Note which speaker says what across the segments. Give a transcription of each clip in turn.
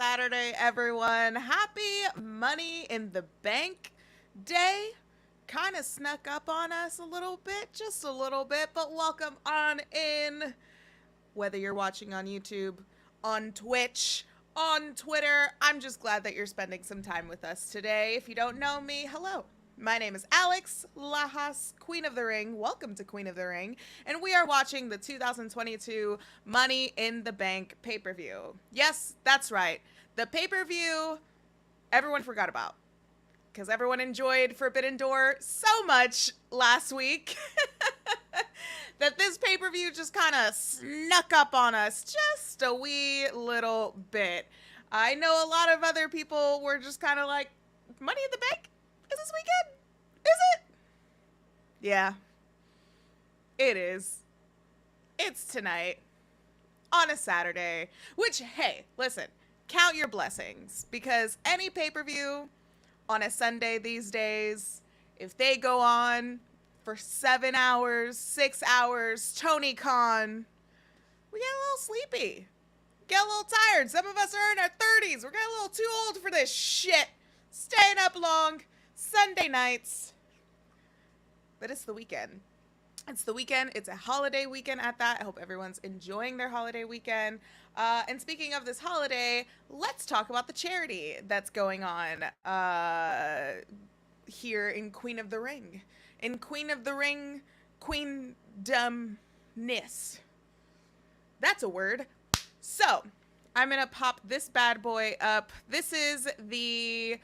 Speaker 1: Saturday, everyone. Happy Money in the Bank Day. Kind of snuck up on us a little bit, just a little bit, but welcome on in. Whether you're watching on YouTube, on Twitch, on Twitter, I'm just glad that you're spending some time with us today. If you don't know me, hello. My name is Alex Lajas, Queen of the Ring. Welcome to Queen of the Ring. And we are watching the 2022 Money in the Bank pay-per-view. Yes, that's right. The pay-per-view everyone forgot about. Because everyone enjoyed Forbidden Door so much last week that this pay-per-view just kind of snuck up on us just a wee little bit. I know a lot of other people were just kind of like, Money in the Bank? Is this weekend? Is it? Yeah. It is. It's tonight. On a Saturday. Which, hey, listen. Count your blessings. Because any pay-per-view on a Sunday these days, if they go on for 7 hours, 6 hours, Tony Khan, we get a little sleepy. Get a little tired. Some of us are in our 30s. We're getting a little too old for this shit. Staying up long. Sunday nights. But it's the weekend. It's the weekend. It's a holiday weekend at that. I hope everyone's enjoying their holiday weekend. And speaking of this holiday, let's talk about the charity that's going on here in Queen of the Ring. In Queen of the Ring, Queendomness. That's a word. So, I'm going to pop this bad boy up. This is the...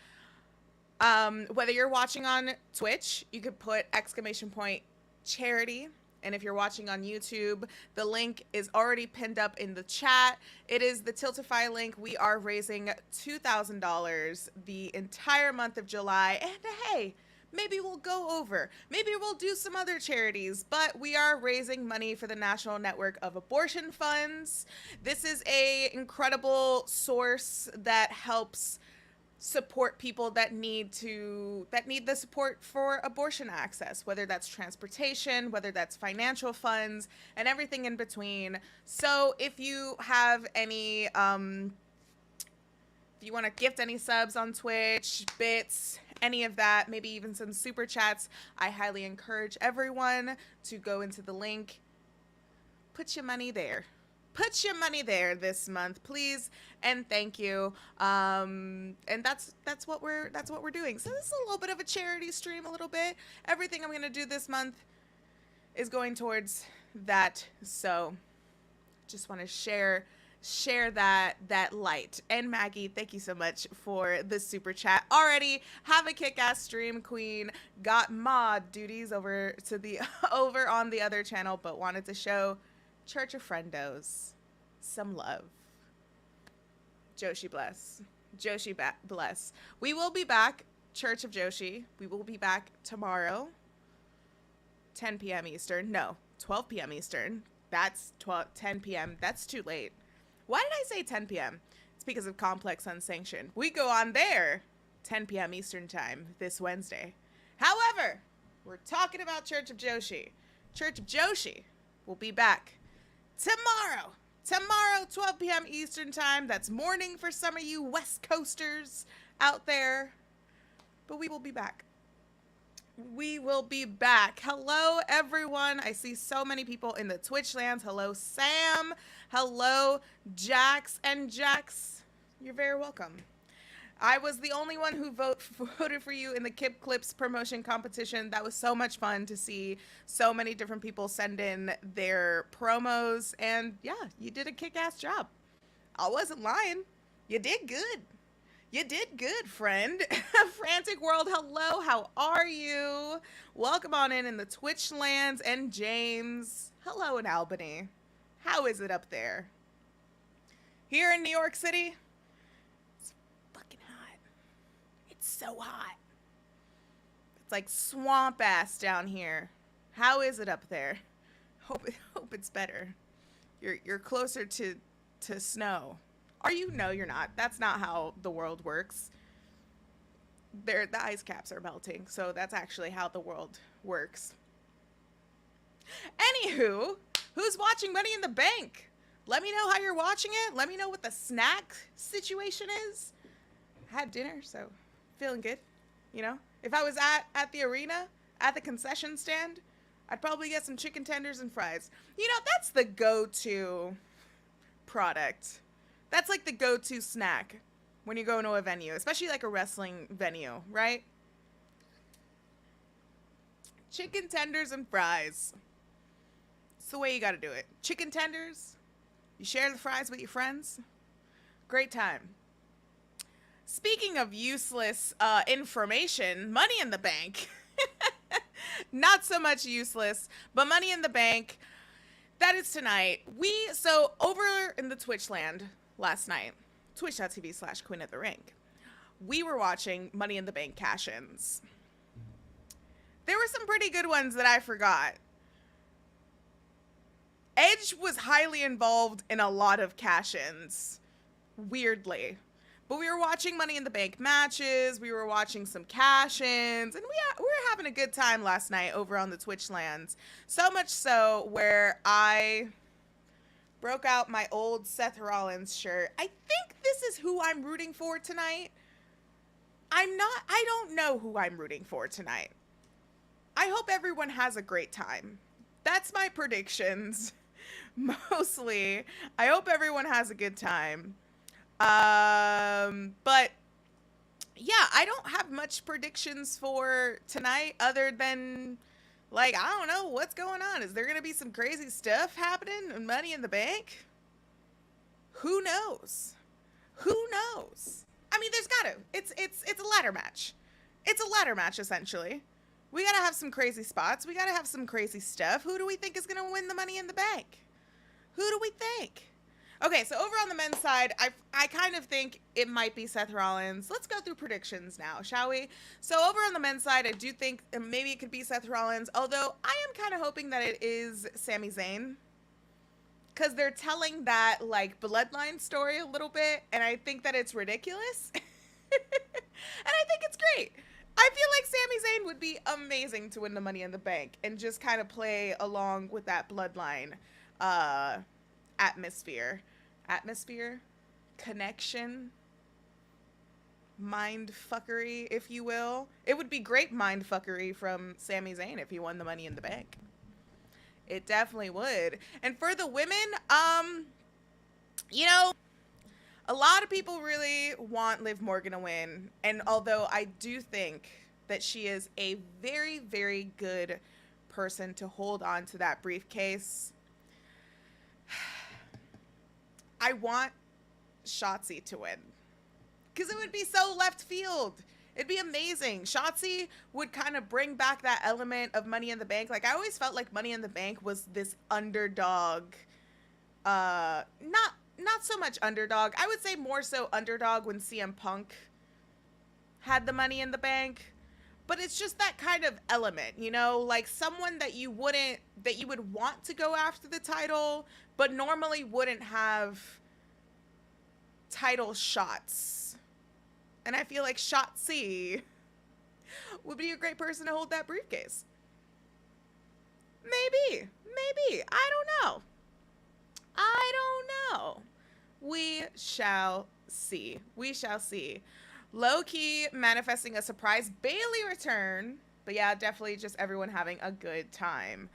Speaker 1: whether you're watching on Twitch, you could put !charity. And if you're watching on YouTube, the link is already pinned up in the chat. It is the Tiltify link. We are raising $2,000 the entire month of July. And hey, maybe we'll go over. Maybe we'll do some other charities. But we are raising money for the National Network of Abortion Funds. This is an incredible source that helps support people that need the support for abortion access, whether that's transportation, whether that's financial funds, and everything in between. So if you have any, if you want to gift any subs on Twitch, bits, any of that, maybe even some super chats, I highly encourage everyone to go into the link, put your money there. Put your money there this month, please, and thank you. And that's what we're doing. So this is a little bit of a charity stream, a little bit. Everything I'm gonna do this month is going towards that. So just want to share that light. And Maggie, thank you so much for the super chat. Already have a kick-ass stream, Queen. Got mod duties over on the other channel, but wanted to show Church of Friendos some love. Joshi bless. Joshi bless. We will be back, Church of Joshi. We will be back tomorrow, 10 p.m. Eastern. No, 12 p.m. Eastern. That's 10 p.m. That's too late. Why did I say 10 p.m.? It's because of Complex Unsanctioned. We go on there 10 p.m. Eastern time this Wednesday. However, we're talking about Church of Joshi. Church of Joshi will be back tomorrow, 12 p.m. Eastern time. That's morning for some of you West Coasters out there. But we will be back. We will be back. Hello, everyone. I see so many people in the Twitch lands. Hello, Sam. Hello, Jax. And Jax, you're very welcome. I was the only one who voted for you in the Kip Clips promotion competition. That was so much fun to see so many different people send in their promos. And yeah, you did a kick-ass job. I wasn't lying. You did good. You did good, friend. Frantic World, hello. How are you? Welcome on in the Twitch lands. And James, hello in Albany. How is it up there? Here in New York City, so hot. It's like swamp ass down here. How is it up there? Hope it's better. You're closer to snow. Are you? No, you're not. That's not how the world works. The ice caps are melting, so that's actually how the world works. Anywho, who's watching Money in the Bank? Let me know how you're watching it. Let me know what the snack situation is. I had dinner, so feeling good. You know, if I was at the arena, at the concession stand, I'd probably get some chicken tenders and fries. You know, that's the go-to product. That's like the go-to snack when you go into a venue, especially like a wrestling venue, right? Chicken tenders and fries. It's the way you got to do it. Chicken tenders, you share the fries with your friends. Great time. Speaking of useless information, Money in the Bank. Not so much useless, but Money in the Bank. That is tonight. So over in the Twitch land last night, twitch.tv/Queen of the Ring, we were watching Money in the Bank cash-ins. There were some pretty good ones that I forgot. Edge was highly involved in a lot of cash-ins, weirdly. But we were watching Money in the Bank matches, we were watching some cash-ins, and we were having a good time last night over on the Twitch lands. So much so where I broke out my old Seth Rollins shirt. I think this is who I'm rooting for tonight. I don't know who I'm rooting for tonight. I hope everyone has a great time. That's my predictions. Mostly. I hope everyone has a good time. But yeah, I don't have much predictions for tonight other than, like, I don't know what's going on. Is there going to be some crazy stuff happening in Money in the Bank? Who knows? Who knows? I mean, there's gotta. It's a ladder match. It's a ladder match, essentially. We gotta have some crazy spots. We gotta have some crazy stuff. Who do we think is gonna win the Money in the Bank? Who do we think? Okay, so over on the men's side, I kind of think it might be Seth Rollins. Let's go through predictions now, shall we? So over on the men's side, I do think maybe it could be Seth Rollins, although I am kind of hoping that it is Sami Zayn, because they're telling that, like, Bloodline story a little bit, and I think that it's ridiculous. And I think it's great. I feel like Sami Zayn would be amazing to win the Money in the Bank and just kind of play along with that Bloodline atmosphere, connection, mind fuckery, if you will. It would be great mind fuckery from Sami Zayn if he won the Money in the Bank. It definitely would. And for the women, you know, a lot of people really want Liv Morgan to win. And although I do think that she is a very, very good person to hold on to that briefcase, I want Shotzi to win. Because it would be so left field. It'd be amazing. Shotzi would kind of bring back that element of Money in the Bank. Like, I always felt like Money in the Bank was this underdog. Not so much underdog. I would say more so underdog when CM Punk had the Money in the Bank. But it's just that kind of element, you know? Like, someone that you would want to go after the title, but normally wouldn't have title shots. And I feel like Shotzi would be a great person to hold that briefcase. Maybe. I don't know. We shall see. Low-key manifesting a surprise Bayley return. But yeah, definitely just everyone having a good time.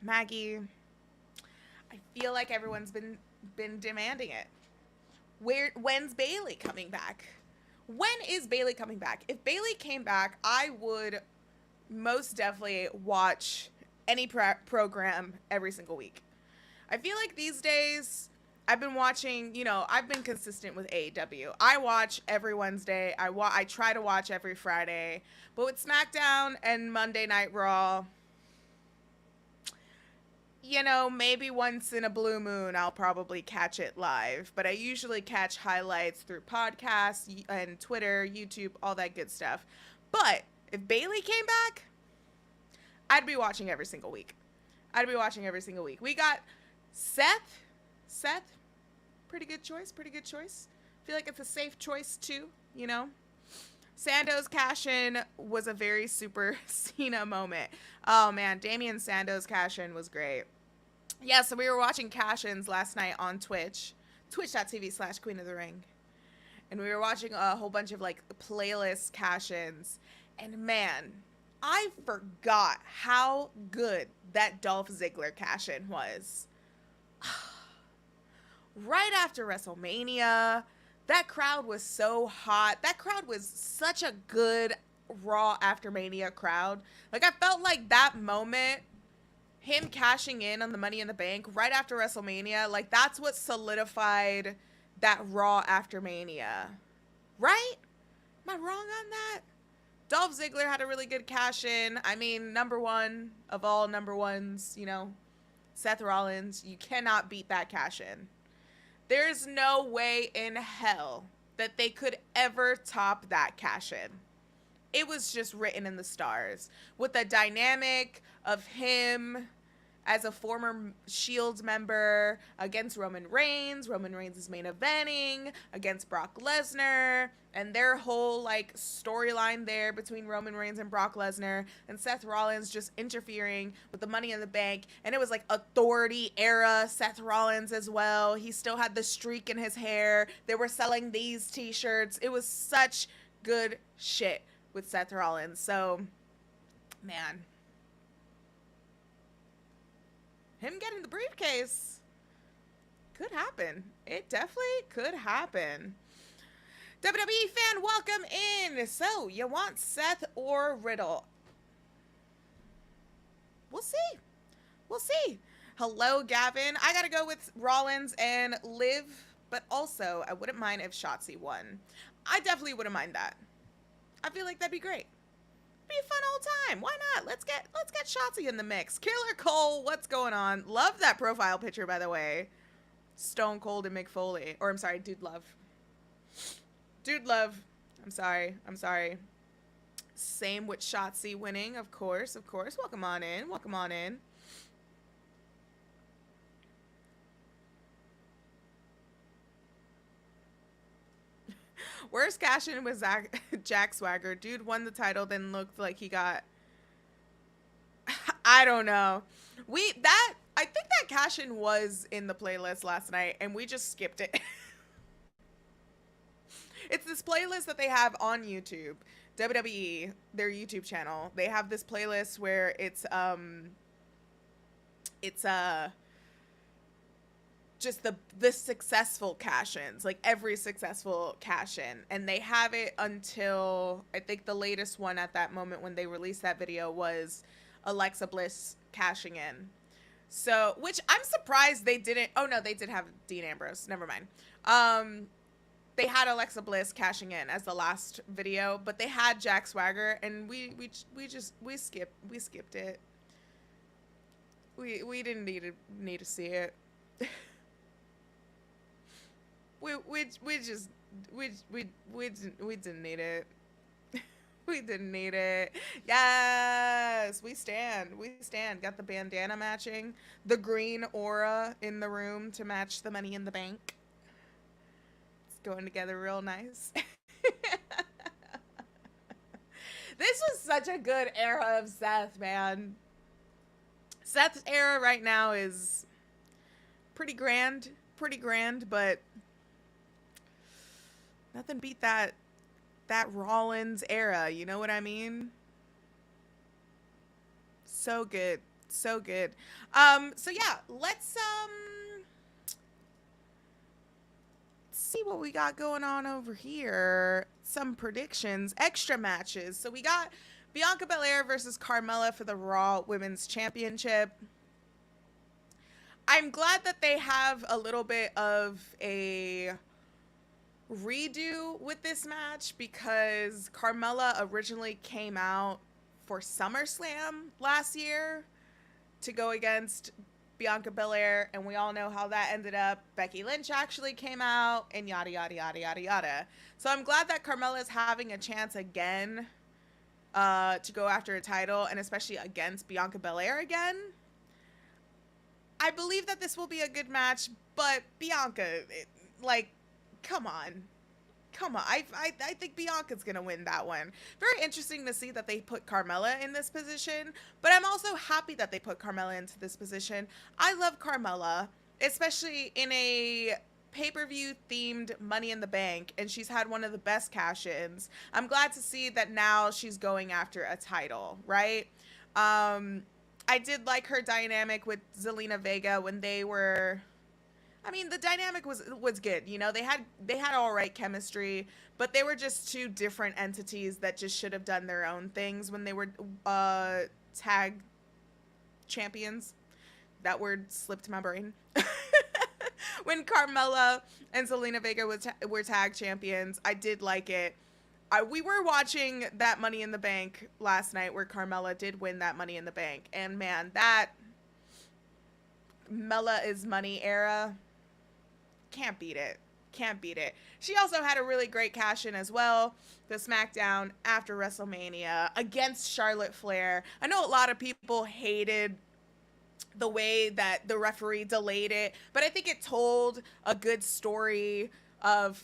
Speaker 1: Maggie, I feel like everyone's been demanding it. When's Bayley coming back? When is Bayley coming back? If Bayley came back, I would most definitely watch any program every single week. I feel like these days I've been watching, you know, I've been consistent with AEW. I watch every Wednesday. I try to watch every Friday. But with SmackDown and Monday Night Raw, you know, maybe once in a blue moon I'll probably catch it live. But I usually catch highlights through podcasts and Twitter, YouTube, all that good stuff. But if Bayley came back, I'd be watching every single week. We got Seth, pretty good choice. Feel like it's a safe choice too, you know. Sandoz cash-in was a very Super Cena moment. Oh man, Damian Sandoz cash-in was great. Yeah, so we were watching cash-ins last night on Twitch, twitch.tv/Queen of the Ring. And we were watching a whole bunch of like playlist cash-ins. And man, I forgot how good that Dolph Ziggler cash-in was. Right after WrestleMania, that crowd was so hot. That crowd was such a good Raw after Mania crowd. Like, I felt like that moment, him cashing in on the Money in the Bank right after WrestleMania, like, that's what solidified that Raw after Mania. Right? Am I wrong on that? Dolph Ziggler had a really good cash in. I mean, number one of all number ones, you know, Seth Rollins. You cannot beat that cash in. There's no way in hell that they could ever top that cash in. It was just written in the stars. With the dynamic of him as a former Shield member against Roman Reigns. Roman Reigns is main eventing against Brock Lesnar, and their whole like storyline there between Roman Reigns and Brock Lesnar, and Seth Rollins just interfering with the Money in the Bank. And it was like Authority era Seth Rollins as well. He still had the streak in his hair. They were selling these t-shirts. It was such good shit with Seth Rollins. So, man, him getting the briefcase could happen. It definitely could happen. WWE fan, welcome in. So, you want Seth or Riddle? We'll see. We'll see. Hello, Gavin. I gotta go with Rollins and Liv, but also I wouldn't mind if Shotzi won. I definitely wouldn't mind that. I feel like that'd be great. Be a fun old time. Why not? Let's get Shotzi in the mix. Killer Cole, what's going on? Love that profile picture, by the way. Stone Cold and Mick Foley. Or I'm sorry, Dude Love. Dude Love. I'm sorry. Same with Shotzi winning, of course. Welcome on in. Worst cash-in was Jack Swagger. Dude won the title, then looked like he got... I don't know. I think that cash-in was in the playlist last night, and we just skipped it. It's this playlist that they have on YouTube. WWE, their YouTube channel. They have this playlist where it's just the successful cash-ins, like every successful cash-in, and they have it until I think the latest one at that moment when they released that video was Alexa Bliss cashing in. So, which I'm surprised they didn't. Oh no, they did have Dean Ambrose. Never mind. They had Alexa Bliss cashing in as the last video, but they had Jack Swagger, and we skipped it. We didn't need to see it. We didn't need it. We didn't need it. Yes, we stand. Got the bandana matching, the green aura in the room to match the Money in the Bank. It's going together real nice. This was such a good era of Seth, man. Seth's era right now is pretty grand, but nothing beat that Rollins era, you know what I mean? So good. So yeah, let's see what we got going on over here. Some predictions, extra matches. So we got Bianca Belair versus Carmella for the Raw Women's Championship. I'm glad that they have a little bit of a redo with this match because Carmella originally came out for SummerSlam last year to go against Bianca Belair, and we all know how that ended up. Becky Lynch actually came out, and yada yada yada yada yada. So I'm glad that Carmella is having a chance again to go after a title, and especially against Bianca Belair again. I believe that this will be a good match, but Bianca, like, come on. Come on. I think Bianca's going to win that one. Very interesting to see that they put Carmella in this position, but I'm also happy that they put Carmella into this position. I love Carmella, especially in a pay-per-view themed Money in the Bank, and she's had one of the best cash-ins. I'm glad to see that now she's going after a title, right? I did like her dynamic with Zelina Vega when they were... I mean, the dynamic was good. You know, they had all right chemistry, but they were just two different entities that just should have done their own things when they were tag champions. That word slipped my brain. When Carmella and Zelina Vega were tag champions, I did like it. We were watching that Money in the Bank last night where Carmella did win that Money in the Bank. And man, that Mella is money era, can't beat it. Can't beat it. She also had a really great cash in as well. The SmackDown after WrestleMania against Charlotte Flair. I know a lot of people hated the way that the referee delayed it, but I think it told a good story of,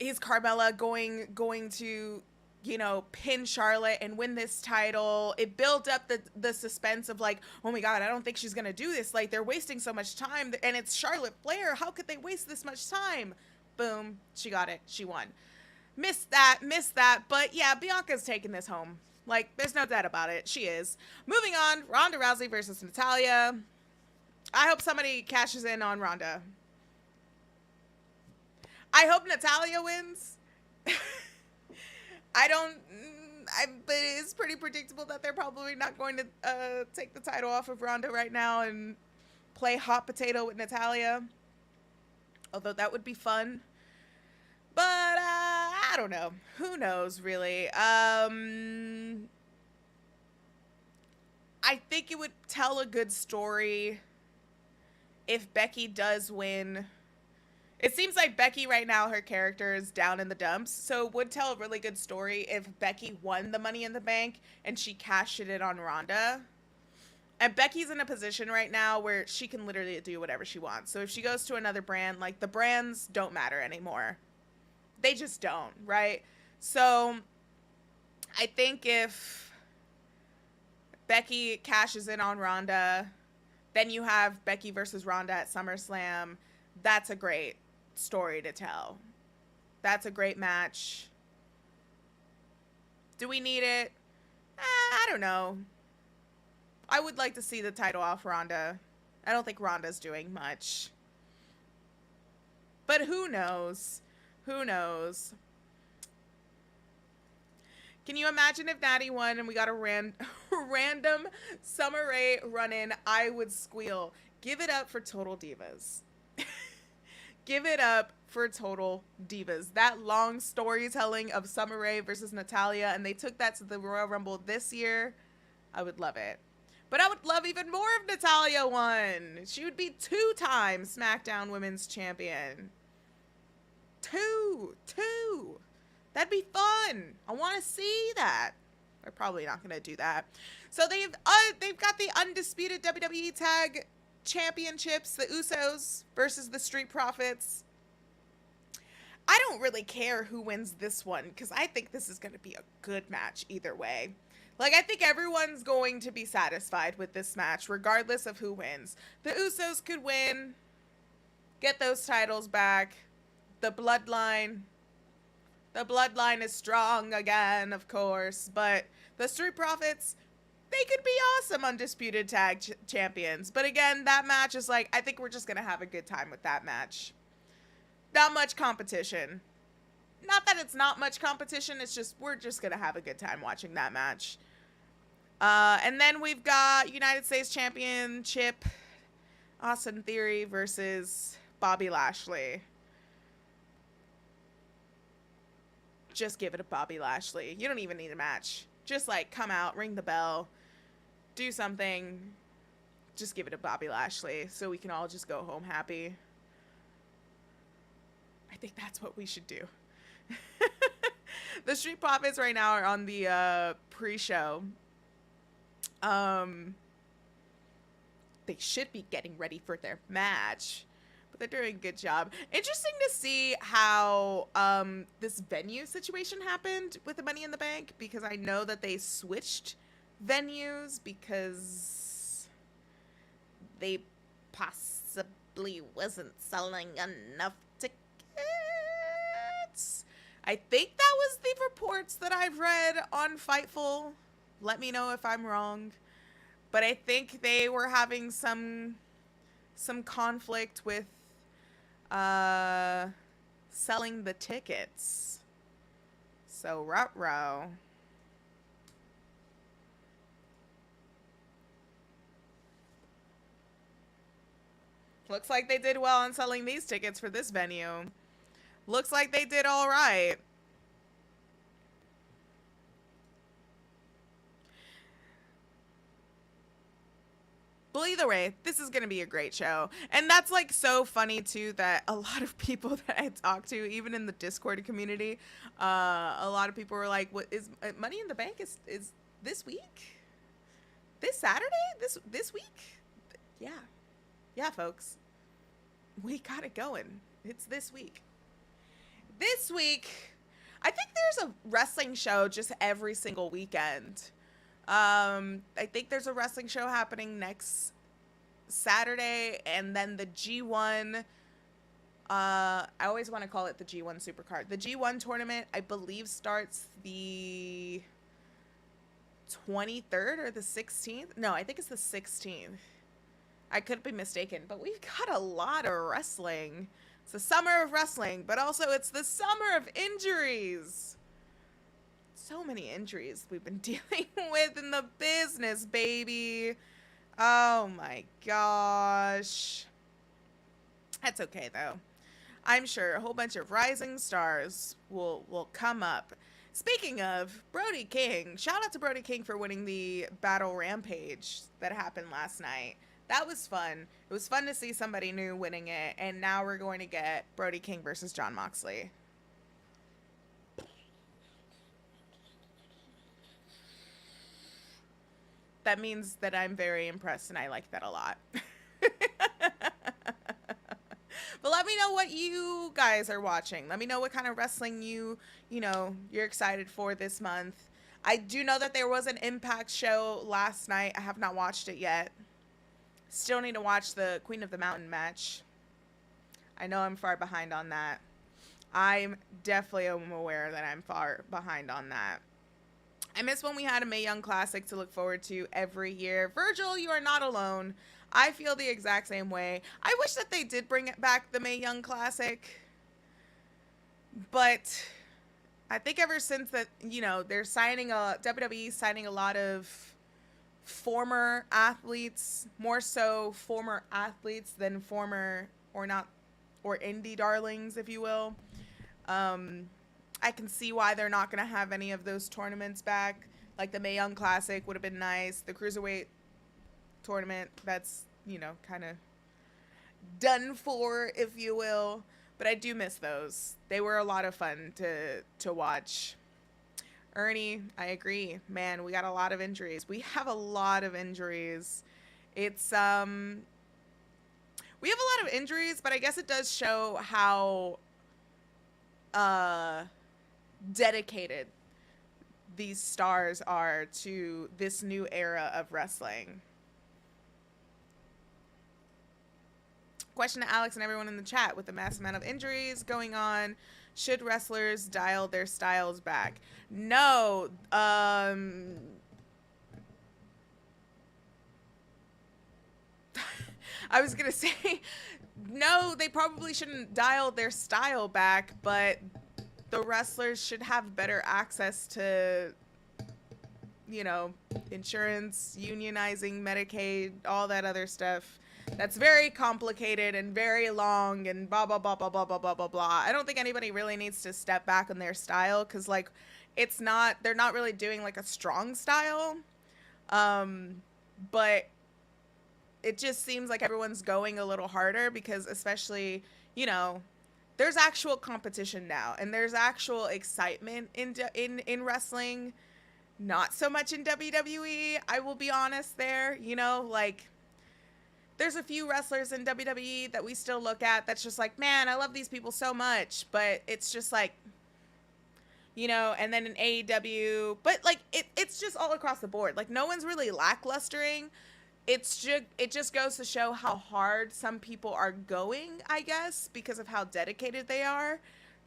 Speaker 1: is Carmella going to, you know, pin Charlotte and win this title. It built up the suspense of like, oh my God, I don't think she's gonna do this. Like, they're wasting so much time, and it's Charlotte Flair. How could they waste this much time? Boom, she got it. She won. Missed that. But yeah, Bianca's taking this home. Like, there's no doubt about it. She is. Moving on, Ronda Rousey versus Natalya. I hope somebody cashes in on Ronda. I hope Natalya wins. But it's pretty predictable that they're probably not going to take the title off of Ronda right now and play hot potato with Natalya. Although that would be fun. But I don't know. Who knows, really? I think it would tell a good story if Becky does win. It seems like Becky right now, her character is down in the dumps. So it would tell a really good story if Becky won the Money in the Bank and she cashed it in on Ronda. And Becky's in a position right now where she can literally do whatever she wants. So if she goes to another brand, like, the brands don't matter anymore. They just don't, right? So I think if Becky cashes in on Ronda, then you have Becky versus Ronda at SummerSlam. That's a great story to tell. That's a great match. Do we need it? I don't know. I would like to see the title off Ronda. I don't think Ronda's doing much. But who knows? Who knows? Can you imagine if Natty won and we got a random Summer Rae run-in? I would squeal. Give it up for Total Divas. Give it up for Total Divas. That long storytelling of Summer Rae versus Natalya, and they took that to the Royal Rumble this year. I would love it. But I would love even more if Natalya won. She would be 2-time SmackDown Women's Champion. Two. That'd be fun. I want to see that. They're probably not going to do that. So they've got the undisputed WWE Tag Championships, the Usos versus the Street Profits. I don't really care who wins this one because I think this is going to be a good match either way. Like, I think everyone's going to be satisfied with this match regardless of who wins. The Usos could win, get those titles back. The Bloodline is strong again, of course, but the Street Profits, they could be awesome undisputed tag champions. But again, that match is like, I think we're just going to have a good time with that match. Not much competition. Not that it's not much competition, it's just, we're just going to have a good time watching that match. And then we've got United States Championship, Austin Theory versus Bobby Lashley. Just give it to Bobby Lashley. You don't even need a match. Just, like, come out, ring the bell, do something. Just give it to Bobby Lashley so we can all just go home happy. I think that's what we should do. The Street Profits right now are on the pre-show. They should be getting ready for their match. But They're doing a good job. Interesting to see how this venue situation happened with the Money in the Bank, because I know that they switched venues because they possibly wasn't selling enough tickets. I think that was the reports that I've read on Fightful. Let me know if I'm wrong. But I think they were having some conflict with selling the tickets. So, ruh-roh. Looks like they did well on selling these tickets for this venue. Looks like they did all right. Well, either way, this is going to be a great show. And that's like so funny too, that a lot of people that I talk to, even in the Discord community, a lot of people were like, what is Money in the Bank is this week? This Saturday? This week? Yeah. Yeah, folks. We got it going. It's this week. This week, I think there's a wrestling show just every single weekend. I think there's a wrestling show happening next Saturday, and then the G1, I always want to call it the G1 Supercard. The G1 tournament, I believe, starts the 23rd or the 16th. No, I think it's the 16th. I could be mistaken, but we've got a lot of wrestling. It's the summer of wrestling, but also it's the summer of injuries. So many injuries we've been dealing with in the business, baby. Oh my gosh. That's okay though. I'm sure a whole bunch of rising stars will come up. Speaking of Brody King, shout out to Brody King for winning the Battle Rampage that happened last night. That was fun. It was fun to see somebody new winning it, and now we're going to get Brody King versus Jon Moxley. That means that I'm very impressed, and I like that a lot. But let me know what you guys are watching. Let me know what kind of wrestling you're excited for this month. I do know that there was an Impact show last night. I have not watched it yet. Still need to watch the Queen of the Mountain match. I know I'm far behind on that. I'm definitely aware that I'm far behind on that. I miss when we had a Mae Young Classic to look forward to every year. Virgil, you are not alone. I feel the exact same way. I wish that they did bring it back, the Mae Young Classic. But I think ever since that, they're WWE signing a lot of former athletes, more so former athletes than former or indie darlings, if you will. I can see why they're not going to have any of those tournaments back. Like the Mae Young Classic would have been nice. The Cruiserweight tournament, that's, kind of done for, if you will. But I do miss those. They were a lot of fun to watch. Ernie, I agree. Man, we got a lot of injuries. We have a lot of injuries. It's, we have a lot of injuries, but I guess it does show how, dedicated these stars are to this new era of wrestling. Question to Alex and everyone in the chat: with the mass amount of injuries going on, should wrestlers dial their styles back? No. I was gonna say no, they probably shouldn't dial their style back, but the wrestlers should have better access to, insurance, unionizing, Medicaid, all that other stuff. That's very complicated and very long and blah, blah, blah, blah, blah, blah, blah, blah, blah. I don't think anybody really needs to step back on their style because, they're not really doing, a strong style. But it just seems like everyone's going a little harder because especially, there's actual competition now and there's actual excitement in wrestling. Not so much in WWE, I will be honest there, there's a few wrestlers in WWE that we still look at that's just like, man, I love these people so much, but it's just like, you know, and then in AEW, but like it's just all across the board. Like no one's really lacklustering. It just goes to show how hard some people are going, I guess, because of how dedicated they are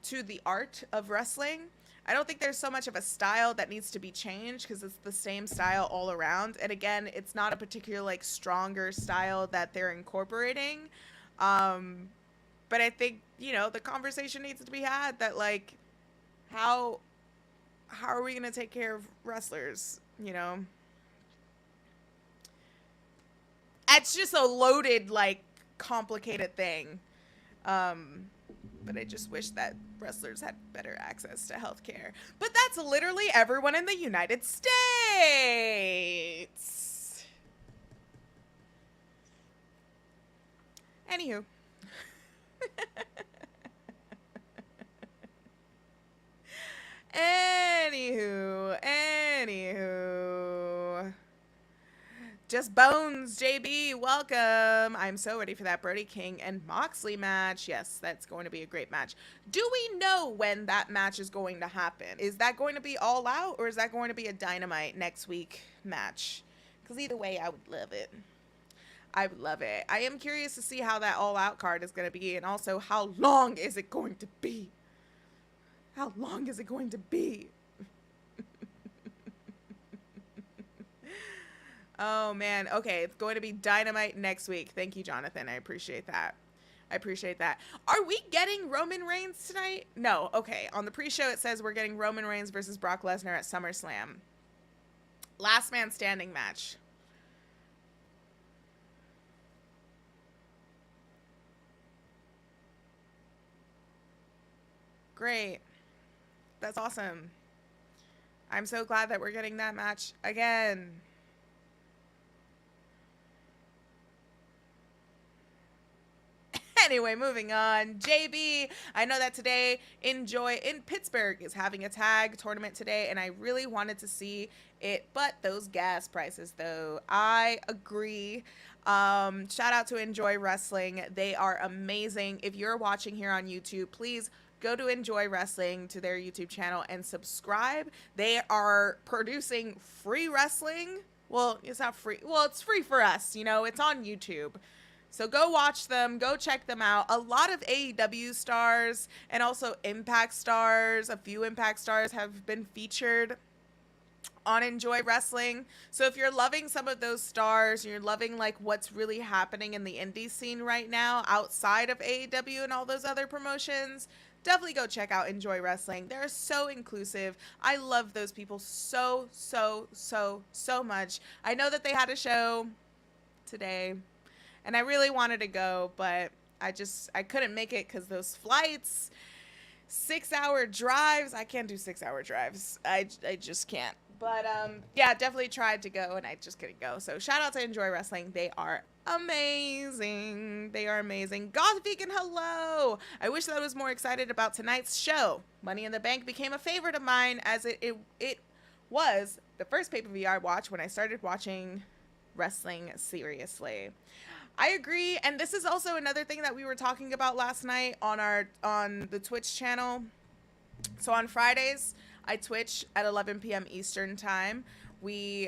Speaker 1: to the art of wrestling. I don't think there's so much of a style that needs to be changed because it's the same style all around. And again, it's not a particular like stronger style that they're incorporating. But I think, you know, the conversation needs to be had that like, how are we going to take care of wrestlers, you know? It's just a loaded, like, complicated thing. But I just wish that wrestlers had better access to healthcare. But that's literally everyone in the United States. Anywho. Anywho. Just Bones, JB, welcome. I'm so ready for that Brody King and Moxley match. Yes, that's going to be a great match. Do we know when that match is going to happen? Is that going to be All Out or is that going to be a Dynamite next week match? Because either way, I would love it. I would love it. I am curious to see how that All Out card is going to be and also how long is it going to be? How long is it going to be? Oh, man. Okay, it's going to be Dynamite next week. Thank you, Jonathan. I appreciate that. Are we getting Roman Reigns tonight? No. Okay. On the pre-show, it says we're getting Roman Reigns versus Brock Lesnar at SummerSlam. Last man standing match. Great. That's awesome. I'm so glad that we're getting that match again. Anyway, moving on. JB, I know that today Enjoy in Pittsburgh is having a tag tournament today, and I really wanted to see it, but those gas prices, though, I agree. Shout out to Enjoy Wrestling. They are amazing. If you're watching here on YouTube, please go to Enjoy Wrestling to their YouTube channel and subscribe. They are producing free wrestling. Well, it's not free. Well, it's free for us. You know, it's on YouTube. So go watch them, go check them out. A lot of AEW stars and also Impact stars, a few Impact stars have been featured on Enjoy Wrestling. So if you're loving some of those stars, you're loving like what's really happening in the indie scene right now outside of AEW and all those other promotions, definitely go check out Enjoy Wrestling. They're so inclusive. I love those people so much. I know that they had a show today. And I really wanted to go, but I couldn't make it because those flights, 6-hour drives, I can't do 6-hour drives. I just can't. But yeah, definitely tried to go and I just couldn't go. So shout out to Enjoy Wrestling. They are amazing. They are amazing. Goth Vegan, hello. I wish that I was more excited about tonight's show. Money in the Bank became a favorite of mine as it was the first pay-per-view I watched when I started watching wrestling seriously. I agree, and this is also another thing that we were talking about last night on the Twitch channel. So on Fridays, I Twitch at 11 p.m. Eastern time. We're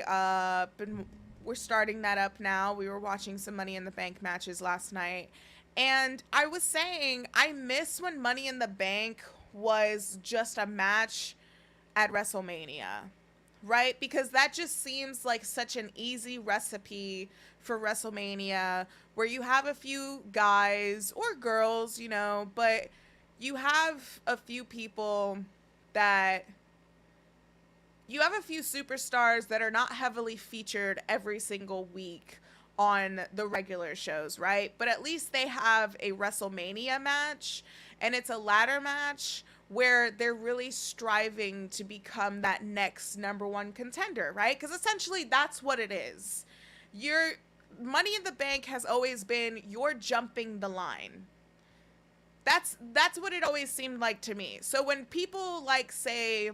Speaker 1: starting that up now. We were watching some Money in the Bank matches last night, and I was saying I miss when Money in the Bank was just a match at WrestleMania, right? Because that just seems like such an easy recipe for WrestleMania, where you have a few guys or girls, you know, but you have a few people that you have a few superstars that are not heavily featured every single week on the regular shows, right? But at least they have a WrestleMania match, and it's a ladder match where they're really striving to become that next number one contender, right? Because essentially that's what it is. Money in the Bank has always been you're jumping the line. That's what it always seemed like to me. So when people like say,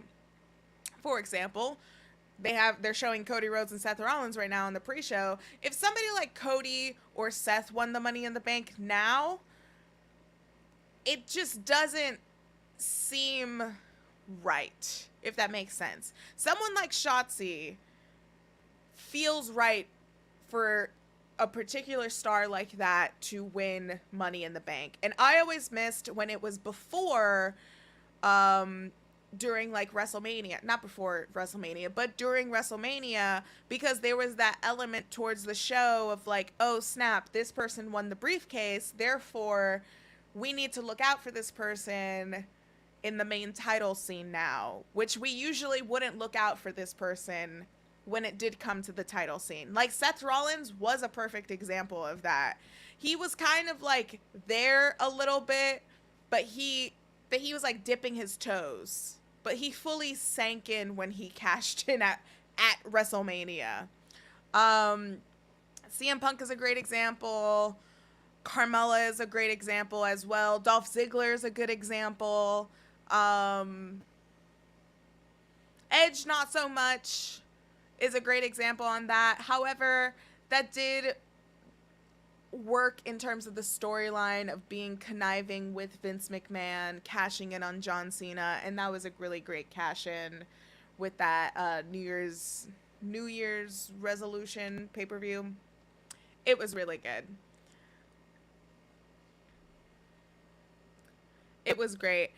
Speaker 1: for example, they're showing Cody Rhodes and Seth Rollins right now in the pre-show. If somebody like Cody or Seth won the Money in the Bank now, it just doesn't seem right, if that makes sense. Someone like Shotzi feels right for a particular star like that to win Money in the Bank. And I always missed when it was before, during like WrestleMania, not before WrestleMania, but during WrestleMania, because there was that element towards the show of like, oh snap, this person won the briefcase, therefore we need to look out for this person in the main title scene now, which we usually wouldn't look out for this person when it did come to the title scene. Like Seth Rollins was a perfect example of that. He was kind of like there a little bit, but he was like dipping his toes. But he fully sank in when he cashed in at WrestleMania. CM Punk is a great example. Carmella is a great example as well. Dolph Ziggler is a good example. Edge, not so much, is a great example on that. However, that did work in terms of the storyline of being conniving with Vince McMahon, cashing in on John Cena, and that was a really great cash-in with that New Year's resolution pay-per-view. It was really good. It was great.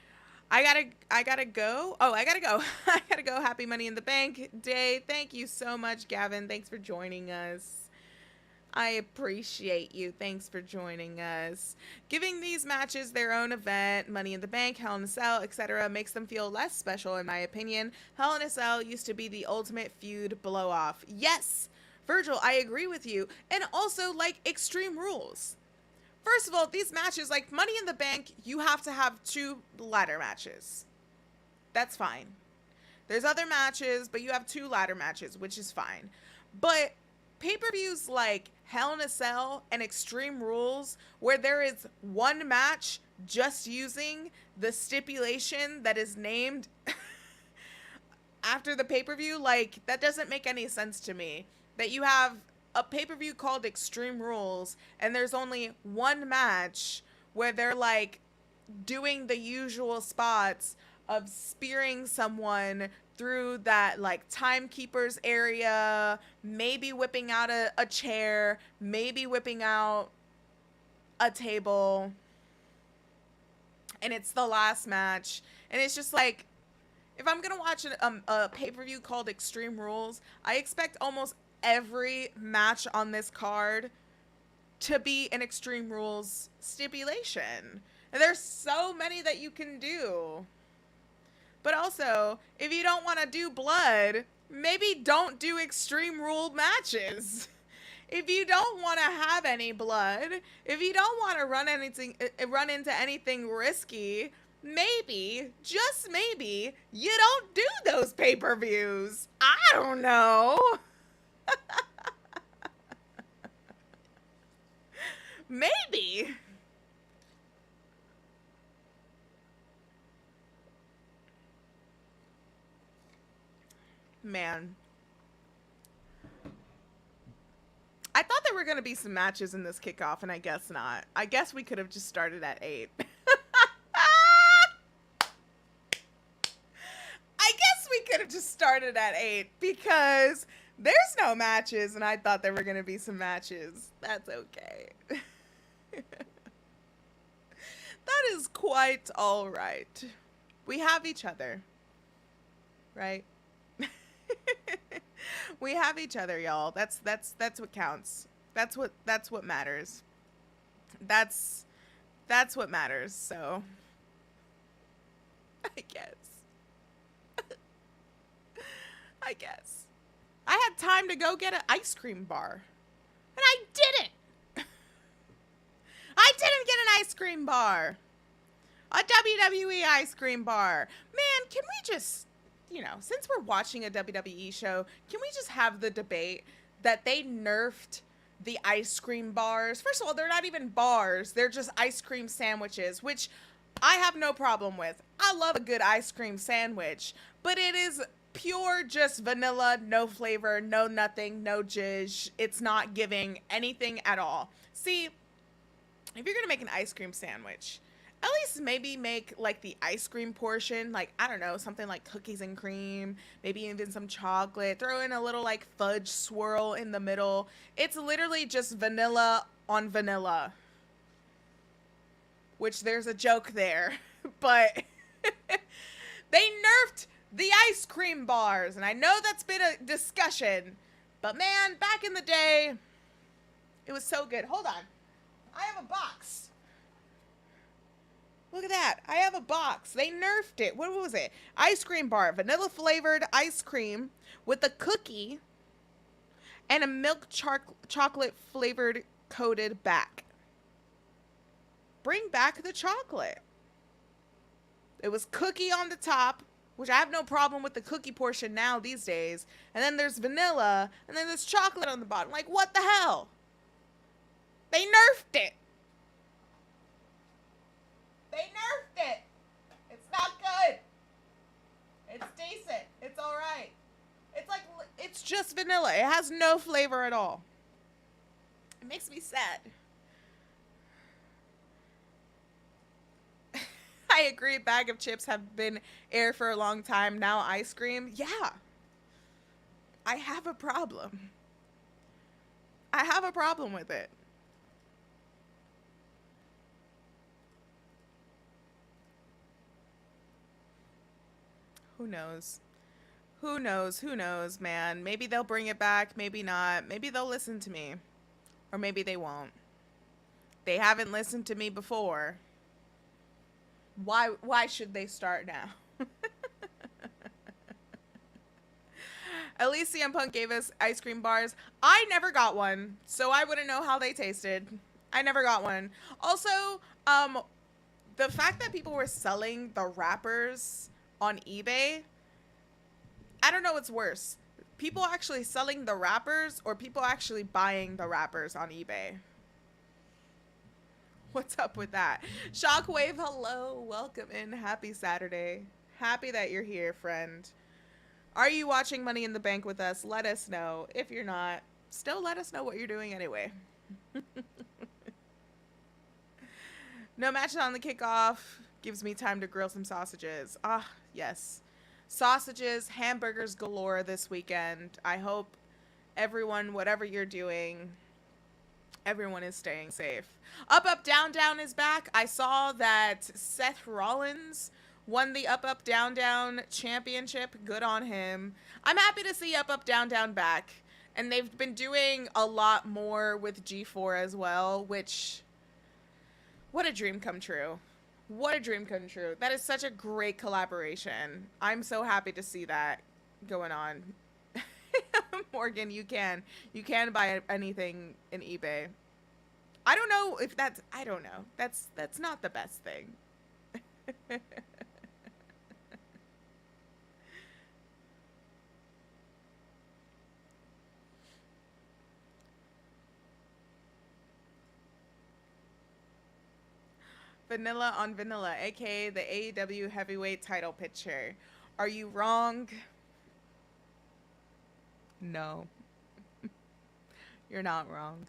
Speaker 1: I gotta go. Oh, I gotta go. I gotta go. Happy Money in the Bank Day. Thank you so much, Gavin. Thanks for joining us. I appreciate you. Thanks for joining us. Giving these matches their own event, Money in the Bank, Hell in a Cell, etc., makes them feel less special, in my opinion. Hell in a Cell used to be the ultimate feud blow-off. Yes, Virgil, I agree with you. And also, like, Extreme Rules. First of all, these matches, like Money in the Bank, you have to have 2 ladder matches. That's fine. There's other matches, but you have 2 ladder matches, which is fine. But pay-per-views like Hell in a Cell and Extreme Rules, where there is one match just using the stipulation that is named after the pay-per-view, like, that doesn't make any sense to me. That you have a pay-per-view called Extreme Rules, and there's only one match where they're, like, doing the usual spots of spearing someone through that, like, timekeeper's area, maybe whipping out a chair, maybe whipping out a table, and it's the last match. And it's just like, if I'm gonna watch a pay-per-view called Extreme Rules, I expect almost every match on this card to be an Extreme Rules stipulation. And there's so many that you can do. But also, if you don't want to do blood, maybe don't do Extreme Rule matches. If you don't want to have any blood, if you don't want to run into anything risky, maybe, just maybe, you don't do those pay-per-views. I don't know. Maybe. Man. I thought there were going to be some matches in this kickoff, and I guess not. I guess we could have just started at 8. I guess we could have just started at 8 because there's no matches, and I thought there were going to be some matches. That's okay. That is quite all right. We have each other, right? We have each other, y'all. That's what counts. That's what matters. That's what matters. So I guess I had time to go get an ice cream bar, and I didn't. I didn't get an ice cream bar. A WWE ice cream bar. Man, can we just, since we're watching a WWE show, can we just have the debate that they nerfed the ice cream bars? First of all, they're not even bars. They're just ice cream sandwiches, which I have no problem with. I love a good ice cream sandwich, but it is pure just vanilla, no flavor, no nothing, no zhizh. It's not giving anything at all. See, if you're gonna make an ice cream sandwich, at least maybe make like the ice cream portion, like, I don't know, something like cookies and cream, maybe even some chocolate, throw in a little like fudge swirl in the middle. It's literally just vanilla on vanilla, which there's a joke there, but they nerfed the ice cream bars, and I know that's been a discussion, but man, back in the day, it was so good. Hold on. I have a box. Look at that. I have a box. They nerfed it. What was it? Ice cream bar. Vanilla flavored ice cream with a cookie and a milk chocolate flavored coated back. Bring back the chocolate. It was cookie on the top, which I have no problem with the cookie portion now these days. And then there's vanilla, and then there's chocolate on the bottom. Like, what the hell? They nerfed it. They nerfed it. It's not good. It's decent. It's all right. It's like, it's just vanilla. It has no flavor at all. It makes me sad. I agree, bag of chips have been air for a long time. Now ice cream. Yeah. I have a problem. I have a problem with it. Who knows? Who knows? Who knows, man? Maybe they'll bring it back. Maybe not. Maybe they'll listen to me. Or maybe they won't. They haven't listened to me before. Why should they start now? At least CM Punk gave us ice cream bars. I never got one, so I wouldn't know how they tasted. I never got one. Also, the fact that people were selling the wrappers on eBay, I don't know what's worse. People actually selling the wrappers or people actually buying the wrappers on eBay? What's up with that? Shockwave, hello. Welcome in. Happy Saturday. Happy that you're here, friend. Are you watching Money in the Bank with us? Let us know. If you're not, still let us know what you're doing anyway. No matches on the kickoff. Gives me time to grill some sausages. Ah, yes. Sausages, hamburgers galore this weekend. I hope everyone, whatever you're doing, everyone is staying safe. Up, Up, Down, Down is back. I saw that Seth Rollins won the Up, Up, Down, Down championship. Good on him. I'm happy to see Up, Up, Down, Down back. And they've been doing a lot more with G4 as well, which, what a dream come true. What a dream come true. That is such a great collaboration. I'm so happy to see that going on. Morgan, you can buy anything in eBay. I don't know if that's, I don't know. That's not the best thing. Vanilla on vanilla, aka the AEW heavyweight title picture. Are you wrong? No. You're not wrong.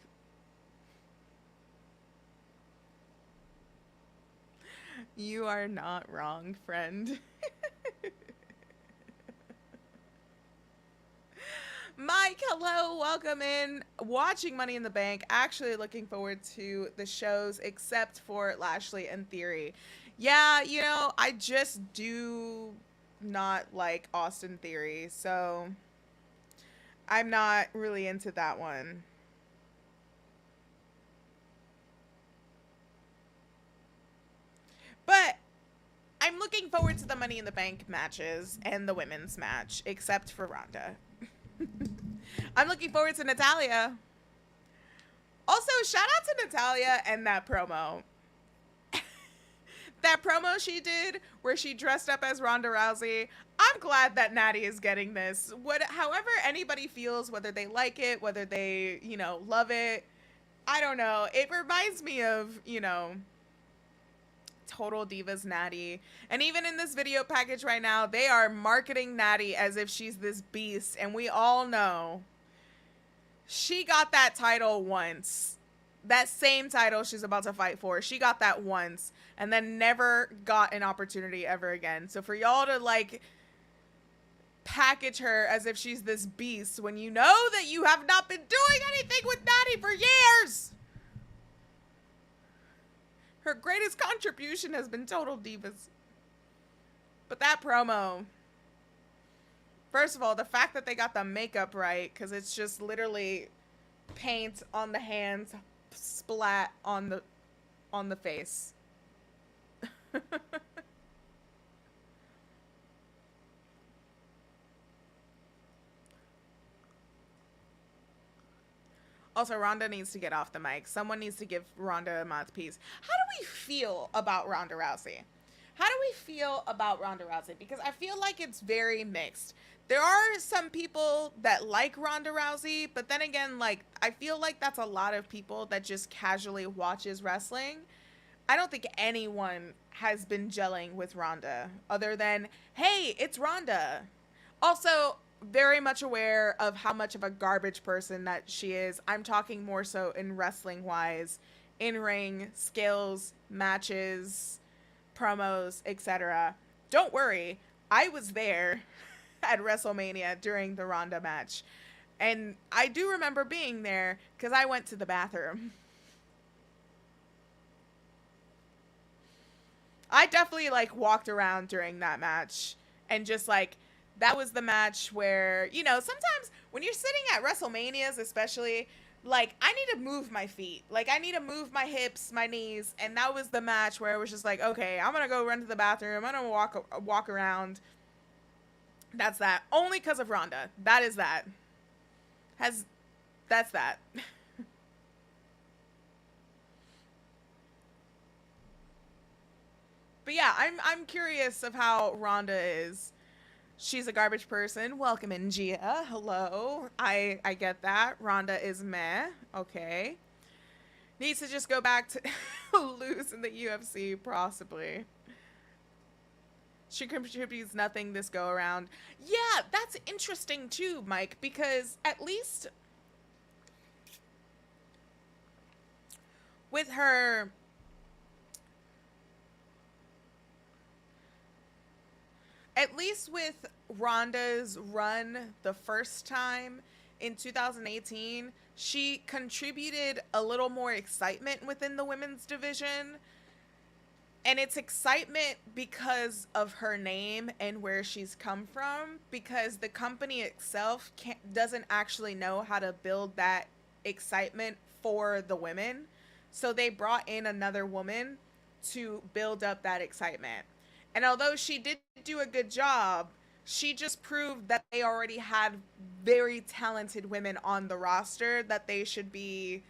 Speaker 1: You are not wrong, friend. Mike, hello, welcome in. Watching Money in the Bank. Actually looking forward to the shows except for Lashley and Theory. Yeah, you know, I just do not like Austin Theory, so I'm not really into that one. But I'm looking forward to the Money in the Bank matches and the women's match, except for Ronda. I'm looking forward to Natalya. Also, shout out to Natalya and that promo. That promo she did where she dressed up as Ronda Rousey. I'm glad that Natty is getting this. However anybody feels, whether they like it, whether they, you know, love it, I don't know. It reminds me of, you know, Total Divas Natty. And even in this video package right now, they are marketing Natty as if she's this beast. And we all know she got that title once. That same title she's about to fight for. She got that once and then never got an opportunity ever again. So for y'all to like package her as if she's this beast when you know that you have not been doing anything with Natty for years. Her greatest contribution has been Total Divas. But that promo, first of all, the fact that they got the makeup right, because it's just literally paint on the hands, splat on the face. Also, Ronda needs to get off the mic. Someone needs to give Ronda a mouthpiece. How do we feel about Ronda Rousey? How do we feel about Ronda Rousey? Because I feel like it's very mixed. There are some people that like Ronda Rousey, but then again, like, I feel like that's a lot of people that just casually watches wrestling. I don't think anyone has been gelling with Ronda other than, hey, it's Ronda. Also, very much aware of how much of a garbage person that she is. I'm talking more so in wrestling wise, in-ring, skills, matches, promos, etc. Don't worry, I was there at WrestleMania during the Ronda match. And I do remember being there because I went to the bathroom. I definitely like walked around during that match and just like, that was the match where, you know, sometimes when you're sitting at WrestleManias, especially, like, I need to move my feet. Like, I need to move my hips, my knees. And that was the match where it was just like, okay, I'm going to go run to the bathroom. I'm going to walk around. That's that. Only because of Ronda. That is that. That's that. But yeah, I'm curious of how Ronda is. She's a garbage person. Welcome in, Gia. Hello. I get that. Ronda is meh. Okay. Needs to just go back to lose in the UFC, possibly. She contributes nothing this go around. Yeah, that's interesting too, Mike, because at least with her... At least with Ronda's run the first time in 2018, she contributed a little more excitement within the women's division. And it's excitement because of her name and where she's come from, because the company itself doesn't actually know how to build that excitement for the women. So they brought in another woman to build up that excitement. And although she did do a good job, she just proved that they already had very talented women on the roster that they should be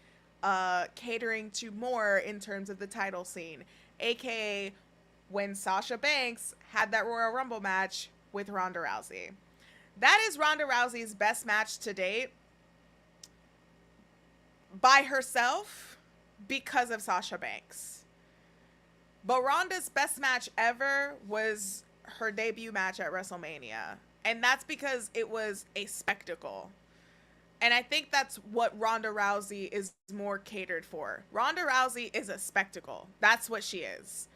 Speaker 1: catering to more in terms of the title scene. AKA when Sasha Banks had that Royal Rumble match with Ronda Rousey. That is Ronda Rousey's best match to date by herself because of Sasha Banks. But Ronda's best match ever was her debut match at WrestleMania. And that's because it was a spectacle. And I think that's what Ronda Rousey is more catered for. Ronda Rousey is a spectacle. That's what she is.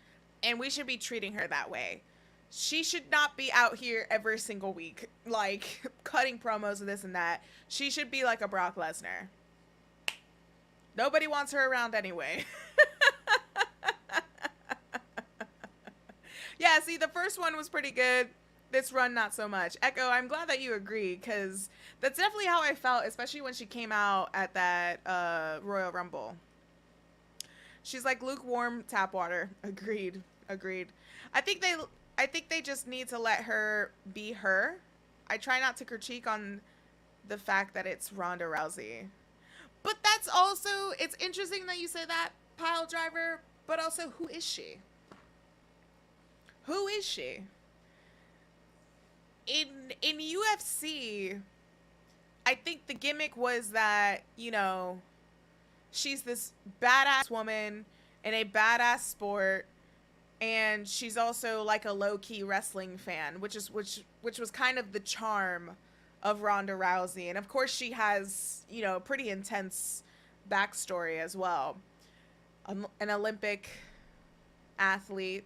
Speaker 1: And we should be treating her that way. She should not be out here every single week, like, cutting promos and this and that. She should be like a Brock Lesnar. Nobody wants her around anyway. Yeah, see, the first one was pretty good. This run, not so much. Echo, I'm glad that you agree, because that's definitely how I felt, especially when she came out at that Royal Rumble. She's like lukewarm tap water. Agreed. I think they just need to let her be her. I try not to critique on the fact that it's Ronda Rousey. But that's also, it's interesting that you say that, pile driver, but also, who is she? Who is she? In UFC, I think the gimmick was that, you know, she's this badass woman in a badass sport and she's also like a low-key wrestling fan, which was kind of the charm of Ronda Rousey. And of course she has, you know, a pretty intense backstory as well. An Olympic athlete,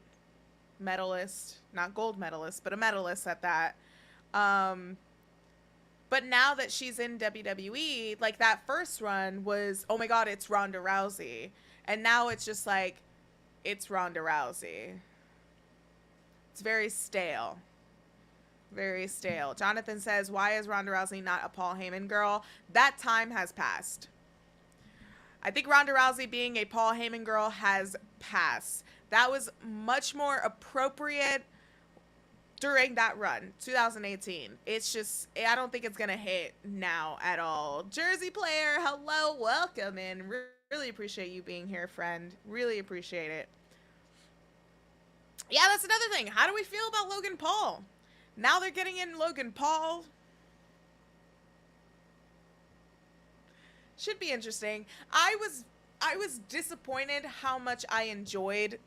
Speaker 1: medalist, not gold medalist, but a medalist at that. But now that she's in WWE, like that first run was, oh my God, it's Ronda Rousey. And now it's just like, it's Ronda Rousey. It's very stale. Very stale. Jonathan says, why is Ronda Rousey not a Paul Heyman girl? That time has passed. I think Ronda Rousey being a Paul Heyman girl has passed. That was much more appropriate during that run, 2018. It's just, I don't think it's going to hit now at all. Jersey player, hello, welcome in. Really appreciate you being here, friend. Really appreciate it. Yeah, that's another thing. How do we feel about Logan Paul? Now they're getting in Logan Paul. Should be interesting. I was disappointed how much I enjoyed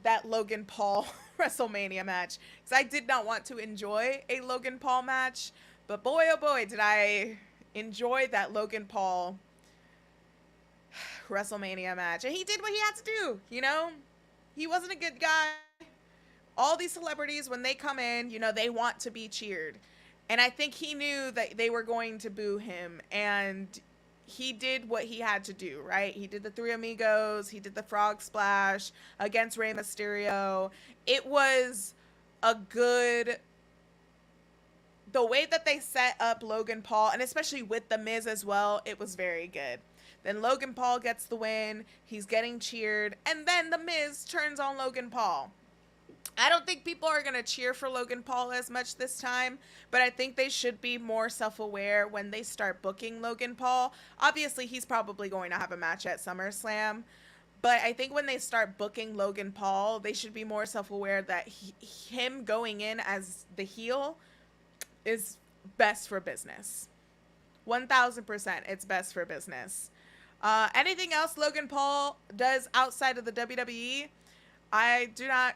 Speaker 1: that Logan Paul WrestleMania match, because I did not want to enjoy a Logan Paul match, but boy oh boy did I enjoy that Logan Paul WrestleMania match. And he did what he had to do, you know? He wasn't a good guy. All these celebrities, when they come in, you know, they want to be cheered. And I think he knew that they were going to boo him, and he did what he had to do, right? He did the Three Amigos. He did the Frog Splash against Rey Mysterio. It was a good... The way that they set up Logan Paul, and especially with The Miz as well, it was very good. Then Logan Paul gets the win. He's getting cheered. And then The Miz turns on Logan Paul. I don't think people are going to cheer for Logan Paul as much this time, but I think they should be more self-aware when they start booking Logan Paul. Obviously, he's probably going to have a match at SummerSlam, but I think when they start booking Logan Paul, they should be more self-aware that him going in as the heel is best for business. 1000%, it's best for business. Anything else Logan Paul does outside of the WWE, I do not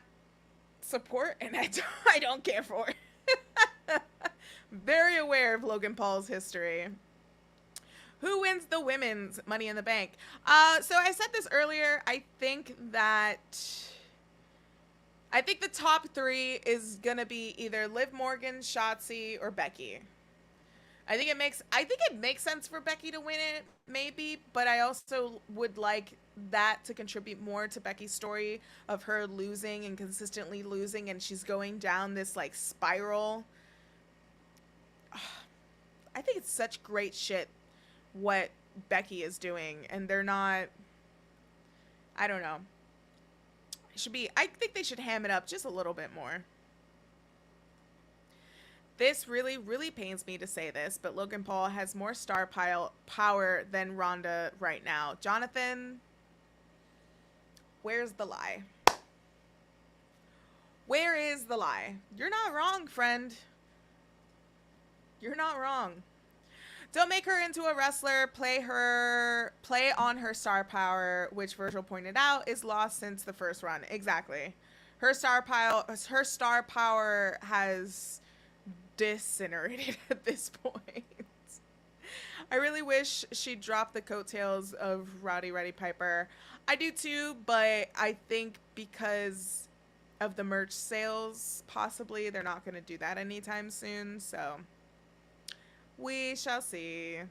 Speaker 1: support, and I don't care for. Very aware of Logan Paul's history. Who wins the women's Money in the Bank? So I said this earlier. I think the top three is gonna be either Liv Morgan, Shotzi, or Becky. I think it makes sense for Becky to win it, maybe, but I also would like that to contribute more to Becky's story of her losing and consistently losing, and she's going down this like spiral. I think it's such great shit what Becky is doing, and they're not, I don't know. I think they should ham it up just a little bit more. This really, really pains me to say this, but Logan Paul has more star power than Ronda right now. Jonathan, where's the lie? Where is the lie? You're not wrong, friend. You're not wrong. Don't make her into a wrestler. Play on her star power, which Virgil pointed out is lost since the first run. Exactly. Her star power has disintegrated at this point. I really wish she dropped the coattails of Rowdy Roddy Piper. I do too, but I think because of the merch sales, possibly they're not going to do that anytime soon, so we shall see.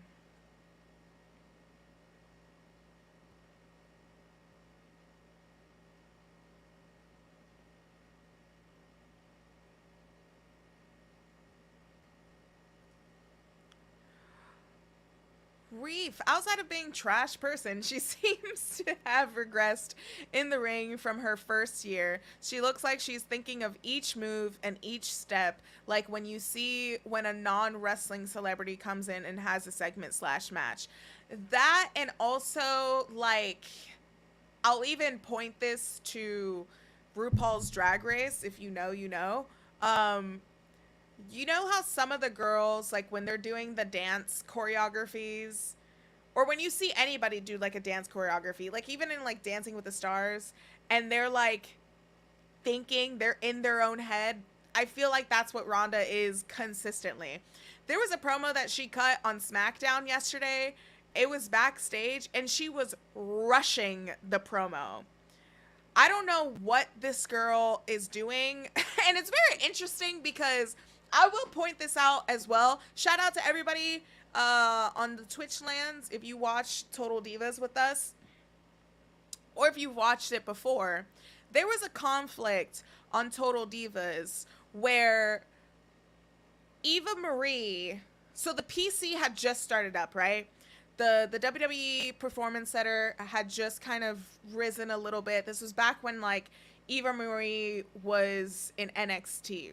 Speaker 1: Reef, outside of being trash person, she seems to have regressed in the ring from her first year. She looks like she's thinking of each move and each step, like when you see when a non-wrestling celebrity comes in and has a segment / match. That, and also, like, I'll even point this to RuPaul's Drag Race, if you know, you know. You know how some of the girls, like when they're doing the dance choreographies, or when you see anybody do like a dance choreography, like even in like Dancing with the Stars, and they're like thinking, they're in their own head. I feel like that's what Ronda is consistently. There was a promo that she cut on SmackDown yesterday. It was backstage, and she was rushing the promo. I don't know what this girl is doing, and it's very interesting because I will point this out as well. Shout out to everybody on the Twitch lands if you watch Total Divas with us, or if you've watched it before. There was a conflict on Total Divas where Eva Marie, so the PC had just started up, right? The WWE Performance Center had just kind of risen a little bit. This was back when, like, Eva Marie was in NXT.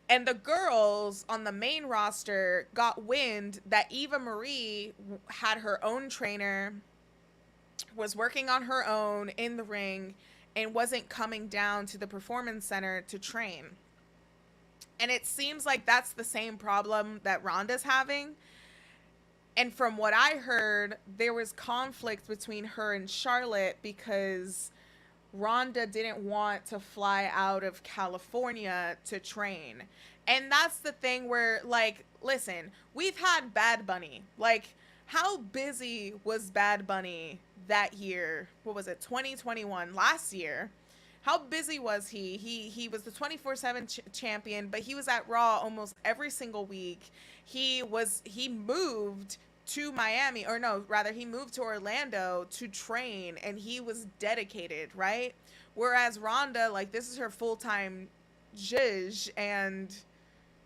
Speaker 1: And the girls on the main roster got wind that Eva Marie had her own trainer, was working on her own in the ring, and wasn't coming down to the Performance Center to train. And it seems like that's the same problem that Ronda's having. And from what I heard, there was conflict between her and Charlotte because Ronda didn't want to fly out of California to train. And that's the thing where, like, listen, we've had Bad Bunny. Like, how busy was Bad Bunny that year? What was it, 2021, last year? How busy was he? He was the 24/7 champion, but he was at Raw almost every single week. He moved to Miami, or no, rather he moved to Orlando to train, and he was dedicated, right? Whereas Ronda, like, this is her full-time zhuzh, and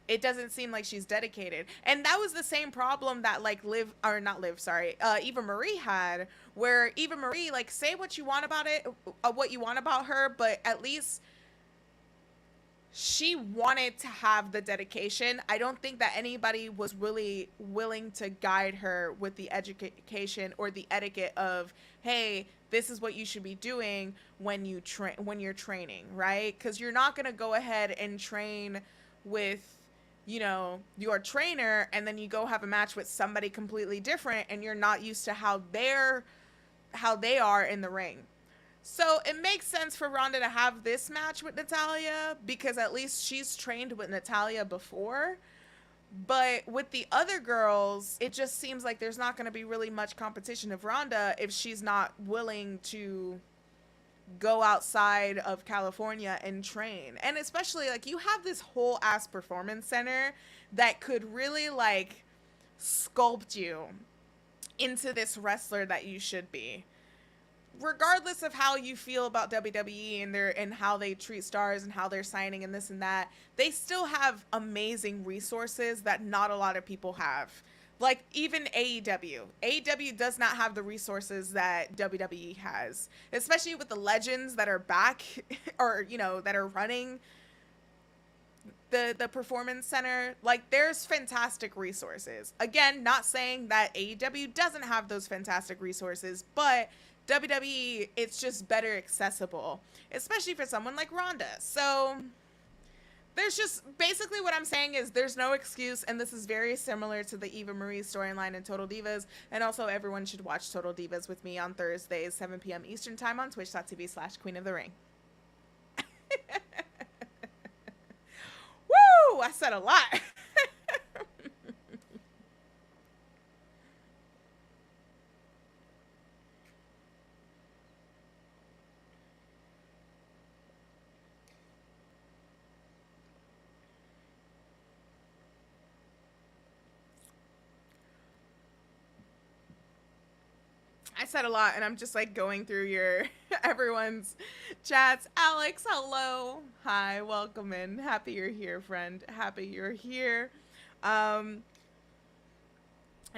Speaker 1: it doesn't seem like she's dedicated. And that was the same problem that, like, Eva Marie had, where Eva Marie, like, say what you want about it, what you want about her, but at least she wanted to have the dedication. I don't think that anybody was really willing to guide her with the education or the etiquette of, hey, this is what you should be doing when you're training, right? Because you're not going to go ahead and train with, you know, your trainer, and then you go have a match with somebody completely different, and you're not used to how they are in the ring. So it makes sense for Ronda to have this match with Natalya, because at least she's trained with Natalya before. But with the other girls, it just seems like there's not going to be really much competition of Ronda if she's not willing to go outside of California and train. And especially, like, you have this whole ass Performance Center that could really, like, sculpt you into this wrestler that you should be. Regardless of how you feel about WWE and how they treat stars and how they're signing and this and that, they still have amazing resources that not a lot of people have. Like, even AEW. AEW does not have the resources that WWE has, especially with the legends that are back or, you know, that are running the Performance Center. Like, there's fantastic resources. Again, not saying that AEW doesn't have those fantastic resources, but WWE, it's just better accessible, especially for someone like Ronda. So there's just, basically what I'm saying is there's no excuse, and this is very similar to the Eva Marie storyline in Total Divas. And also, everyone should watch Total Divas with me on Thursdays, 7 p.m. Eastern time on twitch.tv/Queen of the Ring. Woo! I said a lot. I said a lot, and I'm just, like, going through everyone's chats. Alex, hello. Hi, welcome in. Happy you're here, friend. Happy you're here. I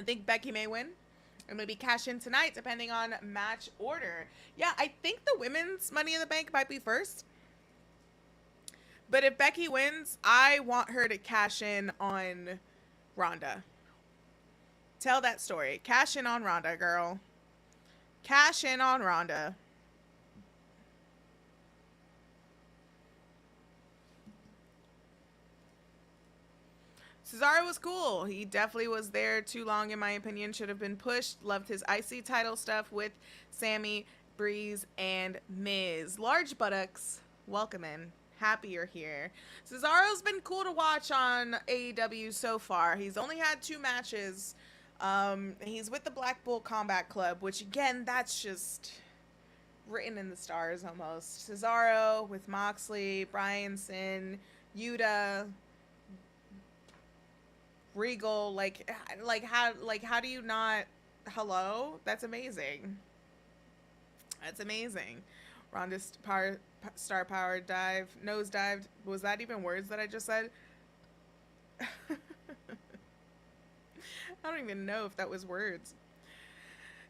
Speaker 1: think Becky may win, and maybe cash in tonight, depending on match order. Yeah, I think the women's Money in the Bank might be first. But if Becky wins, I want her to cash in on Ronda. Tell that story. Cash in on Ronda, girl. Cash in on Ronda. Cesaro was cool. He definitely was there too long, in my opinion. Should have been pushed. Loved his IC title stuff with Sami, Breeze, and Miz. Large buttocks. Welcome in. Happy you're here. Cesaro's been cool to watch on AEW so far. He's only had 2 matches. He's with the Black Bull Combat Club, which again, that's just written in the stars almost. Cesaro with Moxley, Bryanson, Yuta, Regal. Like how do you not? Hello, that's amazing. That's amazing. Ronda Star Power dive, nose dived. Was that even words that I just said? I don't even know if that was words.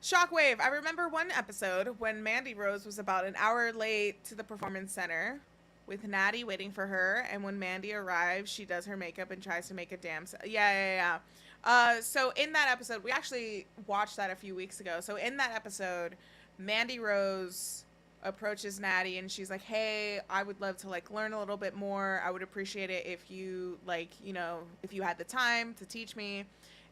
Speaker 1: Shockwave. I remember one episode when Mandy Rose was about an hour late to the Performance Center with Natty waiting for her, and when Mandy arrives, she does her makeup and tries to make a damn... Yeah. So in that episode, we actually watched that a few weeks ago. So in that episode, Mandy Rose approaches Natty and she's like, hey, I would love to like learn a little bit more. I would appreciate it if you like, you know, if you had the time to teach me.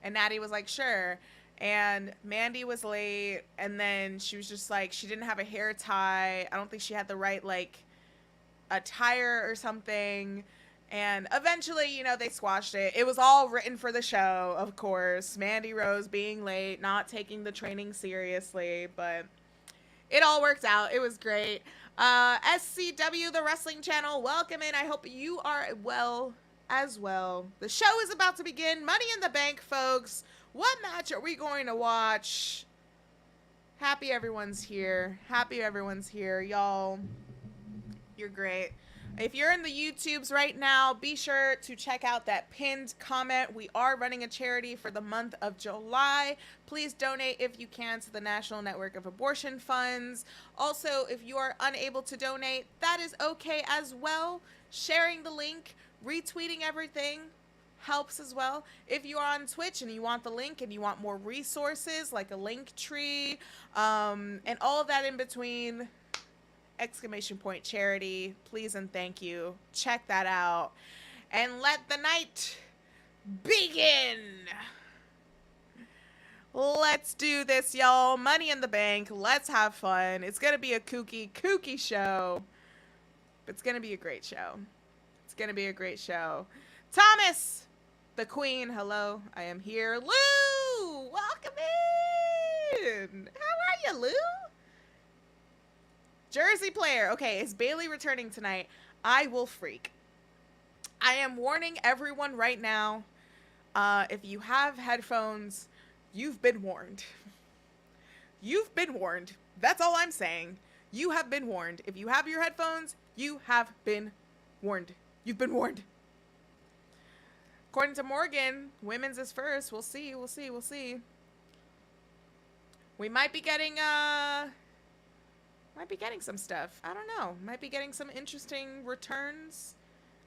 Speaker 1: And Natty was like, sure. And Mandy was late, and then she was just like, she didn't have a hair tie. I don't think she had the right like attire or something. And eventually, you know, they squashed it. It was all written for the show, of course. Mandy Rose being late, not taking the training seriously, but it all worked out. It was great. SCW, the wrestling channel, welcome in. I hope you are well as well. The show is about to begin. Money in the Bank, folks. What match are we going to watch? Happy everyone's here. Happy everyone's here. Y'all, you're great. If you're in the YouTubes right now, be sure to check out that pinned comment. We are running a charity for the month of July. Please donate if you can to the National Network of Abortion Funds. Also, if you are unable to donate, that is okay as well. Sharing the link, retweeting everything helps as well. If you are on Twitch and you want the link and you want more resources like a link tree, and all of that in between, !charity, please and thank you. Check that out and let the night begin. Let's do this, y'all. Money in the Bank. Let's have fun. It's gonna be a kooky show. It's gonna be a great show. It's gonna be a great show. Thomas, the Queen. Hello, I am here. Lou, welcome in. How are you, Lou? Jersey player. Okay, is Bailey returning tonight? I will freak. I am warning everyone right now. If you have headphones, you've been warned. You've been warned. That's all I'm saying. You have been warned. If you have your headphones, you have been warned. You've been warned. According to Morgan, women's is first. We'll see. We might be getting some stuff. I don't know. Might be getting some interesting returns.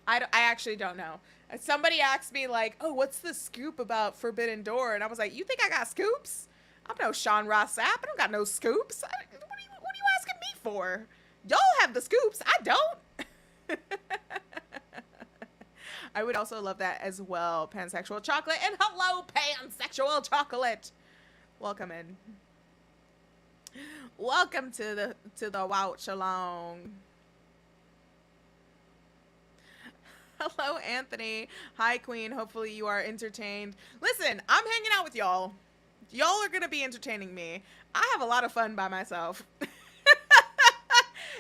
Speaker 1: I actually don't know. Somebody asked me like, oh, what's the scoop about Forbidden Door? And I was like, you think I got scoops? I'm no Sean Ross Sapp. I don't got no scoops. What are you asking me for? Y'all have the scoops. I don't. I would also love that as well. Pansexual Chocolate. And hello, Pansexual Chocolate. Welcome in. Welcome to the Watchalong. Hello, Anthony. Hi, Queen. Hopefully you are entertained. Listen, I'm hanging out with y'all. Y'all are gonna be entertaining me. I have a lot of fun by myself.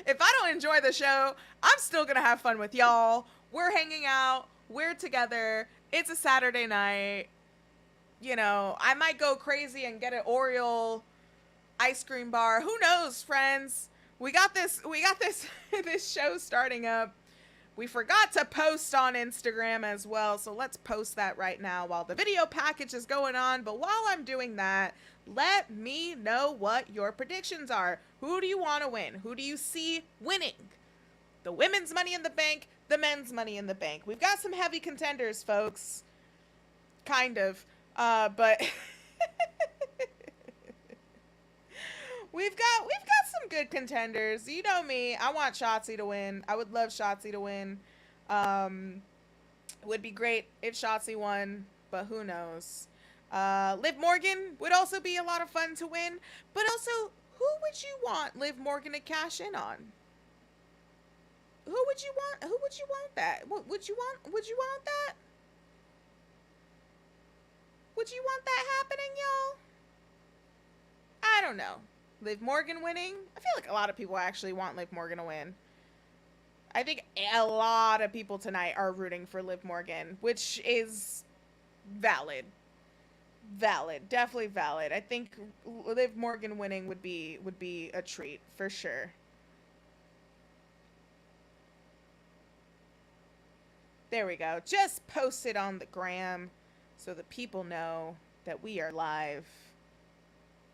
Speaker 1: If I don't enjoy the show, I'm still gonna have fun with y'all. We're hanging out. We're together. It's a Saturday night. You know, I might go crazy and get an Oreo ice cream bar. Who knows, friends? We got this this show starting up. We forgot to post on Instagram as well, so let's post that right now while the video package is going on. But while I'm doing that, let me know what your predictions are. Who do you want to win? Who do you see winning? The women's Money in the Bank, the men's Money in the Bank. We've got some heavy contenders, folks. Kind of. But We've got some good contenders. You know me. I want Shotzi to win. I would love Shotzi to win. It would be great if Shotzi won, but who knows. Liv Morgan would also be a lot of fun to win. But also, who would you want Liv Morgan to cash in on? Who would you want? Who would you want that? What would you want? Would you want that? Would you want that happening, y'all? I don't know. Liv Morgan winning? I feel like a lot of people actually want Liv Morgan to win. I think a lot of people tonight are rooting for Liv Morgan, which is valid. Valid. Definitely valid. I think Liv Morgan winning would be a treat for sure. There we go. Just post it on the gram so the people know that we are live.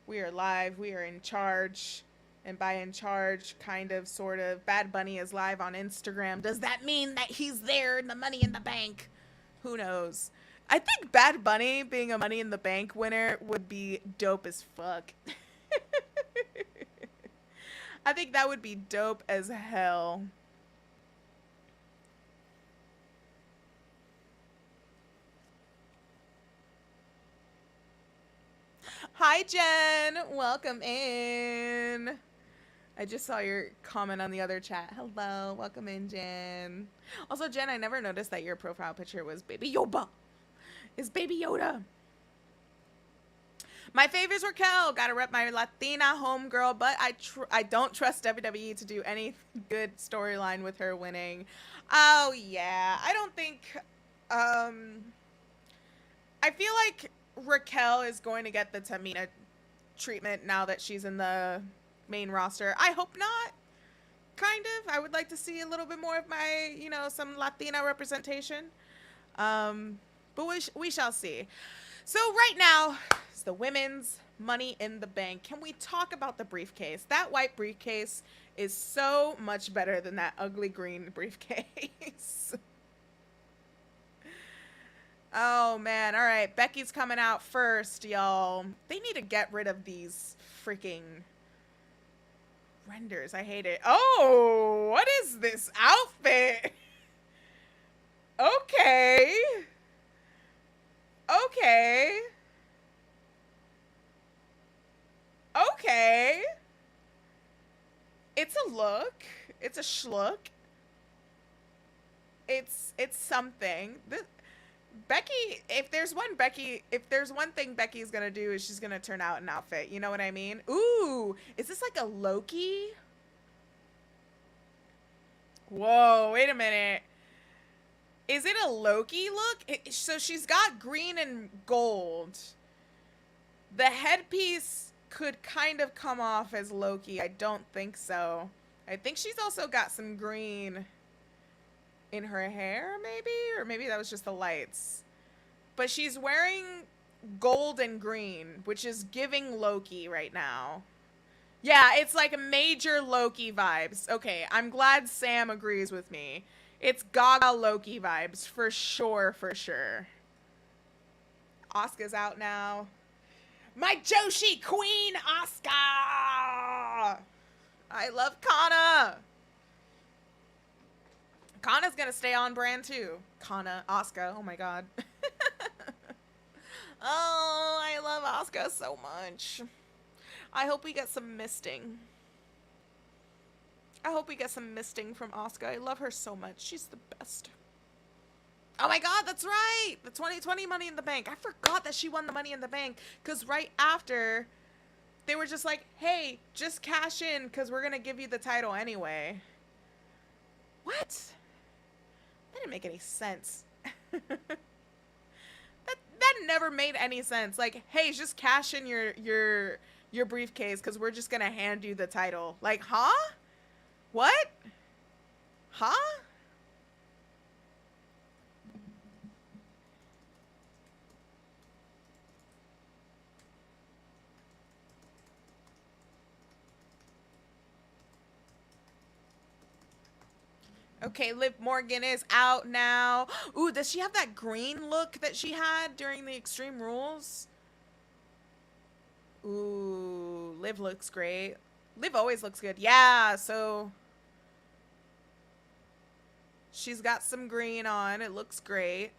Speaker 1: We are live. We are in charge. And by in charge, kind of, sort of, Bad Bunny is live on Instagram. Does that mean that he's there in the Money in the Bank? Who knows? I think Bad Bunny being a Money in the Bank winner would be dope as fuck. I think that would be dope as hell. Hi, Jen. Welcome in. I just saw your comment on the other chat. Hello. Welcome in, Jen. Also, Jen, I never noticed that your profile picture was Baby Yoda. It's Baby Yoda. My favorite's Raquel. Gotta rep my Latina homegirl, but I don't trust WWE to do any good storyline with her winning. Oh, yeah. I don't think... I feel like Raquel is going to get the Tamina treatment now that she's in the main roster. I hope not. Kind of. I would like to see a little bit more of my, some Latina representation. But we shall see. So right now, it's the women's Money in the Bank. Can we talk about the briefcase? That white briefcase is so much better than that ugly green briefcase. Oh, man. All right. Becky's coming out first, y'all. They need to get rid of these freaking renders. I hate it. Oh, what is this outfit? Okay. Okay. Okay. It's a look. It's a schlook. It's something. Becky, if there's one thing Becky's gonna do is she's gonna turn out an outfit. You know what I mean? Ooh, is this like a Loki? Whoa, wait a minute. Is it a Loki look? So she's got green and gold. The headpiece could kind of come off as Loki. I don't think so. I think she's also got some green in her hair, maybe? Or maybe that was just the lights. But she's wearing gold and green, which is giving Loki right now. Yeah, it's like major Loki vibes. Okay, I'm glad Sam agrees with me. It's Gaga Loki vibes, for sure, for sure. Asuka's out now. My Joshi queen, Asuka! I love Kana! Kana's gonna stay on brand too. Kana, Asuka, oh my god. Oh, I love Asuka so much. I hope we get some misting. I hope we get some misting from Asuka. I love her so much. She's the best. Oh my god, that's right! The 2020 Money in the Bank. I forgot that she won the Money in the Bank. Because right after, they were just like, hey, just cash in because we're going to give you the title anyway. What? That didn't make any sense. That never made any sense. Like, hey, just cash in your briefcase because we're just going to hand you the title. Like, huh? What? Huh? Okay, Liv Morgan is out now. Ooh, does she have that green look that she had during the Extreme Rules? Ooh, Liv looks great. Liv always looks good. Yeah, so she's got some green on. It looks great.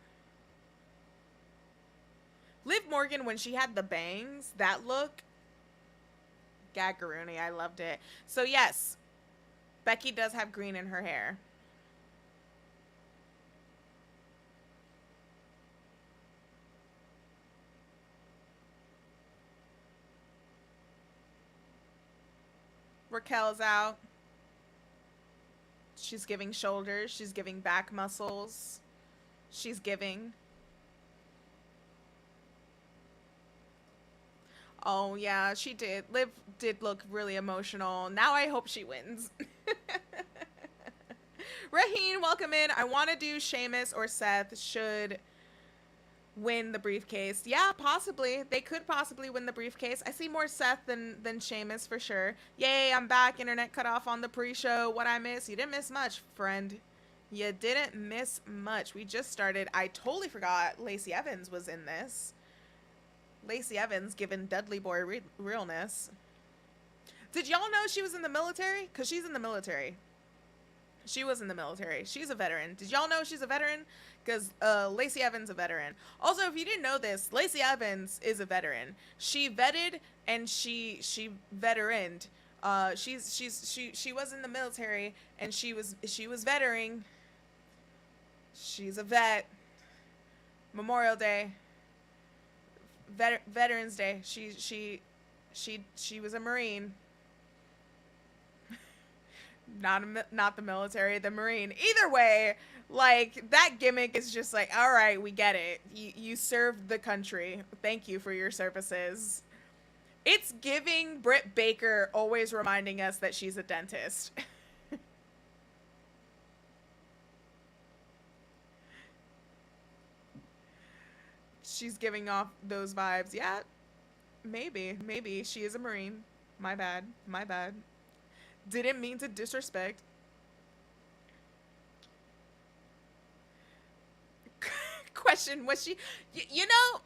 Speaker 1: Liv Morgan, when she had the bangs, that look, Gaggaroony, I loved it. So yes, Becky does have green in her hair. Raquel's out. She's giving shoulders. She's giving back muscles. She's giving. Oh, yeah, she did. Liv did look really emotional. Now I hope she wins. Raheen, welcome in. I want to do Sheamus or Seth should win the briefcase. Yeah, possibly. They could possibly win the briefcase. I see more Seth than Sheamus for sure. Yay, I'm back. Internet cut off on the pre-show. What I miss? You didn't miss much, friend. You didn't miss much. We just started. I totally forgot Lacey Evans was in this. Lacey Evans giving Dudley Boy realness. Did y'all know she was in the military? Because she's in the military. She was in the military. She's a veteran. Did y'all know she's a veteran? Because Lacey Evans a veteran. Also, if you didn't know this, Lacey Evans is a veteran. She vetted and she veteraned. She was in the military and she was vettering. She's a vet. Memorial Day. Veterans Day. She was a Marine. Not the military, the Marine. Either way, like, that gimmick is just like, all right, we get it. You served the country. Thank you for your services. It's giving Britt Baker always reminding us that she's a dentist. She's giving off those vibes. Yeah, maybe she is a Marine. My bad. Didn't mean to disrespect. Question, was she, you know,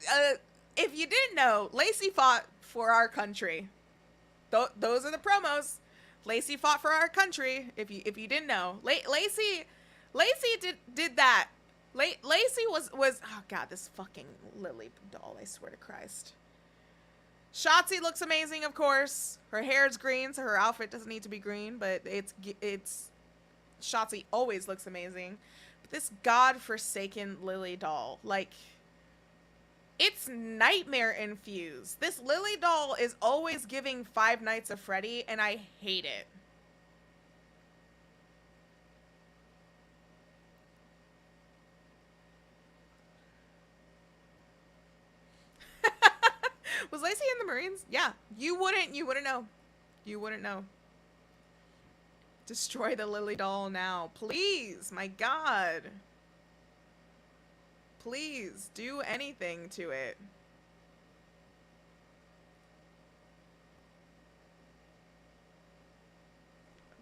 Speaker 1: if you didn't know, Lacey fought for our country. Those are the promos. Lacey fought for our country. If you didn't know, Lacey did that. Lacey was oh god, this fucking Lily doll, I swear to Christ. Shotzi looks amazing, of course. Her hair is green, so her outfit doesn't need to be green, but it's Shotzi always looks amazing. But this godforsaken Lily doll, like, it's nightmare infused. This Lily doll is always giving Five Nights at Freddy, and I hate it. Was Lacey in the Marines? Yeah. You wouldn't know. You wouldn't know. Destroy the Lily doll now. Please, my god. Please, do anything to it.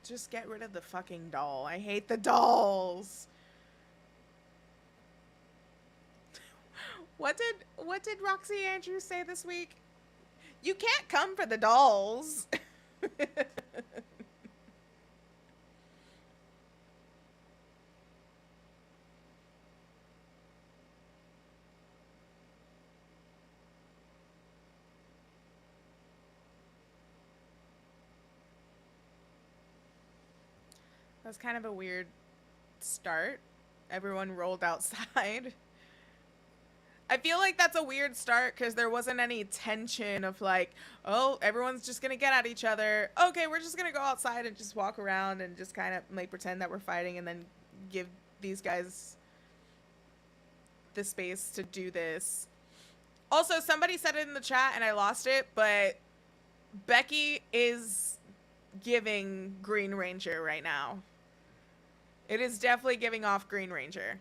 Speaker 1: Just get rid of the fucking doll. I hate the dolls. What did Roxy Andrews say this week? You can't come for the dolls. That was kind of a weird start. Everyone rolled outside. I feel like that's a weird start because there wasn't any tension of like, oh, everyone's just going to get at each other. Okay, we're just going to go outside and just walk around and just kind of like pretend that we're fighting and then give these guys the space to do this. Also, somebody said it in the chat and I lost it, but Becky is giving Green Ranger right now. It is definitely giving off Green Ranger.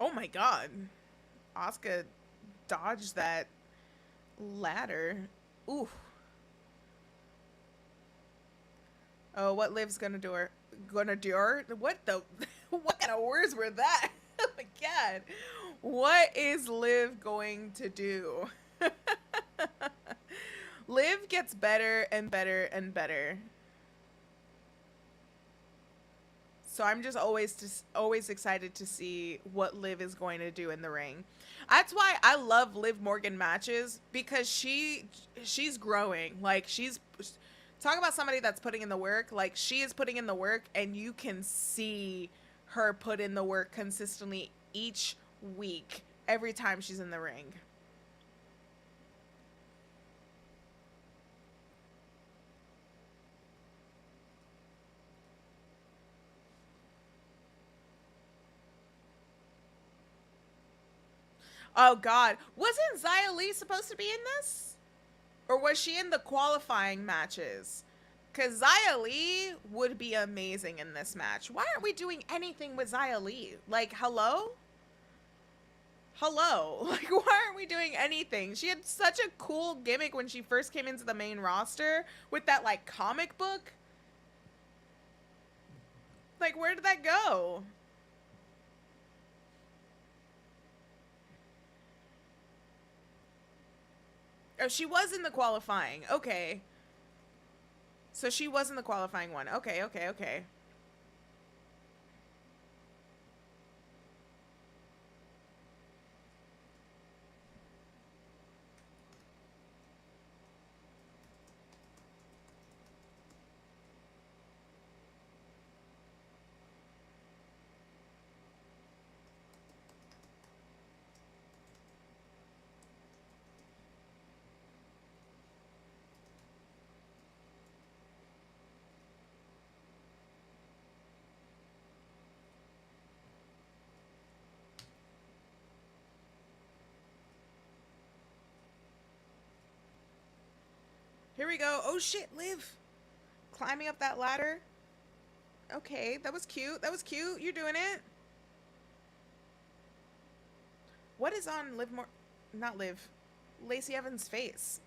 Speaker 1: Oh my god. Asuka dodged that ladder. Ooh. Oh, what Liv's gonna do her? Gonna do her? What the? What kind of words were that? Oh my god. What is Liv going to do? Liv gets better and better and better. So I'm just always excited to see what Liv is going to do in the ring. That's why I love Liv Morgan matches, because she's growing. Like, she's talk about somebody that's putting in the work. Like, she is putting in the work, and you can see her put in the work consistently each week, every time she's in the ring. Oh God, wasn't Xia Li supposed to be in this? Or was she in the qualifying matches? Because Xia Li would be amazing in this match. Why aren't we doing anything with Xia Li? Like, hello? Hello? Like, why aren't we doing anything? She had such a cool gimmick when she first came into the main roster with that, like, comic book. Like, where did that go? Oh, she was in the qualifying. Okay. So she was in the qualifying one. Okay, okay, okay. Here we go. Oh shit, Liv. Climbing up that ladder. Okay, that was cute. That was cute. You're doing it. What is on not Liv, Lacey Evans' face?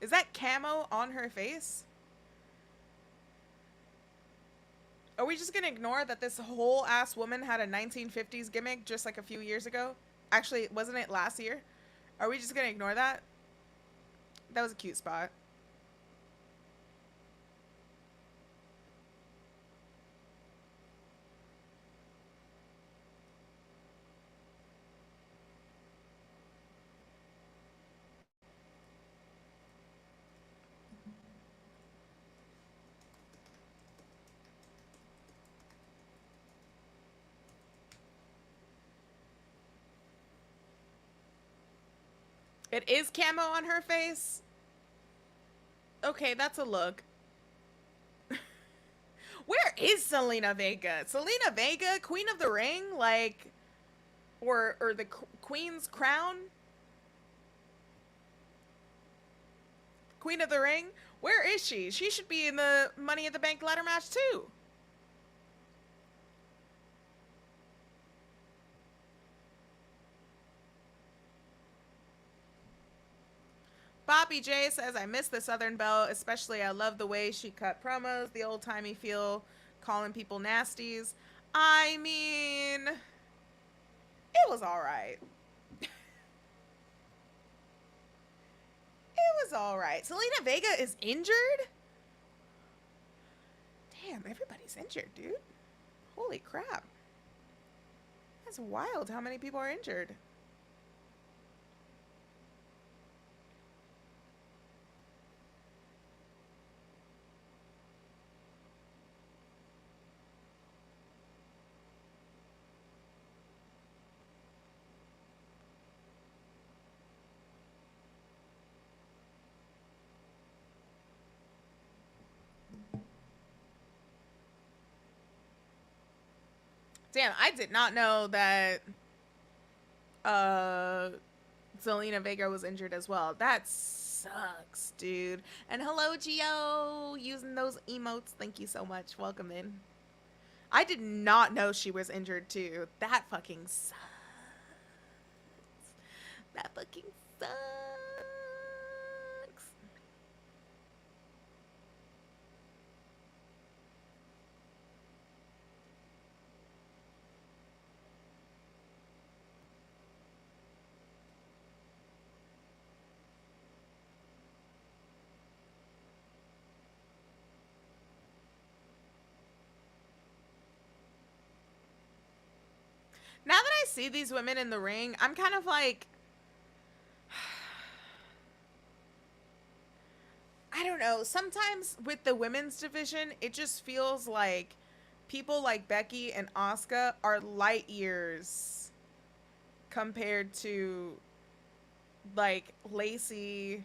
Speaker 1: Is that camo on her face? Are we just gonna ignore that this whole ass woman had a 1950s gimmick just like a few years ago? Actually, wasn't it last year? Are we just gonna ignore that? That was a cute spot. It is camo on her face? Okay, that's a look. Where is Selena Vega? Selena Vega, Queen of the Ring? Like, or the Queen's Crown? Queen of the Ring? Where is she? She should be in the Money in the Bank ladder match too. Bobby J says, I miss the Southern Belle, especially I love the way she cut promos, the old-timey feel, calling people nasties. I mean, it was alright. It was alright. Selena Vega is injured? Damn, everybody's injured, dude. Holy crap. That's wild how many people are injured. Damn, I did not know that Zelina Vega was injured as well. That sucks, dude. And hello, Gio, using those emotes. Thank you so much. Welcome in. I did not know she was injured too. That fucking sucks. That fucking sucks. see these women in the ring, I'm kind of like, I don't know. Sometimes with the women's division, it just feels like people like Becky and Asuka are light years compared to like Lacey,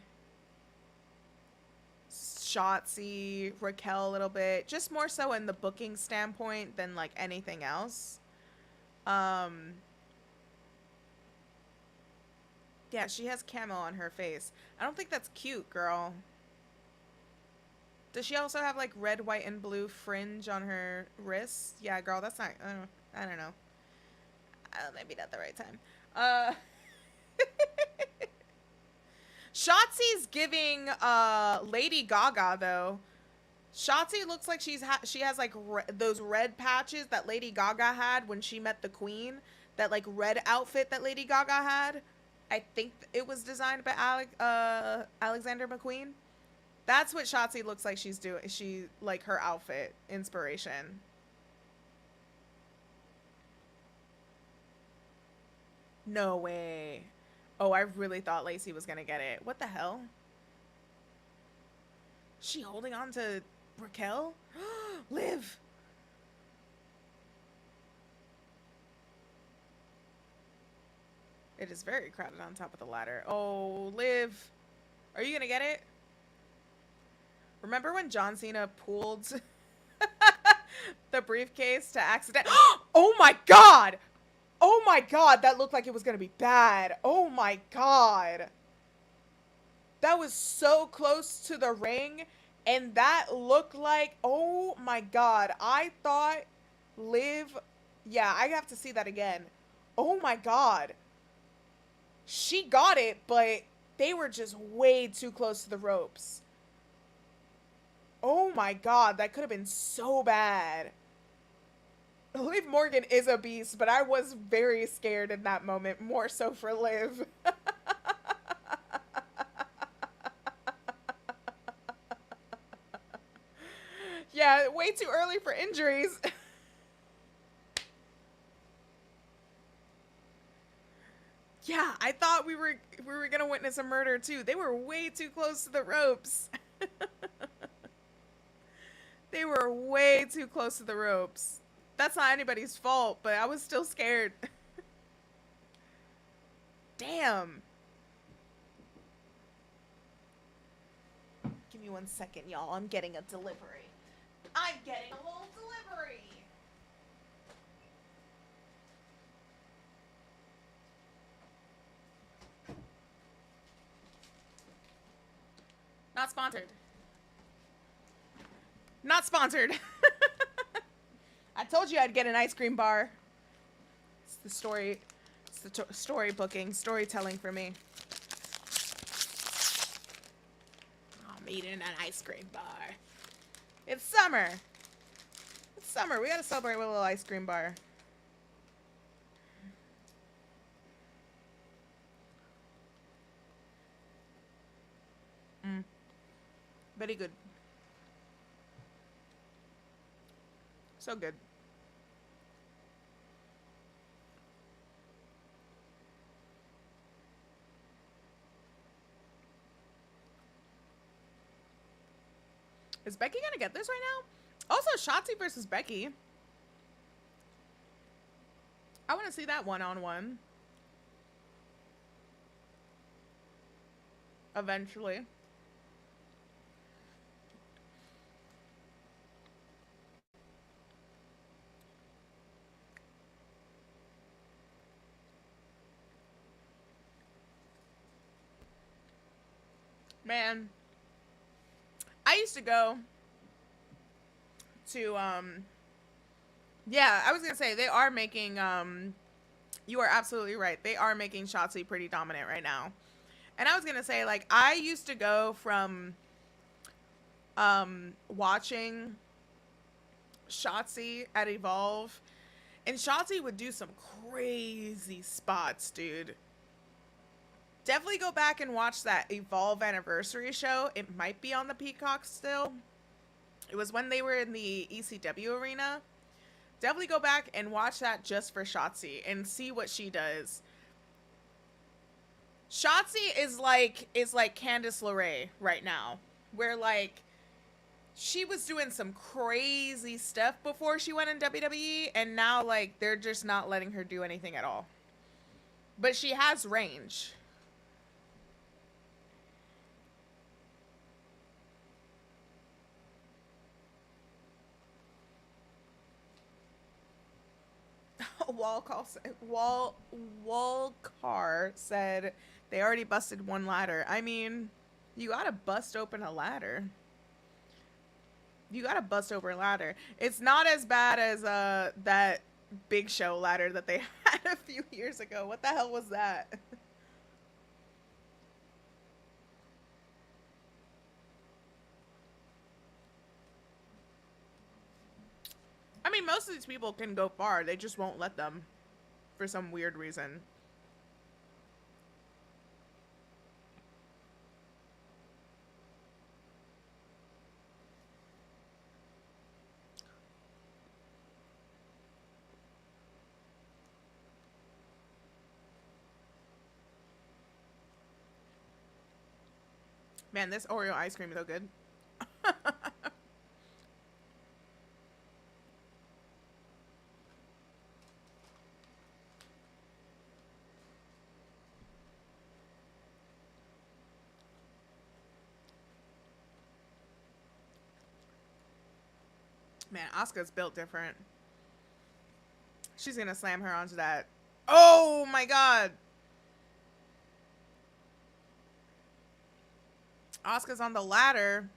Speaker 1: Shotzi, Raquel a little bit. Just more so in the booking standpoint than like anything else. Yeah, she has camo on her face. I don't think that's cute, girl. Does she also have like red, white, and blue fringe on her wrists? Yeah, girl, that's not, I don't know. Maybe not the right time. Shotzi's giving Lady Gaga though. Shotzi looks like she has like those red patches that Lady Gaga had when she met the Queen. That like red outfit that Lady Gaga had. I think it was designed by Alexander McQueen. That's what Shotzi looks like she's doing. She like her outfit inspiration. No way. Oh, I really thought Lacey was gonna get it. What the hell? She holding on to Raquel? Liv. It is very crowded on top of the ladder. Oh, Liv. Are you gonna get it? Remember when John Cena pulled the briefcase to accident? Oh my god! Oh my god, that looked like it was gonna be bad. Oh my god. That was so close to the ring, and that looked like, oh my god. I thought Liv, yeah, I have to see that again. Oh my god. She got it, but they were just way too close to the ropes. Oh my god, that could have been so bad. Liv Morgan is a beast, but I was very scared in that moment, more so for Liv. Yeah, way too early for injuries. Yeah, I thought we were gonna witness a murder too. They were way too close to the ropes. They were way too close to the ropes. That's not anybody's fault, but I was still scared. Damn. Give me 1 second, y'all. I'm getting a delivery. I'm getting a little delivery. Not sponsored. Not sponsored. I told you I'd get an ice cream bar. It's the story. It's the story booking, storytelling for me. I'm eating an ice cream bar. It's summer. It's summer. We gotta celebrate with a little ice cream bar. Very good. So good. Is Becky gonna get this right now? Also, Shotzi versus Becky. I want to see that one-on-one. Eventually. Man, I used to go to, yeah, I was gonna say, they are making, you are absolutely right. They are making Shotzi pretty dominant right now. And I was gonna say, like, I used to go from, watching Shotzi at Evolve, and Shotzi would do some crazy spots, dude. Definitely go back and watch that Evolve anniversary show. It might be on the Peacock still. It was when they were in the ECW arena. Definitely go back and watch that just for Shotzi and see what she does. Shotzi is like Candice LeRae right now, where like she was doing some crazy stuff before she went in WWE, and now like they're just not letting her do anything at all. But she has range. Walcar said they already busted one ladder. I mean, you gotta bust open a ladder. You gotta bust over a ladder. It's not as bad as that Big Show ladder that they had a few years ago. What the hell was that? I mean, most of these people can go far. They just won't let them for some weird reason. Man, this Oreo ice cream is so good. Man, Asuka's built different. She's gonna slam her onto that. Oh my god! Asuka's on the ladder.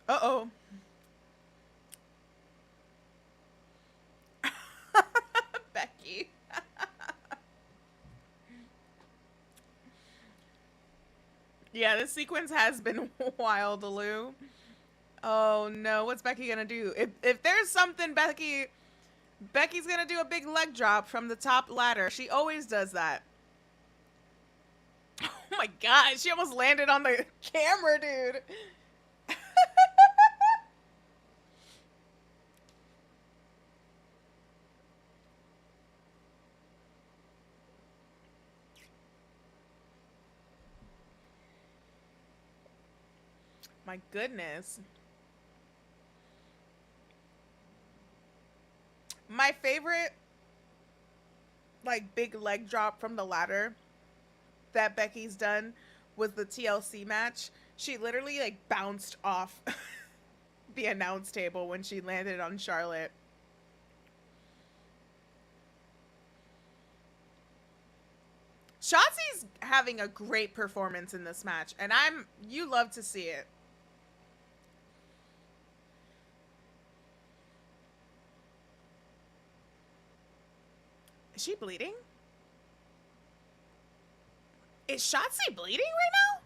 Speaker 1: Uh-oh. Becky. Yeah, this sequence has been wild, Lou. Oh no, what's Becky gonna do? If there's something Becky's gonna do a big leg drop from the top ladder. She always does that. Oh my god, she almost landed on the camera, dude. My goodness. My favorite, like, big leg drop from the ladder that Becky's done was the TLC match. She literally, like, bounced off the announce table when she landed on Charlotte. Shotzi's having a great performance in this match, and you love to see it. Is she bleeding? Is Shotzi bleeding right now?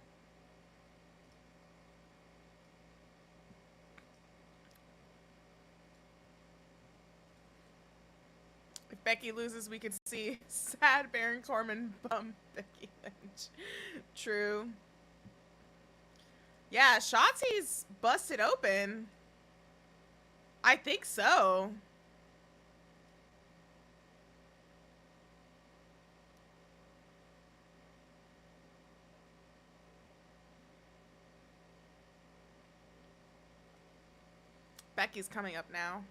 Speaker 1: If Becky loses, we could see sad Baron Corbin bum Becky Lynch. True. Yeah, Shotzi's busted open. I think so. Becky's coming up now.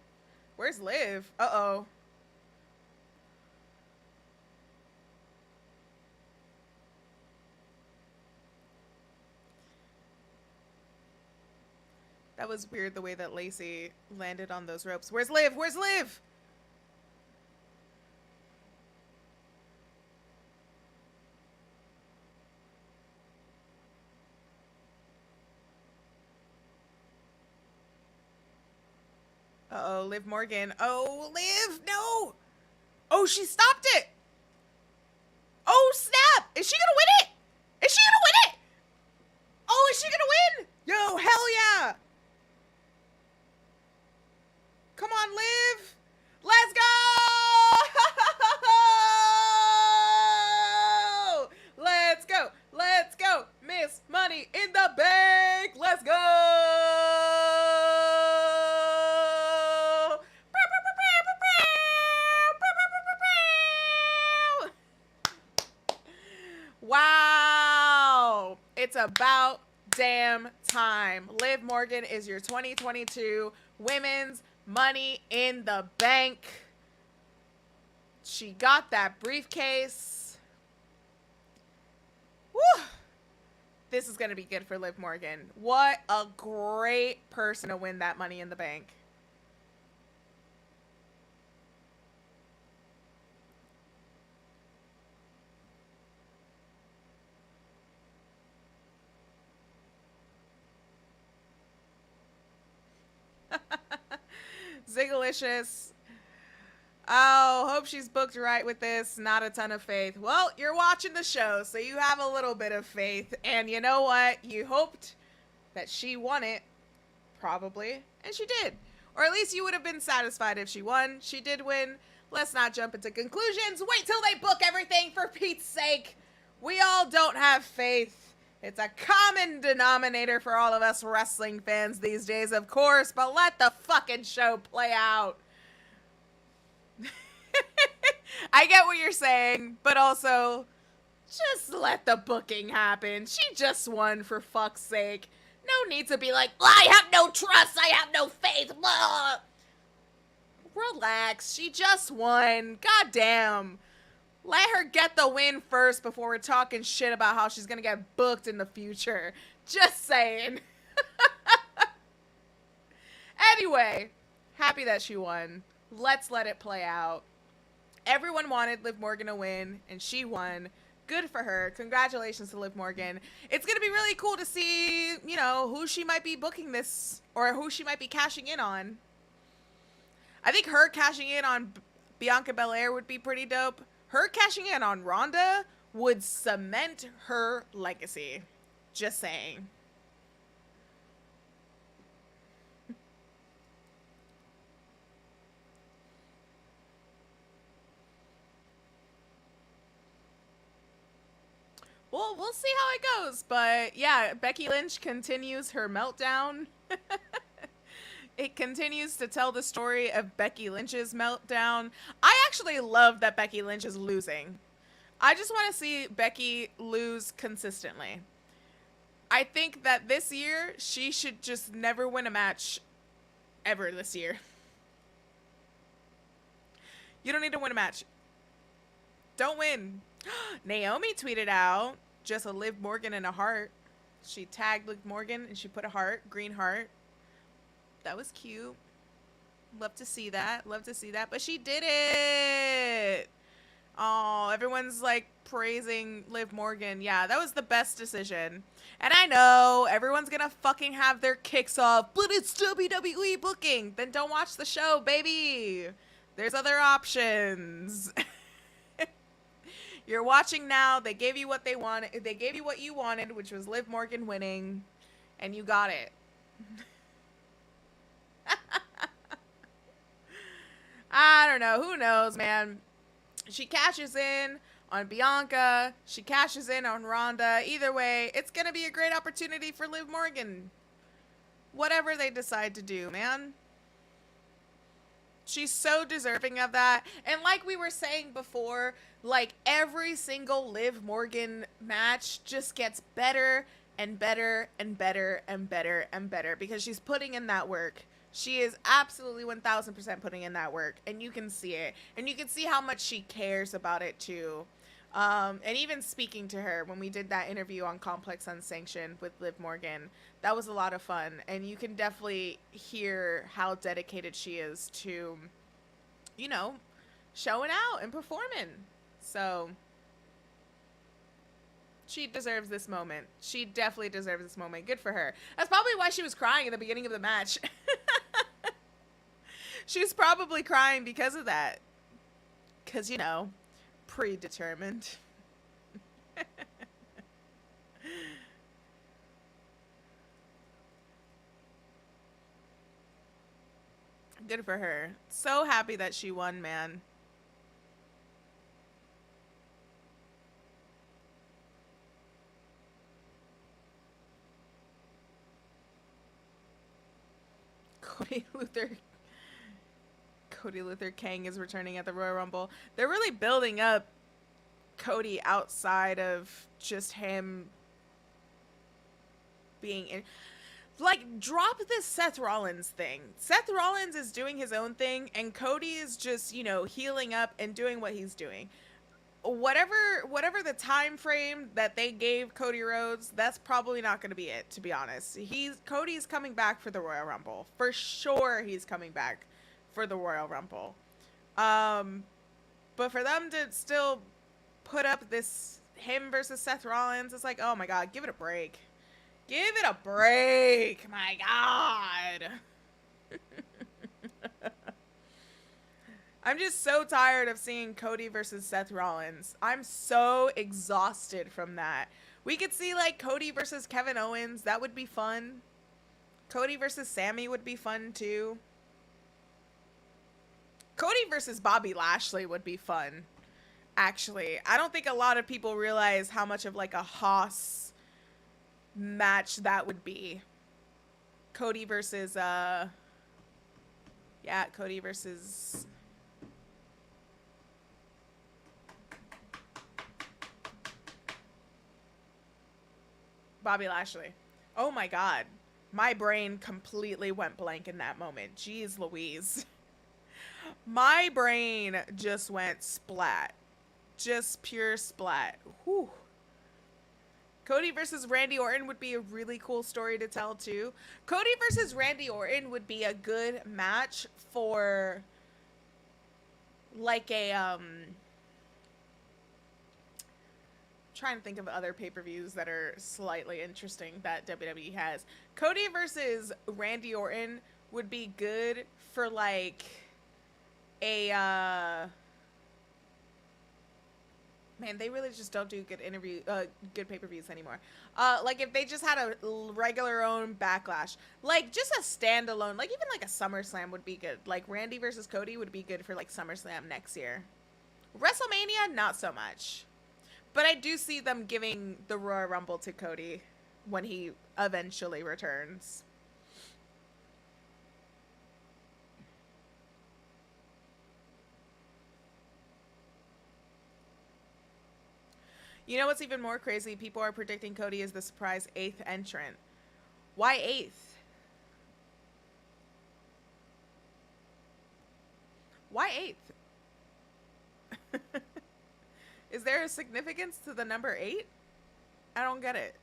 Speaker 1: Where's Liv? Uh-oh. That was weird the way that Lacey landed on those ropes. Where's Liv? Where's Liv? Uh-oh, Liv Morgan. Oh, Liv, no! Oh, she stopped it! Oh, snap! Is she gonna win it? Is she gonna win it? Oh, is she gonna win? Yo, hell yeah! Come on, Liv! Let's go! Let's go! Let's go! Miss Money in the Bank! Let's go! It's about damn time. Liv Morgan is your 2022 Women's Money in the Bank. She got that briefcase. Woo! This is going to be good for Liv Morgan. What a great person to win that Money in the Bank. Zigalicious. Oh, hope she's booked right with this. Not a ton of faith. Well, you're watching the show, so you have a little bit of faith. And you know what? You hoped that she won it. Probably. And she did. Or at least you would have been satisfied if she won. She did win. Let's not jump into conclusions. Wait till they book everything, for Pete's sake. We all don't have faith. It's a common denominator for all of us wrestling fans these days, of course. But let the fucking show play out. I get what you're saying, but also, just let the booking happen. She just won, for fuck's sake. No need to be like, I have no trust, I have no faith. Blah. Relax, she just won. Goddamn. Let her get the win first before we're talking shit about how she's gonna get booked in the future. Just saying. Anyway, happy that she won. Let's let it play out. Everyone wanted Liv Morgan to win, and she won. Good for her. Congratulations to Liv Morgan. It's going to be really cool to see, you know, who she might be booking this, or who she might be cashing in on. I think her cashing in on Bianca Belair would be pretty dope. Her cashing in on Ronda would cement her legacy. Just saying. Well, we'll see how it goes. But yeah, Becky Lynch continues her meltdown. It continues to tell the story of Becky Lynch's meltdown. I actually love that Becky Lynch is losing. I just want to see Becky lose consistently. I think that this year, she should just never win a match ever this year. You don't need to win a match. Don't win. Naomi tweeted out just a Liv Morgan and a heart. She tagged Liv Morgan and she put a heart, green heart. That was cute. Love to see that. Love to see that. But she did it. Oh, everyone's like praising Liv Morgan. Yeah, that was the best decision. And I know everyone's gonna fucking have their kicks off, but it's WWE booking. Then don't watch the show, baby. There's other options. You're watching now. They gave you what they wanted. They gave you what you wanted, which was Liv Morgan winning, and you got it. I don't know. Who knows, man? She cashes in on Bianca. She cashes in on Ronda. Either way, it's going to be a great opportunity for Liv Morgan. Whatever they decide to do, man. She's so deserving of that. And like we were saying before, like every single Liv Morgan match just gets better and better and better and better and better because she's putting in that work. She is absolutely 1000% putting in that work, and you can see it. And you can see how much she cares about it too. And even speaking to her when we did that interview on Complex Unsanctioned with Liv Morgan, that was a lot of fun. And you can definitely hear how dedicated she is to, you know, showing out and performing. So she deserves this moment. She definitely deserves this moment. Good for her. That's probably why she was crying at the beginning of the match. She's probably crying because of that. Because, you know, predetermined. Good for her. So happy that she won, man. Cody Luther King is returning at the Royal Rumble. They're really building up Cody outside of just him being in. Like, drop this Seth Rollins thing. Seth Rollins is doing his own thing, and Cody is just, you know, healing up and doing what he's doing. Whatever the time frame that they gave Cody Rhodes, that's probably not going to be it, to be honest. Cody's coming back for the Royal Rumble. For sure he's coming back for the Royal Rumble. But for them to still put up this him versus Seth Rollins, it's like, oh my god, give it a break. Give it a break. My god. I'm just so tired of seeing Cody versus Seth Rollins. I'm so exhausted from that. We could see, like, Cody versus Kevin Owens. That would be fun. Cody versus Sami would be fun, too. Cody versus Bobby Lashley would be fun, actually. I don't think a lot of people realize how much of, like, a Haas match that would be. Cody versus, Cody versus... Bobby Lashley. Oh my god. My brain completely went blank in that moment. Jeez Louise. My brain just went splat. Just pure splat. Whew. Cody versus Randy Orton would be a really cool story to tell too. Cody versus Randy Orton would be a good match for like a trying to think of other pay-per-views that are slightly interesting that WWE has. Cody versus Randy Orton would be good for like a man, they really just don't do good good pay-per-views anymore. Like if they just had a regular own Backlash, like just a standalone, like even like a SummerSlam would be good. Like Randy versus Cody would be good for like SummerSlam next year. WrestleMania, not so much. But I do see them giving the Royal Rumble to Cody when he eventually returns. You know what's even more crazy? People are predicting Cody as the surprise 8th entrant. Why 8th? Why 8th? Is there a significance to the number 8? I don't get it.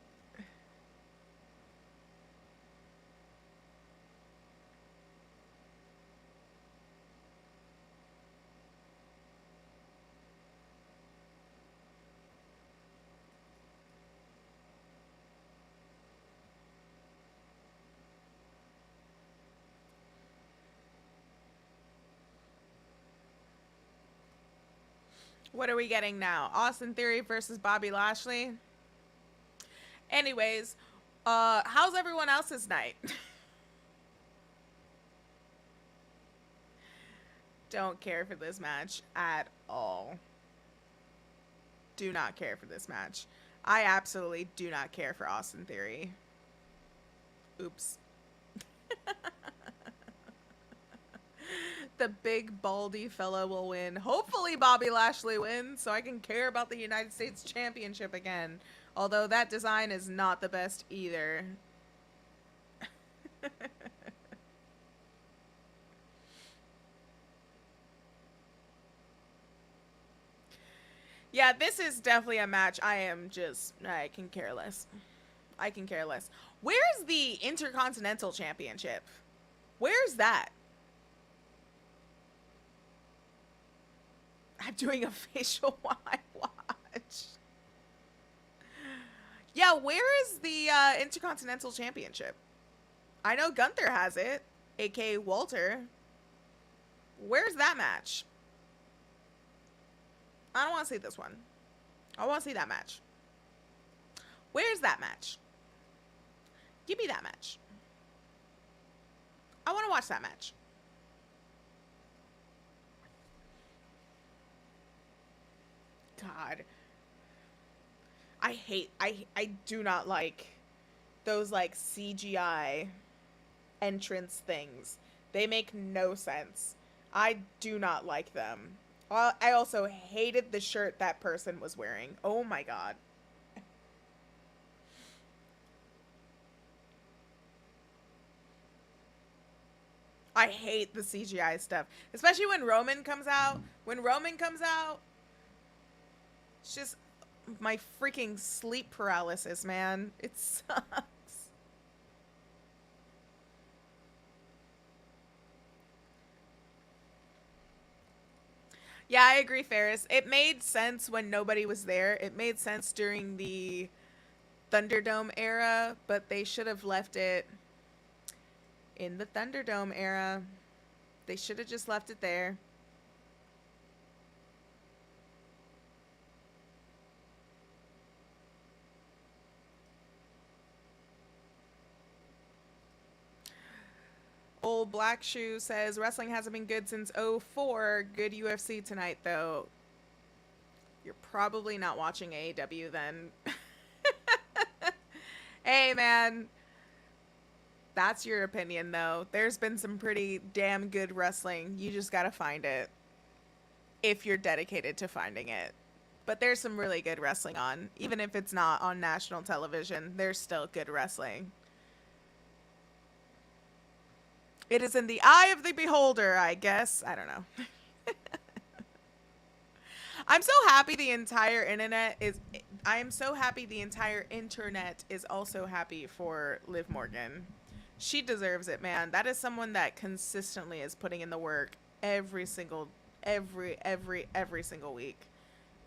Speaker 1: What are we getting now? Austin Theory versus Bobby Lashley. Anyways, how's everyone else's night? Don't care for this match at all. Do not care for this match. I absolutely do not care for Austin Theory. Oops. The big baldy fella will win. Hopefully Bobby Lashley wins so I can care about the United States Championship again. Although that design is not the best either. Yeah, this is definitely a match I can care less. I can care less. Where's the Intercontinental Championship? Where's that? I'm doing a facial while I watch. Yeah, where is the Intercontinental Championship? I know Gunther has it, aka Walter. Where's that match? I don't want to see this one. I want to see that match. Where's that match? Give me that match. I want to watch that match. God. I do not like those like CGI entrance things. They make no sense. I do not like them. I also hated the shirt that person was wearing. Oh my god. I hate the CGI stuff, especially when Roman comes out. When Roman comes out, it's just my freaking sleep paralysis, man. It sucks. Yeah, I agree, Ferris. It made sense when nobody was there. It made sense during the Thunderdome era, but they should have left it in the Thunderdome era. They should have just left it there. Old Black Shoe says, wrestling hasn't been good since '04. Good UFC tonight, though. You're probably not watching AEW then. Hey, man. That's your opinion, though. There's been some pretty damn good wrestling. You just gotta find it. If you're dedicated to finding it. But there's some really good wrestling on. Even if it's not on national television, there's still good wrestling. It is in the eye of the beholder, I guess. I don't know. I'm so happy the entire internet is... I am so happy the entire internet is also happy for Liv Morgan. She deserves it, man. That is someone that consistently is putting in the work every single week.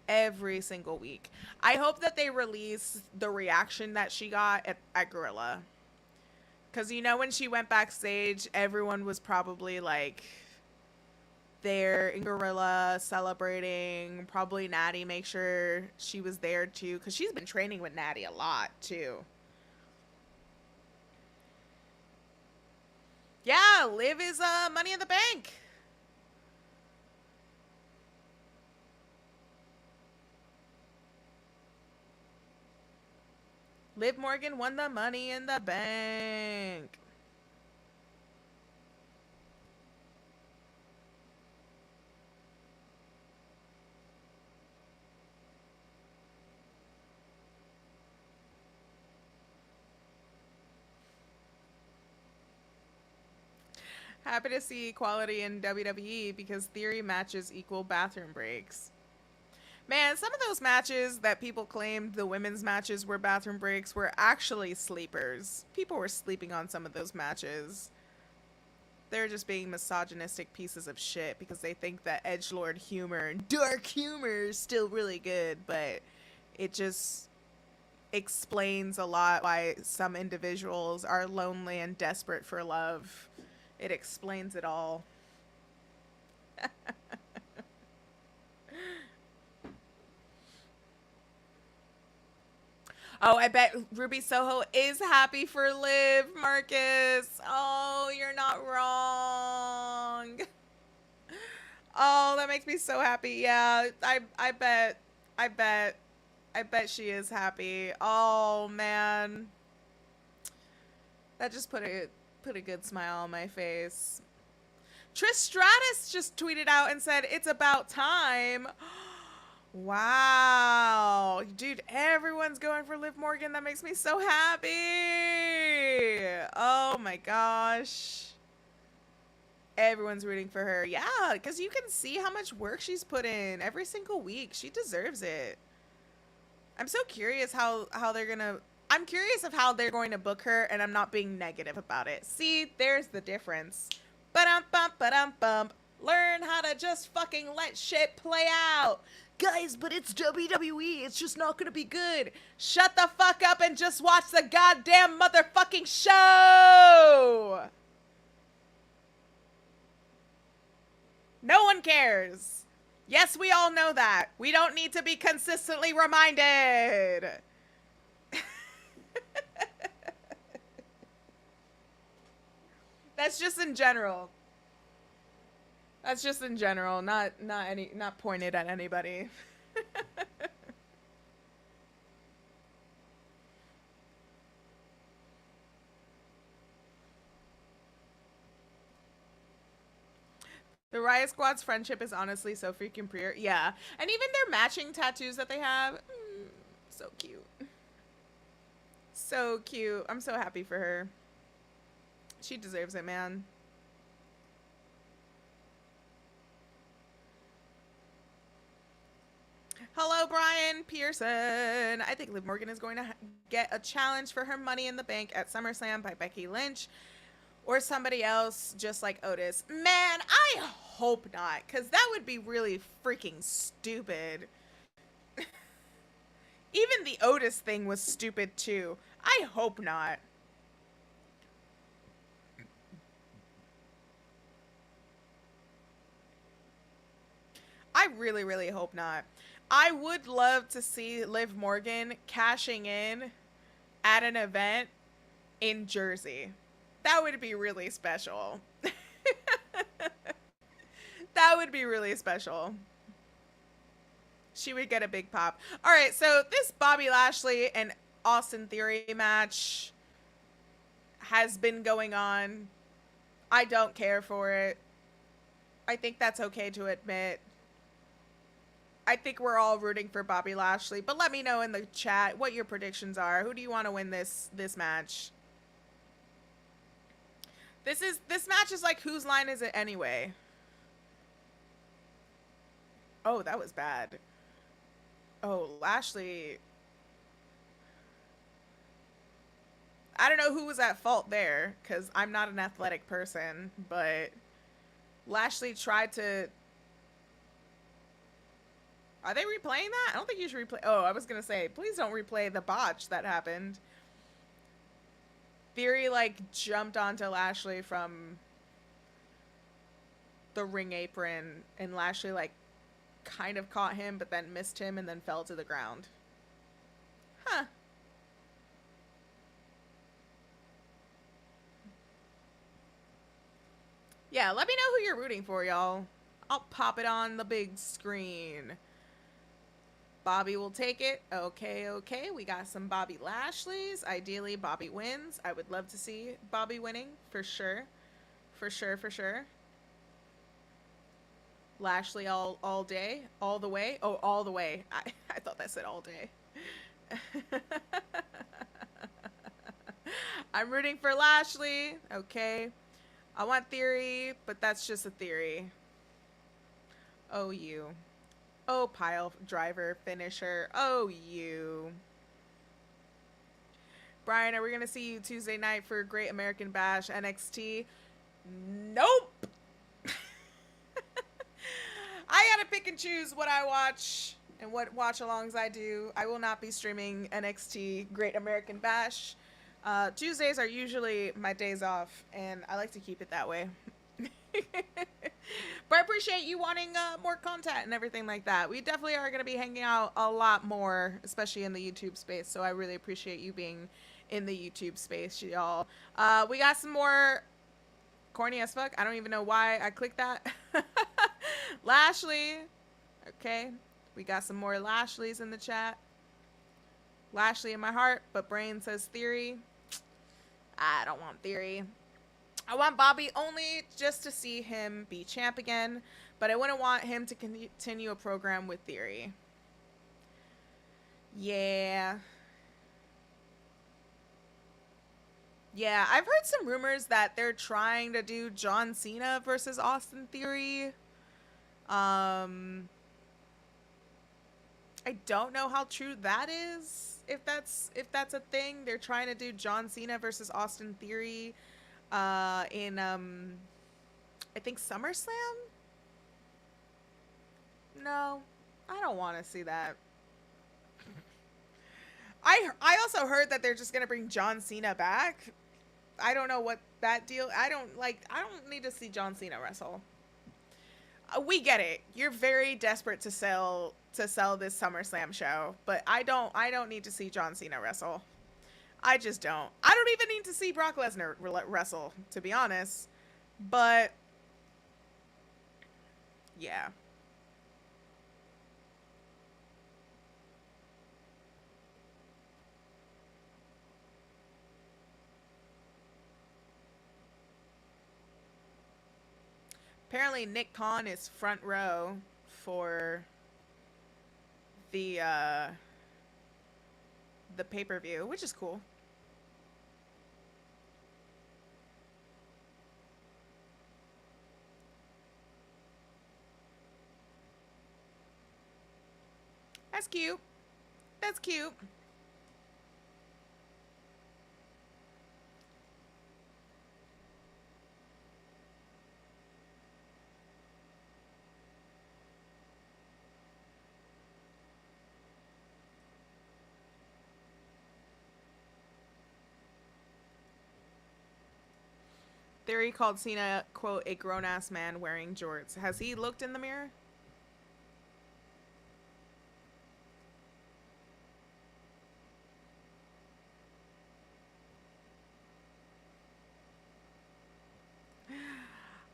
Speaker 1: Every single week. I hope that they release the reaction that she got at Gorilla. Because, you know, when she went backstage, everyone was probably, like, there in Gorilla celebrating. Probably Natty, make sure she was there, too. Because she's been training with Natty a lot, too. Yeah, Liv is Money in the Bank. Liv Morgan won the Money in the Bank. Happy to see equality in WWE because theory matches equal bathroom breaks. Man, some of those matches that people claimed the women's matches were bathroom breaks were actually sleepers. People were sleeping on some of those matches. They're just being misogynistic pieces of shit because they think that edgelord humor and dark humor is still really good, but it just explains a lot why some individuals are lonely and desperate for love. It explains it all. Oh, I bet Ruby Soho is happy for Liv, Marcus. Oh, you're not wrong. Oh, that makes me so happy. Yeah, I bet she is happy. Oh man, that just put a good smile on my face. Trish Stratus just tweeted out and said it's about time. Wow, dude, everyone's going for Liv Morgan. That makes me so happy. Oh my gosh. Everyone's rooting for her. Yeah, because you can see how much work she's put in every single week. She deserves it. I'm so curious how they're gonna... I'm curious of how they're going to book her, and I'm not being negative about it. See, there's the difference. Ba-dum-bump, ba-dum-bump. Learn how to just fucking let shit play out. Guys, but it's WWE. It's just not gonna be good. Shut the fuck up and just watch the goddamn motherfucking show. No one cares. Yes, we all know that. We don't need to be consistently reminded. That's just in general. That's just in general, not pointed at anybody. The Riot Squad's friendship is honestly so freaking pure. Yeah. And even their matching tattoos that they have. So cute. So cute. I'm so happy for her. She deserves it, man. Hello, Brian Pearson. I think Liv Morgan is going to get a challenge for her Money in the Bank at SummerSlam by Becky Lynch or somebody else just like Otis. Man, I hope not, because that would be really freaking stupid. Even the Otis thing was stupid too. I hope not. I really, really hope not. I would love to see Liv Morgan cashing in at an event in Jersey. That would be really special. That would be really special. She would get a big pop. All right, so this Bobby Lashley and Austin Theory match has been going on. I don't care for it. I think that's okay to admit. I think we're all rooting for Bobby Lashley, but let me know in the chat what your predictions are. Who do you want to win this match? This match is like, whose line is it anyway? Oh, that was bad. Oh, Lashley. I don't know who was at fault there, because I'm not an athletic person, but Lashley tried to... Are they replaying that? I don't think you should replay... Oh, I was going to say, please don't replay the botch that happened. Theory, like, jumped onto Lashley from the ring apron, and Lashley, like, kind of caught him, but then missed him and then fell to the ground. Huh. Yeah, let me know who you're rooting for, y'all. I'll pop it on the big screen. Bobby will take it. Okay. We got some Bobby Lashleys. Ideally, Bobby wins. I would love to see Bobby winning, for sure. For sure. Lashley all day. All the way. Oh, all the way. I thought that said all day. I'm rooting for Lashley. Okay. I want Theory, but that's just a theory. Oh, you. Oh, pile driver finisher. Oh, you. Brian, are we going to see you Tuesday night for Great American Bash NXT? Nope. I gotta pick and choose what I watch and what watch-alongs I do. I will not be streaming NXT Great American Bash. Tuesdays are usually my days off, and I like to keep it that way. But I appreciate you wanting more content and everything like that. We definitely are going to be hanging out a lot more, especially in the YouTube space. So I really appreciate you being in the YouTube space, y'all. We got some more corny as fuck. I don't even know why I clicked that. Lashley. Okay. We got some more Lashleys in the chat. Lashley in my heart, but brain says Theory. I don't want Theory. I want Bobby only just to see him be champ again, but I wouldn't want him to continue a program with Theory. Yeah, I've heard some rumors that they're trying to do John Cena versus Austin Theory. I don't know how true that is. If that's a thing, they're trying to do John Cena versus Austin Theory in I think SummerSlam? No, I don't want to see that. I also heard that they're just going to bring John Cena back. I don't know what that deal. I don't need to see John Cena wrestle. We get it. You're very desperate to sell this SummerSlam show, but I don't need to see John Cena wrestle. I just don't. I don't even need to see Brock Lesnar wrestle, to be honest. But yeah. Apparently Nick Khan is front row for the pay-per-view, which is cool. That's cute. That's cute. Theory called Cena, quote, a grown-ass man wearing jorts. Has he looked in the mirror?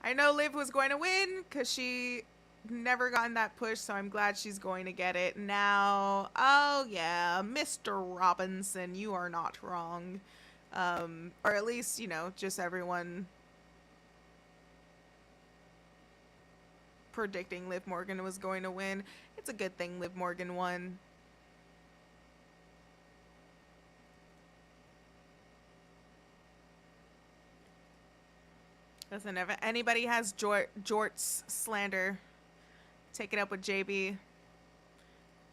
Speaker 1: I know Liv was going to win because she never gotten that push, so I'm glad she's going to get it now. Oh, yeah, Mr. Robinson, you are not wrong. Or at least, you know, just everyone predicting Liv Morgan was going to win. It's a good thing Liv Morgan won. Listen, if anybody has Jorts slander, take it up with JB.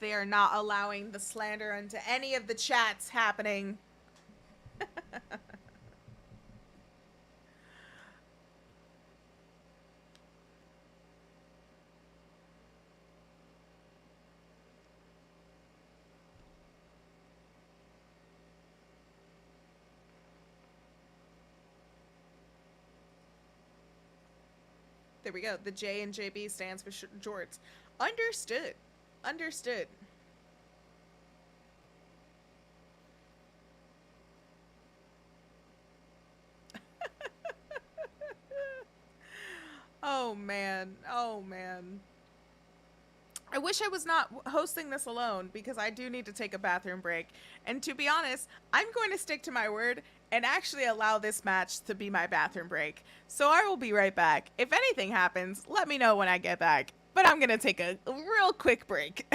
Speaker 1: They are not allowing the slander into any of the chats happening. There we go. The J in JB stands for jorts. Understood. Understood. Oh man. Oh man. I wish I was not hosting this alone because I do need to take a bathroom break. And to be honest, I'm going to stick to my word and actually allow this match to be my bathroom break. So I will be right back. If anything happens, let me know when I get back. But I'm going to take a real quick break.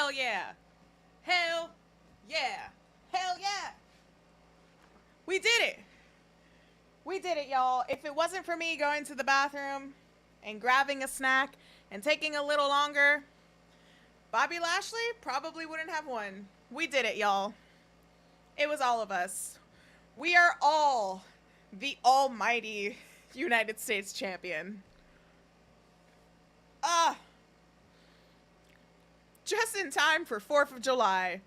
Speaker 1: Hell yeah. Hell yeah. Hell yeah. We did it. We did it, y'all. If it wasn't for me going to the bathroom and grabbing a snack and taking a little longer, Bobby Lashley probably wouldn't have won. We did it, y'all. It was all of us. We are all the almighty United States champion. Just in time for 4th of July.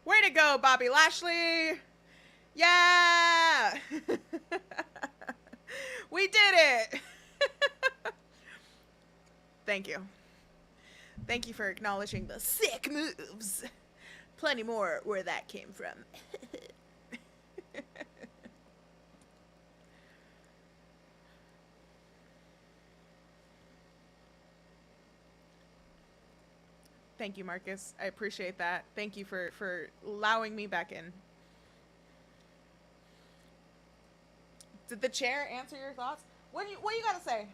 Speaker 1: Way to go, Bobby Lashley. Yeah. We did it. Thank you. Thank you for acknowledging the sick moves. Plenty more where that came from. Thank you, Marcus. I appreciate that. Thank you for allowing me back in. Did the chair answer your thoughts? What do you gotta say?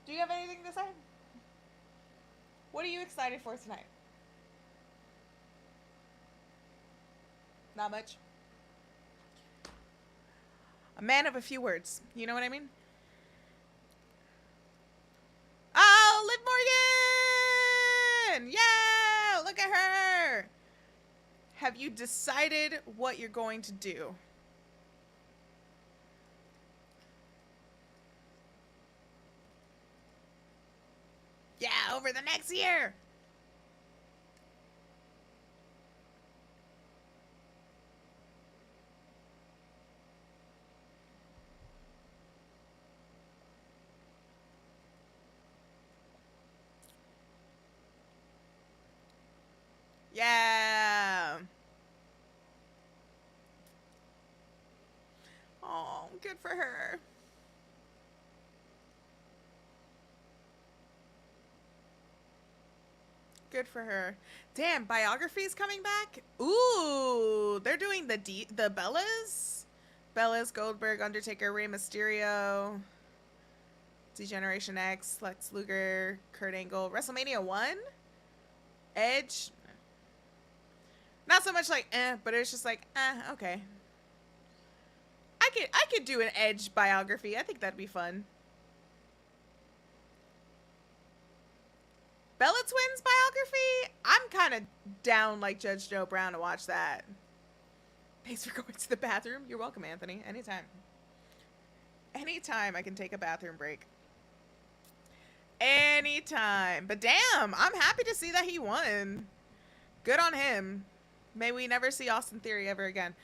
Speaker 1: Do you have anything to say? What are you excited for tonight? Not much. A man of a few words. You know what I mean? Oh, Liv Morgan! Yeah! Look at her! Have you decided what you're going to do? Yeah, over the next year! Yeah. Oh, good for her. Good for her. Damn, biography's coming back? Ooh, they're doing the Bellas? Bellas, Goldberg, Undertaker, Rey Mysterio, D-Generation X, Lex Luger, Kurt Angle, WrestleMania 1? Edge? Not so much like, but it's just like, okay. I could do an Edge biography. I think that'd be fun. Bella Twins biography? I'm kind of down like Judge Joe Brown to watch that. Thanks for going to the bathroom. You're welcome, Anthony. Anytime. Anytime I can take a bathroom break. Anytime. But damn, I'm happy to see that he won. Good on him. May we never see Austin Theory ever again.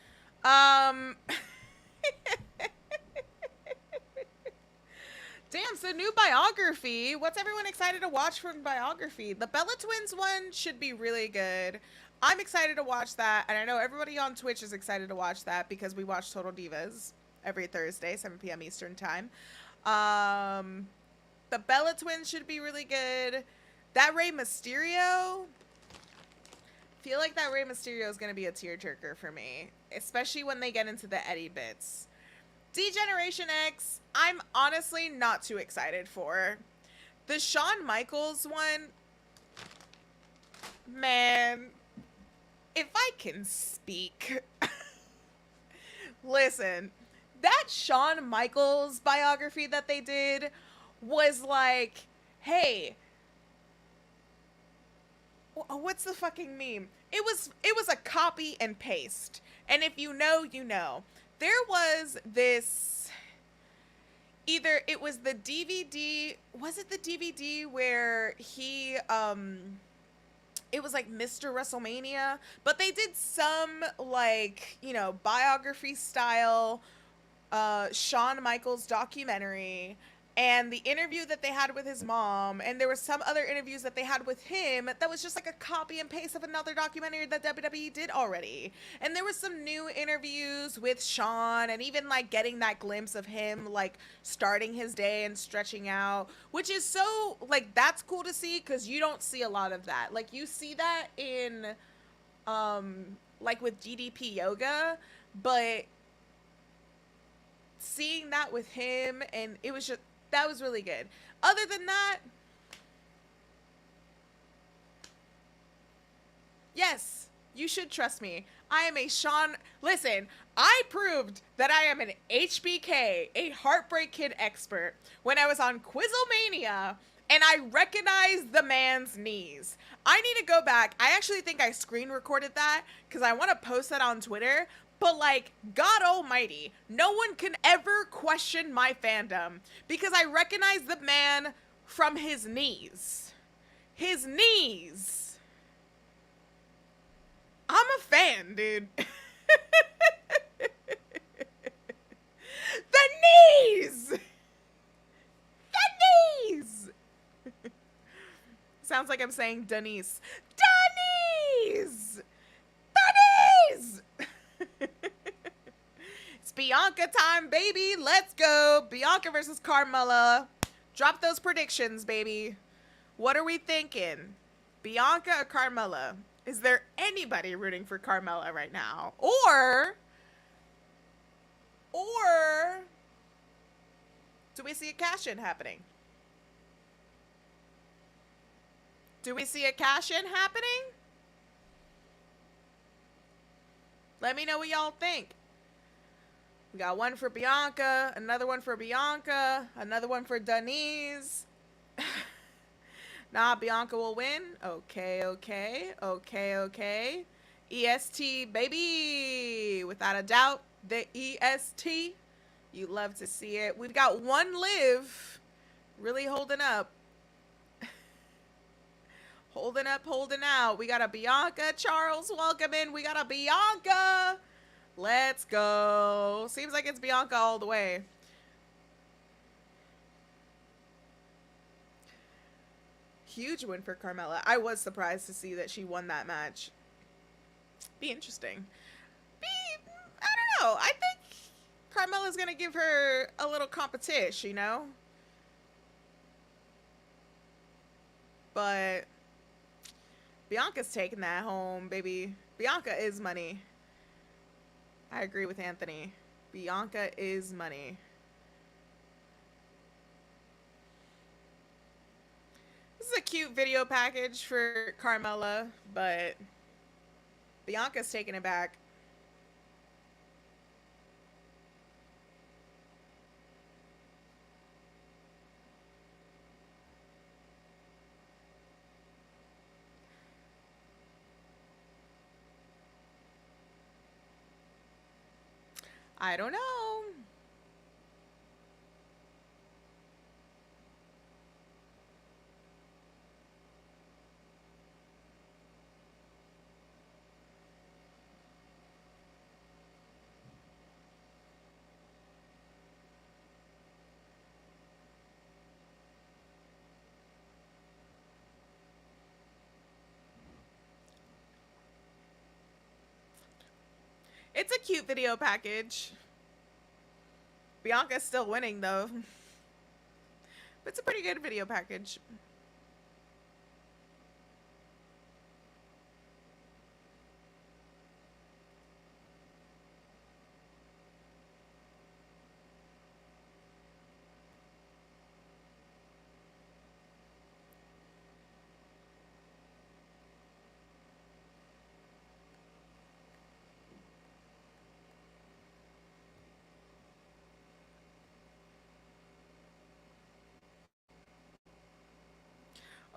Speaker 1: Damn, so new biography. What's everyone excited to watch from biography? The Bella Twins one should be really good. I'm excited to watch that, and I know everybody on Twitch is excited to watch that because we watch Total Divas every Thursday, 7 p.m. Eastern time. The Bella Twins should be really good. That Rey Mysterio, feel like that Rey Mysterio is going to be a tearjerker for me, especially when they get into the Eddie bits. D-Generation X, I'm honestly not too excited for. The Shawn Michaels one, man, if I can speak. Listen, that Shawn Michaels biography that they did was like, hey, what's the fucking meme? It was a copy and paste. And if you know, you know. There was this, either it was the DVD, was it the DVD where he, it was like Mr. WrestleMania, but they did some like, you know, biography style, Shawn Michaels documentary, and the interview that they had with his mom, and there were some other interviews that they had with him that was just like a copy and paste of another documentary that WWE did already. And there was some new interviews with Shawn, and even like getting that glimpse of him like starting his day and stretching out, which is so like, that's cool to see because you don't see a lot of that. Like you see that in like with DDP Yoga, but seeing that with him, and it was just, that was really good. Other than that, Yes, you should trust me. I am a Sean. Listen, I proved that I am an HBK, a Heartbreak Kid expert, when I was on Quizzlemania and I recognized the man's knees. I need to go back. I actually think I screen recorded that because I want to post that on Twitter. But like, God almighty, no one can ever question my fandom because I recognize the man from his knees. His knees. I'm a fan, dude. The knees! The knees! Sounds like I'm saying Denise. Denise! Denise! It's Bianca time, baby. Let's go. Bianca versus Carmella. Drop those predictions, baby. What are we thinking? Bianca or Carmella? Is there anybody rooting for Carmella right now? Or do we see a cash-in happening? Do we see a cash-in happening? Let me know what y'all think. We got one for Bianca, another one for Bianca, another one for Denise. Nah, Bianca will win. Okay. EST, baby. Without a doubt, the EST. You love to see it. We've got one Liv really holding up. Holding up, holding out. We got a Bianca. Charles, welcome in. We got a Bianca. Let's go. Seems like it's Bianca all the way. Huge win for Carmella. I was surprised to see that she won that match. Be interesting. I don't know. I think Carmella's going to give her a little competition, you know? But Bianca's taking that home, baby. Bianca is money. I agree with Anthony. Bianca is money. This is a cute video package for Carmella, but Bianca's taking it back. I don't know. It's a cute video package. Bianca's still winning though. But it's a pretty good video package.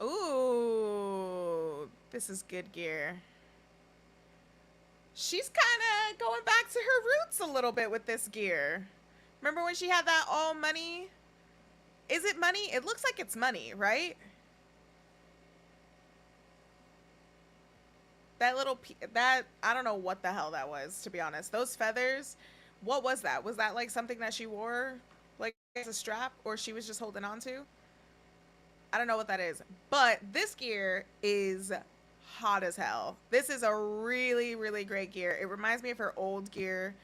Speaker 1: Ooh, this is good gear. She's kind of going back to her roots a little bit with this gear. Remember when she had that all money? Is it money? It looks like it's money, right? That little, that, I don't know what the hell that was, to be honest. Those feathers, what was that? Was that like something that she wore, like as a strap, or she was just holding on to? I don't know what that is, but this gear is hot as hell. This is a really, really great gear. It reminds me of her old gear.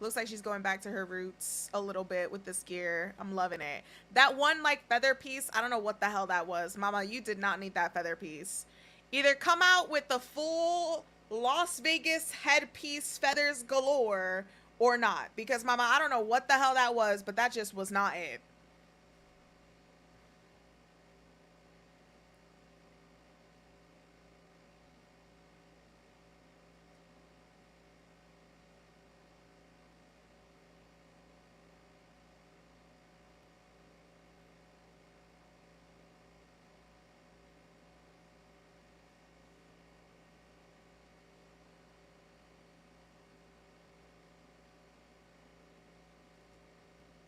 Speaker 1: Looks like she's going back to her roots a little bit with this gear. I'm loving it. That one like feather piece, I don't know what the hell that was. Mama, you did not need that feather piece. Either come out with the full Las Vegas headpiece feathers galore or not. Because mama, I don't know what the hell that was, but that just was not it.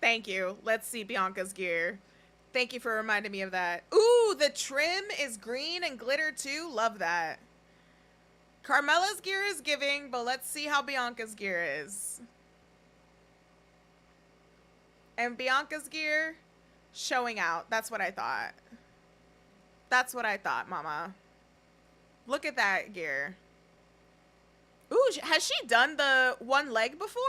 Speaker 1: Thank you. Let's see Bianca's gear. Thank you for reminding me of that. Ooh, the trim is green and glitter too. Love that. Carmella's gear is giving, but let's see how Bianca's gear is. And Bianca's gear showing out. That's what I thought. That's what I thought, mama. Look at that gear. Ooh, has she done the one leg before?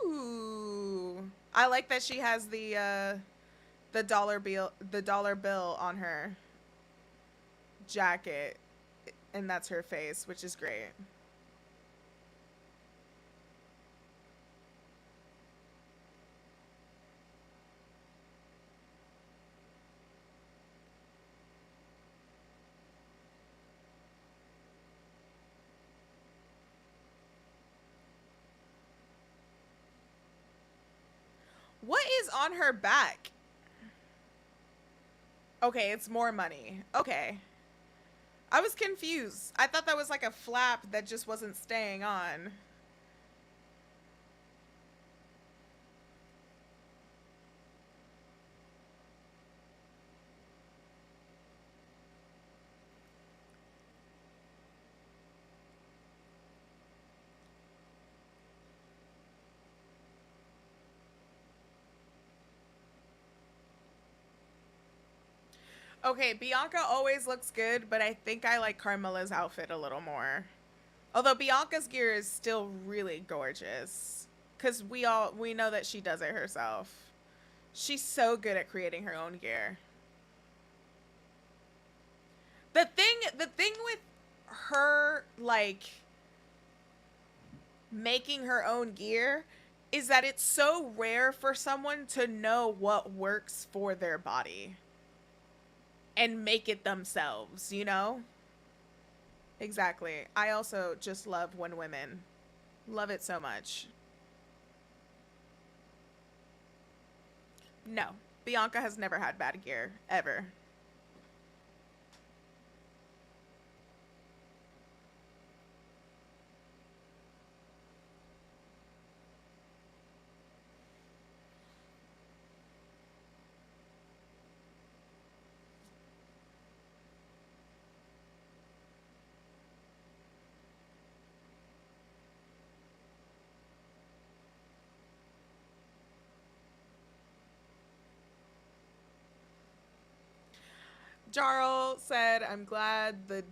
Speaker 1: Ooh. I like that she has the dollar bill on her jacket, and that's her face, which is great. What is on her back? Okay, it's more money. Okay. I was confused. I thought that was like a flap that just wasn't staying on. Okay, Bianca always looks good, but I think I like Carmella's outfit a little more. Although Bianca's gear is still really gorgeous. Because we know that she does it herself. She's so good at creating her own gear. The thing with her, like, making her own gear is that it's so rare for someone to know what works for their body and make it themselves, you know? Exactly. I also just love when women love it so much. No, Bianca has never had bad gear, ever. Jarl said, "I'm glad they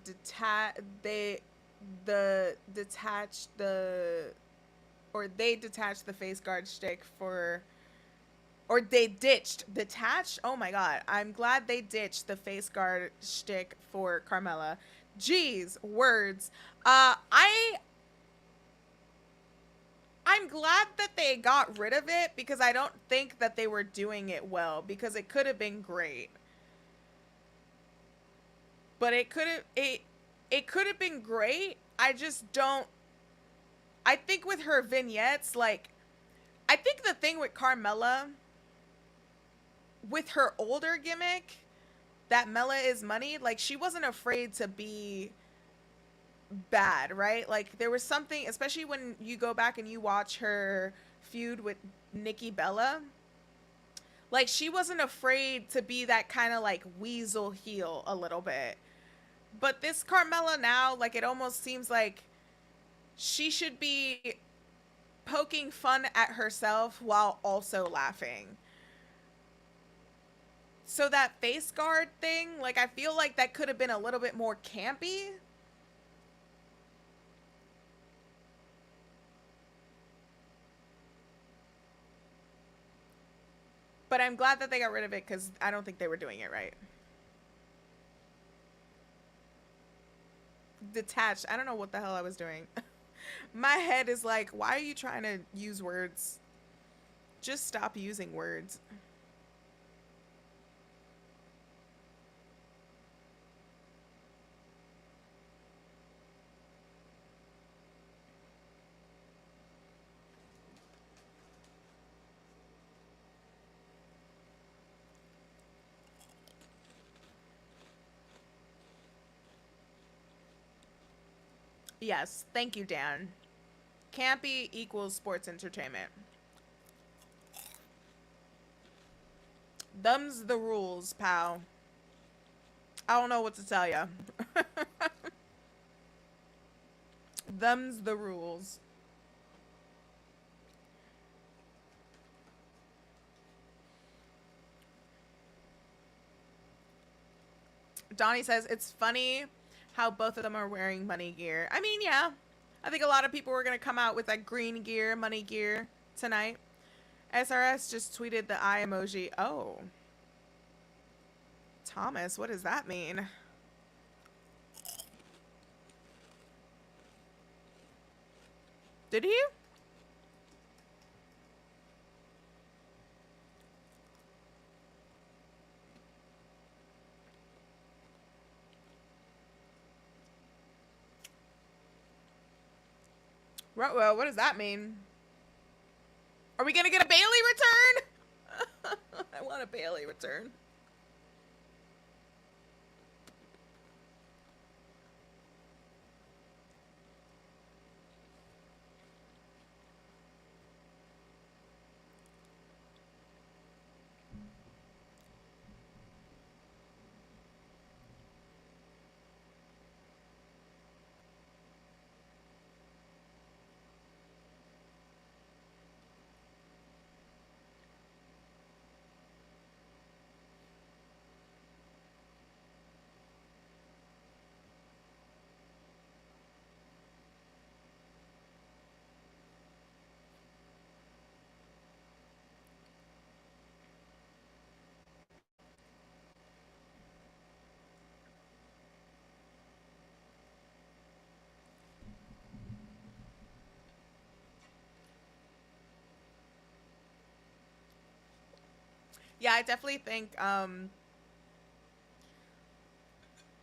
Speaker 1: detached the face guard shtick for, or they ditched detached. Oh my god! I'm glad they ditched the face guard shtick for Carmella. Jeez, words. I'm glad that they got rid of it because I don't think that they were doing it well because it could have been great." But it could have been great. I just don't. I think with her vignettes, like, I think the thing with Carmella, with her older gimmick, that Mella is money, like, she wasn't afraid to be bad, right? Like, there was something, especially when you go back and you watch her feud with Nikki Bella, like, she wasn't afraid to be that kind of, like, weasel heel a little bit. But this Carmella now, like, it almost seems like she should be poking fun at herself while also laughing. So that face guard thing, like, I feel like that could have been a little bit more campy. But I'm glad that they got rid of it because I don't think they were doing it right. Detached. I don't know what the hell I was doing. My head is like, why are you trying to use words? Just stop using words. Yes, thank you, Dan. Campy equals sports entertainment. Them's the rules, pal. I don't know what to tell ya. Them's the rules. Donnie says, it's funny how both of them are wearing money gear. I mean, yeah. I think a lot of people were going to come out with that green gear, money gear tonight. SRS just tweeted the eye emoji. Oh. Thomas, what does that mean? Did he? Well, what does that mean? Are we gonna get a Bailey return? I want a Bailey return. Yeah, I definitely think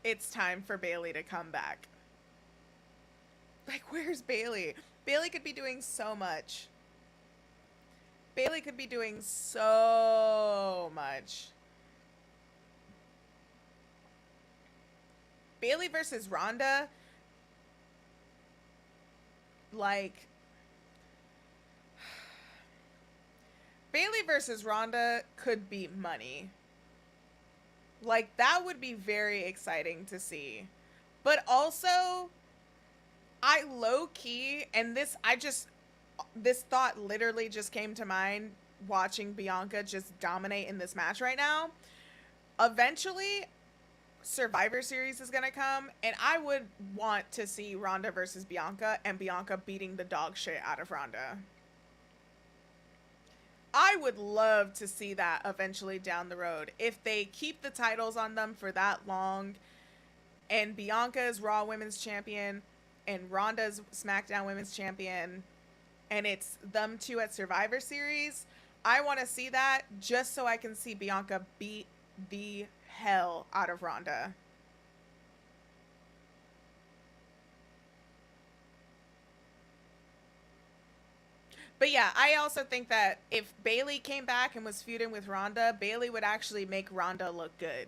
Speaker 1: it's time for Bailey to come back. Like, where's Bailey? Bailey could be doing so much. Bailey could be doing so much. Bailey versus Ronda, like, Bailey versus Ronda could be money. Like, that would be very exciting to see. But also, I low-key, and this thought literally just came to mind watching Bianca just dominate in this match right now. Eventually, Survivor Series is gonna come, and I would want to see Ronda versus Bianca, and Bianca beating the dog shit out of Ronda. I would love to see that eventually down the road. If they keep the titles on them for that long, and Bianca is Raw Women's Champion, and Ronda's SmackDown Women's Champion, and it's them two at Survivor Series, I want to see that just so I can see Bianca beat the hell out of Ronda. But yeah, I also think that if Bailey came back and was feuding with Ronda, Bailey would actually make Ronda look good.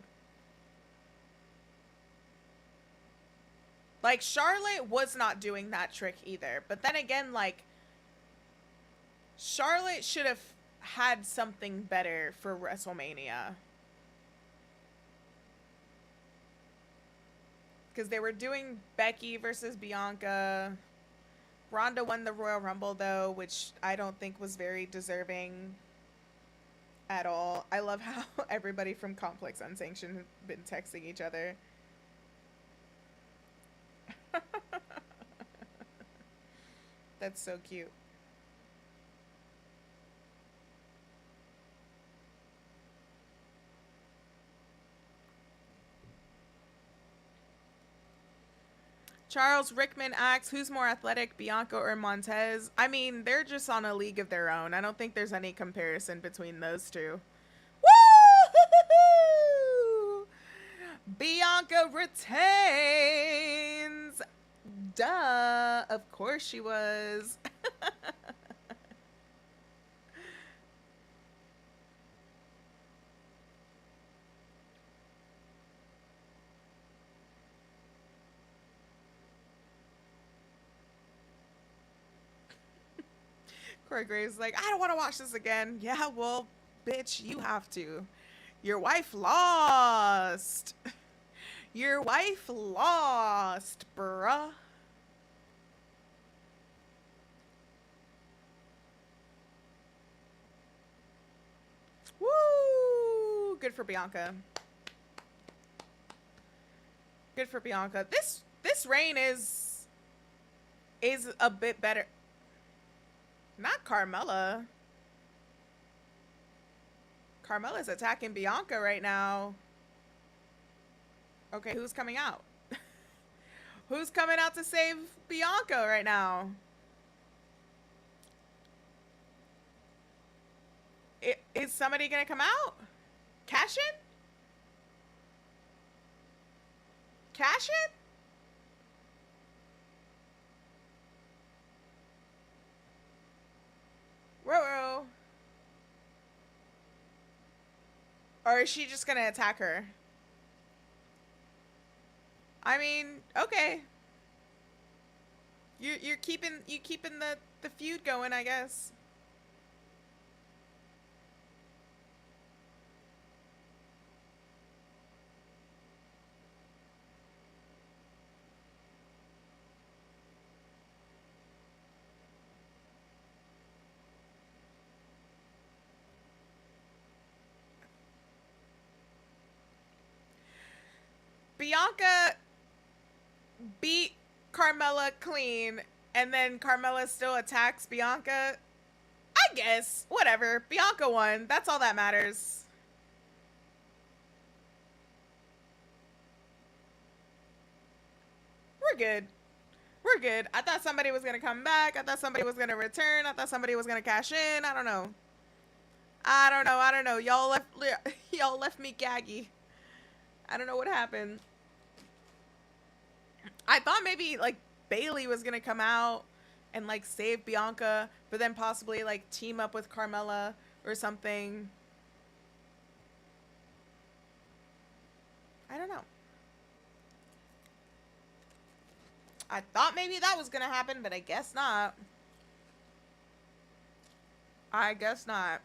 Speaker 1: Like, Charlotte was not doing that trick either. But then again, like, Charlotte should have had something better for WrestleMania. Because they were doing Becky versus Bianca. Ronda won the Royal Rumble, though, which I don't think was very deserving at all. I love how everybody from Complex Unsanctioned have been texting each other. That's so cute. Charles Rickman asks, who's more athletic, Bianca or Montez? I mean, they're just on a league of their own. I don't think there's any comparison between those two. Woo! Bianca retains. Duh. Of course she was. Corey Graves like, I don't want to watch this again. Yeah, well, bitch, you have to. Your wife lost. Your wife lost, bruh. Woo! Good for Bianca. Good for Bianca. This reign is a bit better. Not Carmella. Carmella's attacking Bianca right now. Okay, who's coming out? Who's coming out to save Bianca right now? Is somebody gonna come out? Cash in? Cash in? Whoa. Or is she just gonna attack her? I mean, okay. You're keeping the feud going, I guess. Bianca beat Carmella clean, and then Carmella still attacks Bianca. I guess. Whatever. Bianca won. That's all that matters. We're good. We're good. I thought somebody was going to come back. I thought somebody was going to return. I thought somebody was going to cash in. I don't know. Y'all left me gaggy. I don't know what happened. I thought maybe, like, Bayley was gonna come out and, like, save Bianca, but then possibly, like, team up with Carmella or something. I don't know. I thought maybe that was gonna happen, but I guess not. I guess not.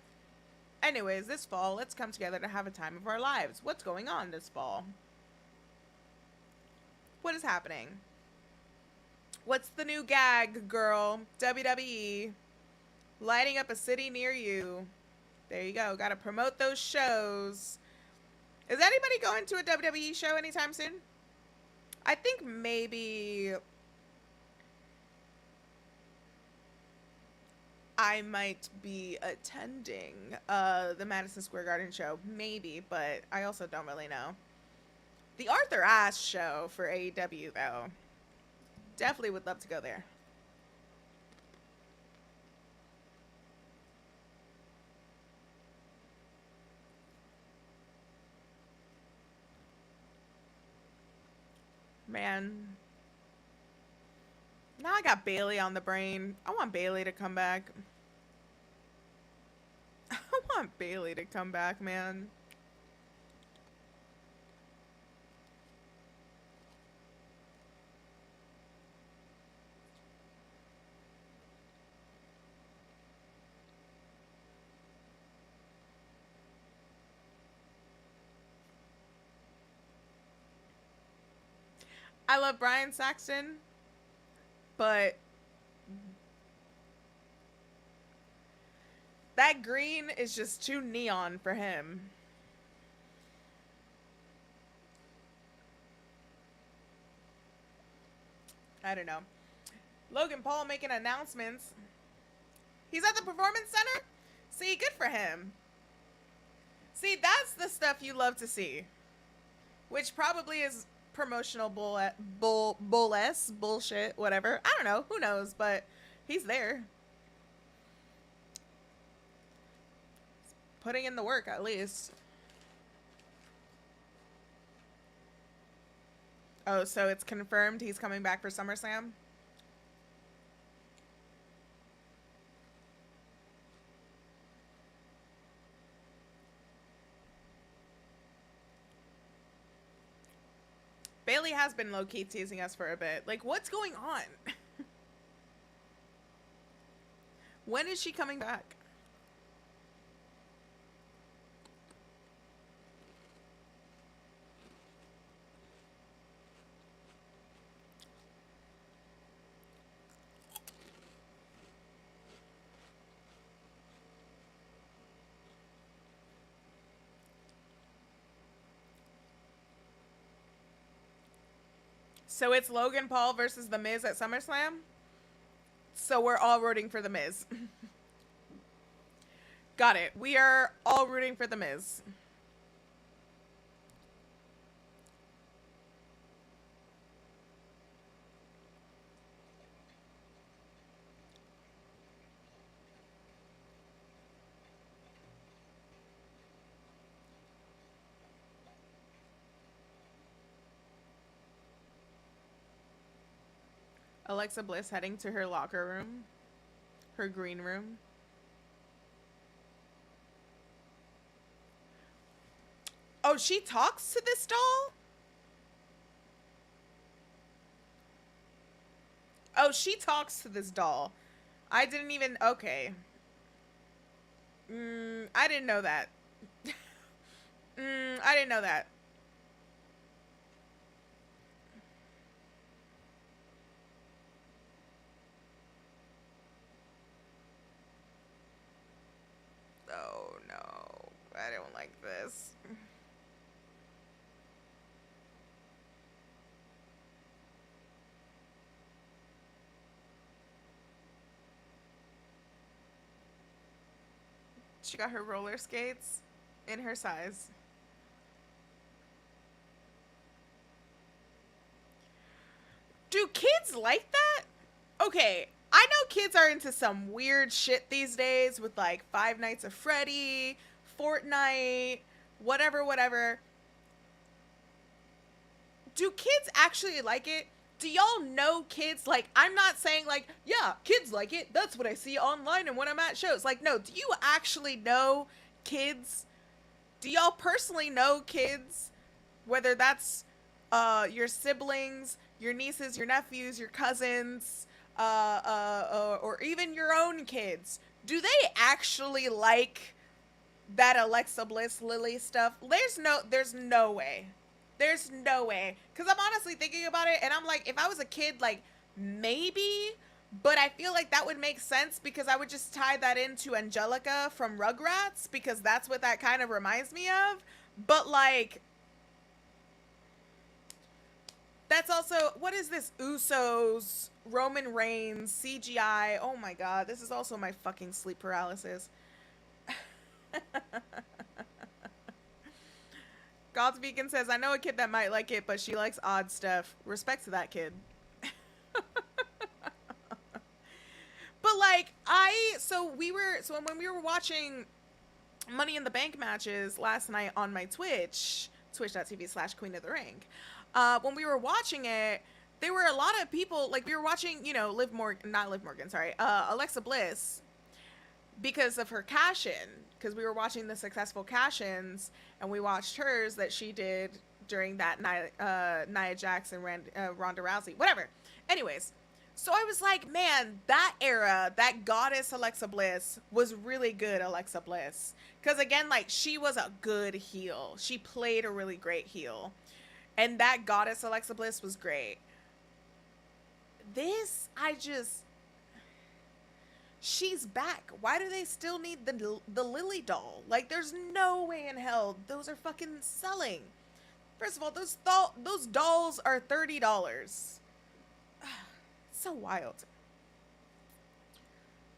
Speaker 1: Anyways, this fall, let's come together to have a time of our lives. What's going on this fall? What is happening? What's the new gag, girl? WWE. Lighting up a city near you. There you go. Gotta promote those shows. Is anybody going to a WWE show anytime soon? I think maybe I might be attending the Madison Square Garden show. Maybe, but I also don't really know. The Arthur Ashe show for AEW, though. Definitely would love to go there. Man. Now I got Bayley on the brain. I want Bayley to come back. I want Bayley to come back, man. I love Brian Saxton, but that green is just too neon for him. I don't know. Logan Paul making announcements. He's at the Performance Center? See, good for him. See, that's the stuff you love to see. Which probably is promotional bullshit, whatever. I don't know. Who knows? But he's there. Putting in the work, at least. Oh, so it's confirmed he's coming back for SummerSlam? Bayley has been low-key teasing us for a bit. Like, what's going on? When is she coming back? So it's Logan Paul versus The Miz at SummerSlam. So we're all rooting for The Miz. Got it. We are all rooting for The Miz. Alexa Bliss heading to her locker room. Her green room. Oh, she talks to this doll? Oh, she talks to this doll. I didn't even... Okay. I didn't know that. I didn't know that. Oh, no. I don't like this. She got her roller skates in her size. Do kids like that? Okay, I know kids are into some weird shit these days with like Five Nights at Freddy, Fortnite, whatever. Do kids actually like it? Do y'all know kids? Like, I'm not saying like, yeah, kids like it. That's what I see online and when I'm at shows. Like, no, do you actually know kids? Do y'all personally know kids? Whether that's your siblings, your nieces, your nephews, your cousins, or even your own kids. Do they actually like that Alexa Bliss Lily stuff? There's no way. There's no way. Because I'm honestly thinking about it, and I'm like, if I was a kid, like, maybe, but I feel like that would make sense because I would just tie that into Angelica from Rugrats, because that's what that kind of reminds me of. But, like, that's also, what is this? Usos, Roman Reigns, CGI. Oh my god, this is also my fucking sleep paralysis. God's Beacon says, I know a kid that might like it, but she likes odd stuff. Respect to that kid. But like, so when we were watching Money in the Bank matches last night on my Twitch, twitch.tv/Queen of the Ring, when we were watching it, there were a lot of people, like, we were watching, you know, Alexa Bliss, because of her cash-in, because we were watching the successful cash-ins, and we watched hers that she did during that Nia Jax and Ronda Rousey, whatever. Anyways, so I was like, man, that era, that goddess Alexa Bliss was really good Alexa Bliss. Because again, like, she was a good heel. She played a really great heel. And that goddess Alexa Bliss was great. This, she's back. Why do they still need the Lily doll? Like, there's no way in hell those are fucking selling. First of all, those dolls are $30. So wild.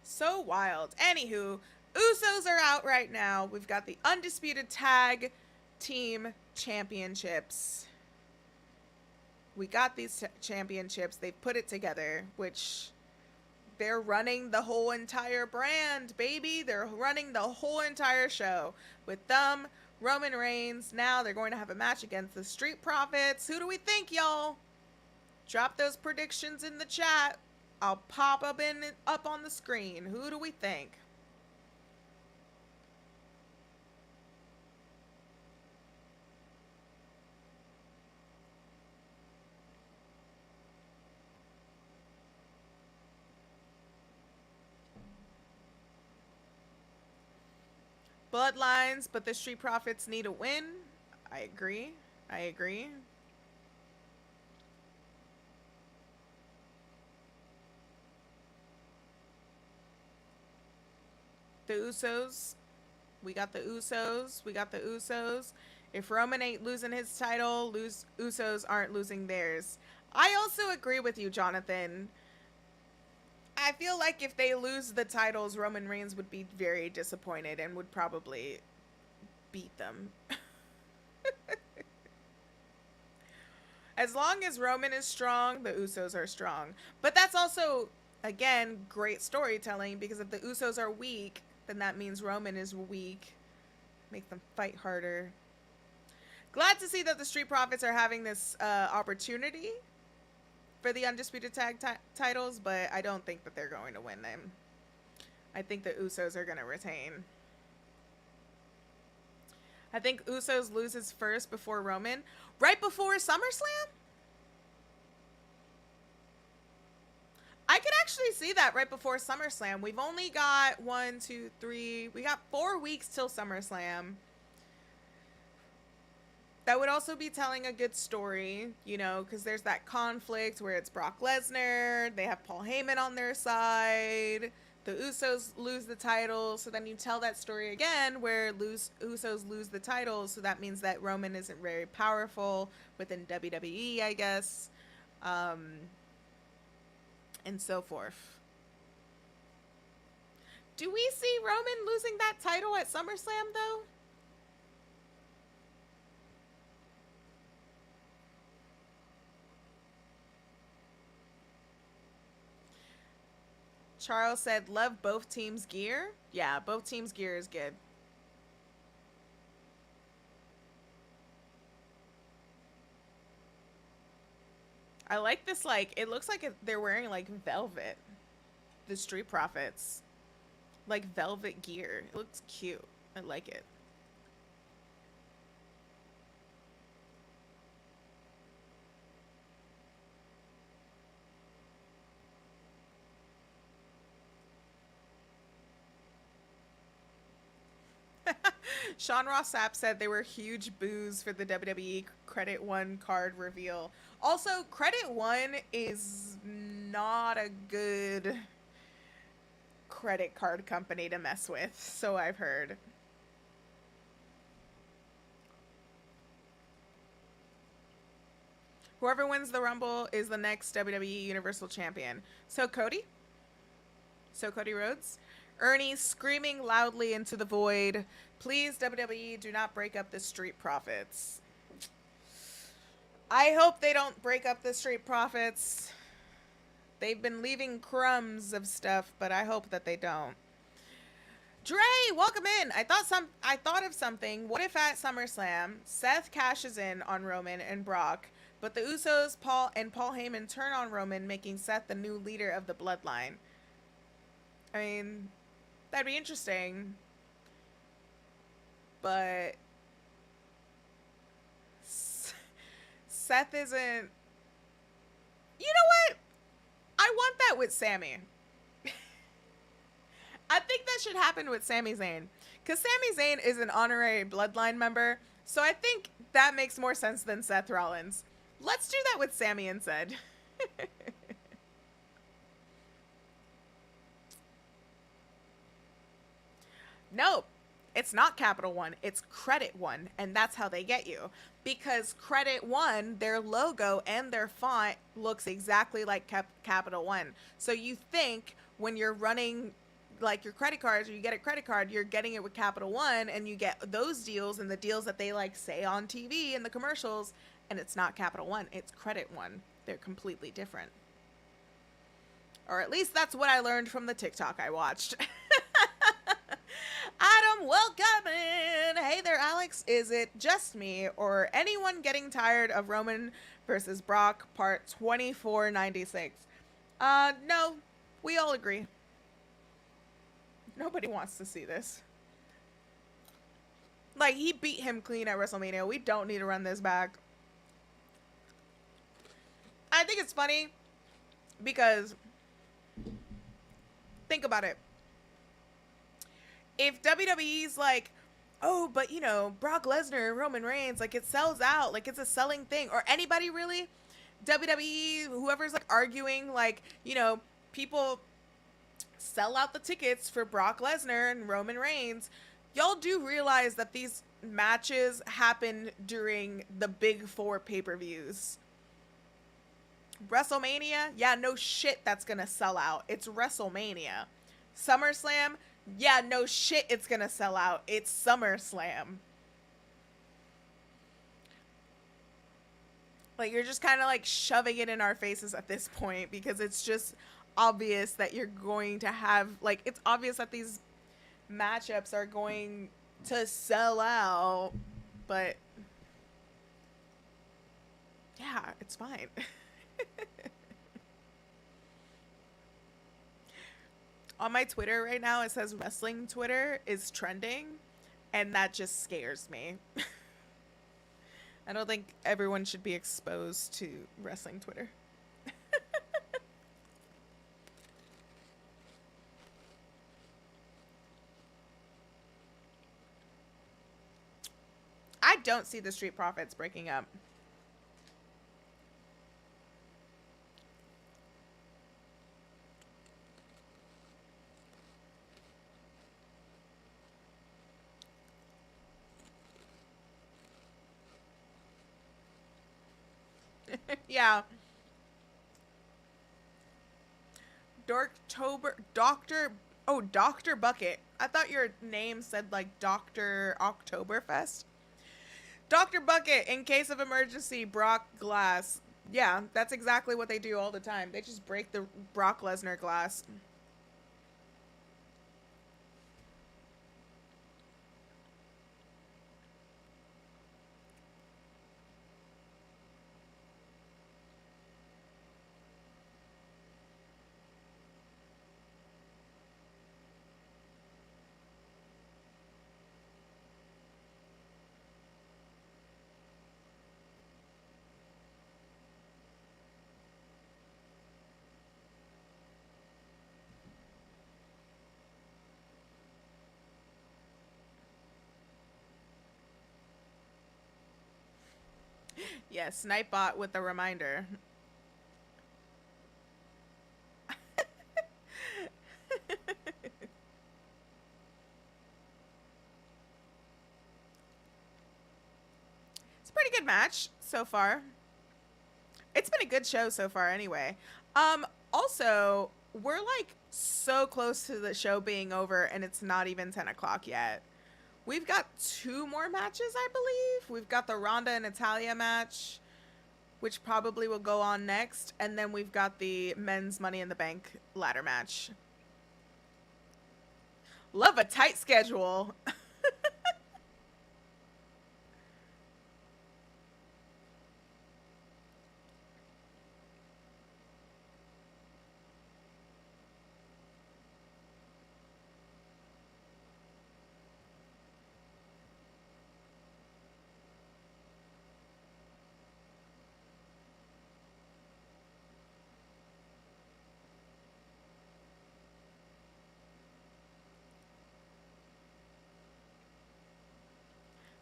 Speaker 1: So wild. Anywho, Usos are out right now. We've got the Undisputed Tag Team Championships. We got these championships. They've put it together, which... they're running the whole entire brand, baby. They're running the whole entire show. With them, Roman Reigns. Now they're going to have a match against the Street Profits. Who do we think, y'all? Drop those predictions in the chat. I'll pop up on the screen. Who do we think? Bloodlines, but the Street Profits need a win. I agree. The Usos. We got the Usos. If Roman ain't losing his title, Usos aren't losing theirs. I also agree with you, Jonathan. I feel like if they lose the titles, Roman Reigns would be very disappointed and would probably beat them. As long as Roman is strong, the Usos are strong. But that's also, again, great storytelling, because if the Usos are weak, then that means Roman is weak. Make them fight harder. Glad to see that the Street Profits are having this opportunity for the Undisputed Tag titles, but I don't think that they're going to win them. I think the Usos are going to retain. I think Usos loses first before Roman. Right before SummerSlam? I could actually see that right before SummerSlam. We've only got 1, 2, 3. We got 4 weeks till SummerSlam. That would also be telling a good story, you know, because there's that conflict where it's Brock Lesnar. They have Paul Heyman on their side. The Usos lose the title. So then you tell that story again where Usos lose the title. So that means that Roman isn't very powerful within WWE, I guess. And so forth. Do we see Roman losing that title at SummerSlam, though? Charles said, love both teams' gear. Yeah, both teams' gear is good. I like this, like, it looks like they're wearing, like, velvet. The Street Profits. Like, velvet gear. It looks cute. I like it. Sean Ross Sapp said they were huge boos for the WWE Credit One card reveal. Also, Credit One is not a good credit card company to mess with, so I've heard. Whoever wins the Rumble is the next WWE Universal Champion. So Cody Rhodes. Ernie screaming loudly into the void. Please, WWE, do not break up the Street Profits. I hope they don't break up the Street Profits. They've been leaving crumbs of stuff, but I hope that they don't. Dre, welcome in. I thought of something. What if at SummerSlam, Seth cashes in on Roman and Brock, but the Usos, Paul Heyman turn on Roman, making Seth the new leader of the Bloodline? I mean, that'd be interesting. But Seth isn't... You know what? I want that with Sami. I think that should happen with Sami Zayn. Because Sami Zayn is an honorary Bloodline member. So I think that makes more sense than Seth Rollins. Let's do that with Sami instead. Nope. It's not Capital One, it's Credit One, and that's how they get you. Because Credit One, their logo and their font looks exactly like Capital One. So you think when you're running like your credit cards, or you get a credit card, you're getting it with Capital One, and you get those deals and the deals that they like say on TV in the commercials, and it's not Capital One, it's Credit One. They're completely different. Or at least that's what I learned from the TikTok I watched. Adam, welcome in. Hey there, Alex. Is it just me or anyone getting tired of Roman versus Brock part 2496? No, we all agree. Nobody wants to see this. Like, he beat him clean at WrestleMania. We don't need to run this back. I think it's funny because think about it. If WWE's like, oh, but you know, Brock Lesnar and Roman Reigns, like it sells out, like it's a selling thing, or anybody really, WWE, whoever's like arguing, like, you know, people sell out the tickets for Brock Lesnar and Roman Reigns, y'all do realize that these matches happen during the big four pay-per-views. WrestleMania, yeah, no shit that's gonna sell out. It's WrestleMania. SummerSlam, yeah, no shit it's gonna sell out. It's SummerSlam. Like, you're just kind of like shoving it in our faces at this point because it's just obvious that you're going to have, like, it's obvious that these matchups are going to sell out, but yeah, it's fine. On my Twitter right now, it says wrestling Twitter is trending, and that just scares me. I don't think everyone should be exposed to wrestling Twitter. I don't see the Street Profits breaking up. Yeah. Dr. Bucket. I thought your name said like Dr. Oktoberfest. Dr. Bucket, in case of emergency, Brock glass. Yeah, that's exactly what they do all the time. They just break the Brock Lesnar glass. Yes, Nightbot with a reminder. It's a pretty good match so far. It's been a good show so far anyway. Also, we're like so close to the show being over and it's not even 10 o'clock yet. We've got 2 more matches, I believe. We've got the Ronda and Natalya match, which probably will go on next. And then we've got the men's Money in the Bank ladder match. Love a tight schedule.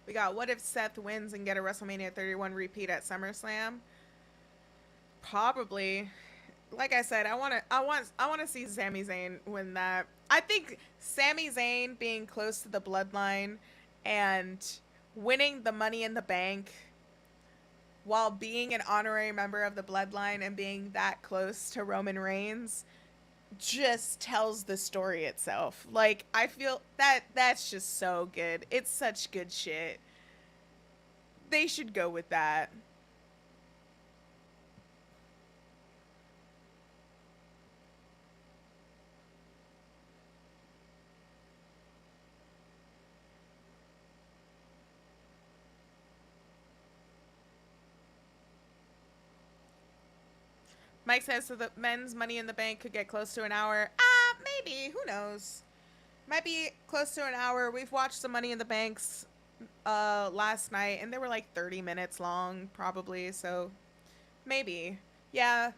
Speaker 1: We got what if Seth wins and get a WrestleMania 31 repeat at SummerSlam? Probably. Like I said, I want to see Sami Zayn win that. I think Sami Zayn being close to the Bloodline and winning the Money in the Bank while being an honorary member of the Bloodline and being that close to Roman Reigns just tells the story itself. Like, I feel that's just so good. It's such good shit. They should go with that. Mike says, so the men's Money in the Bank could get close to an hour. Maybe. Who knows? Might be close to an hour. We've watched some Money in the Banks last night, and they were like 30 minutes long, probably. So maybe. Yeah,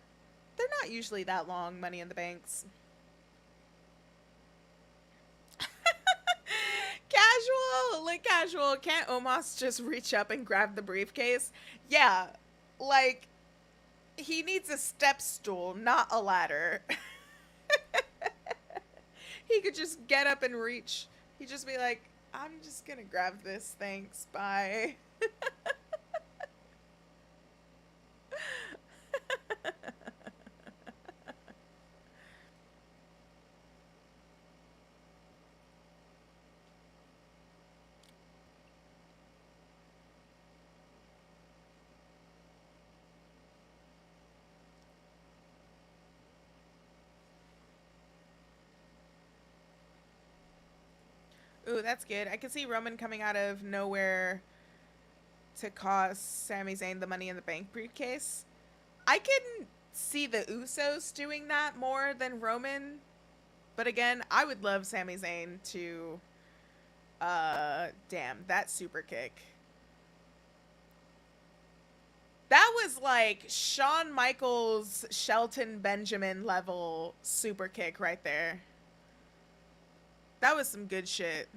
Speaker 1: they're not usually that long, Money in the Banks. Casual, like casual. Can't Omos just reach up and grab the briefcase? Yeah, like, he needs a step stool, not a ladder. He could just get up and reach. He'd just be like, I'm just gonna grab this, thanks, bye. Ooh, that's good. I can see Roman coming out of nowhere to cost Sami Zayn the Money in the Bank briefcase. I can see the Usos doing that more than Roman. But again, I would love Sami Zayn to damn, that super kick. That was like Shawn Michaels, Shelton Benjamin level super kick right there. That was some good shit.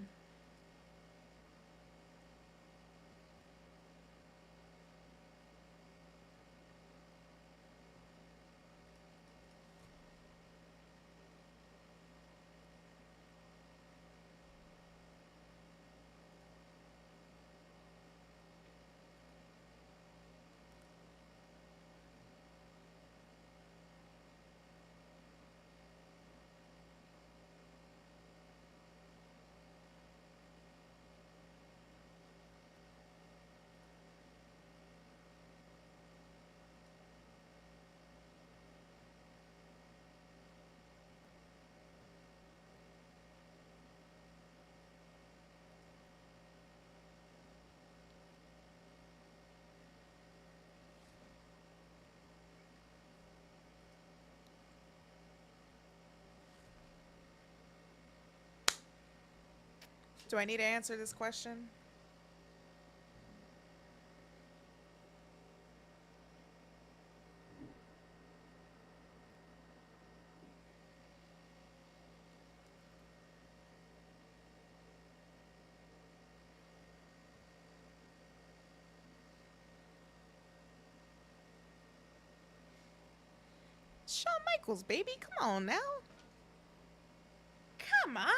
Speaker 1: Do I need to answer this question? Shawn Michaels, baby. Come on now. Come on.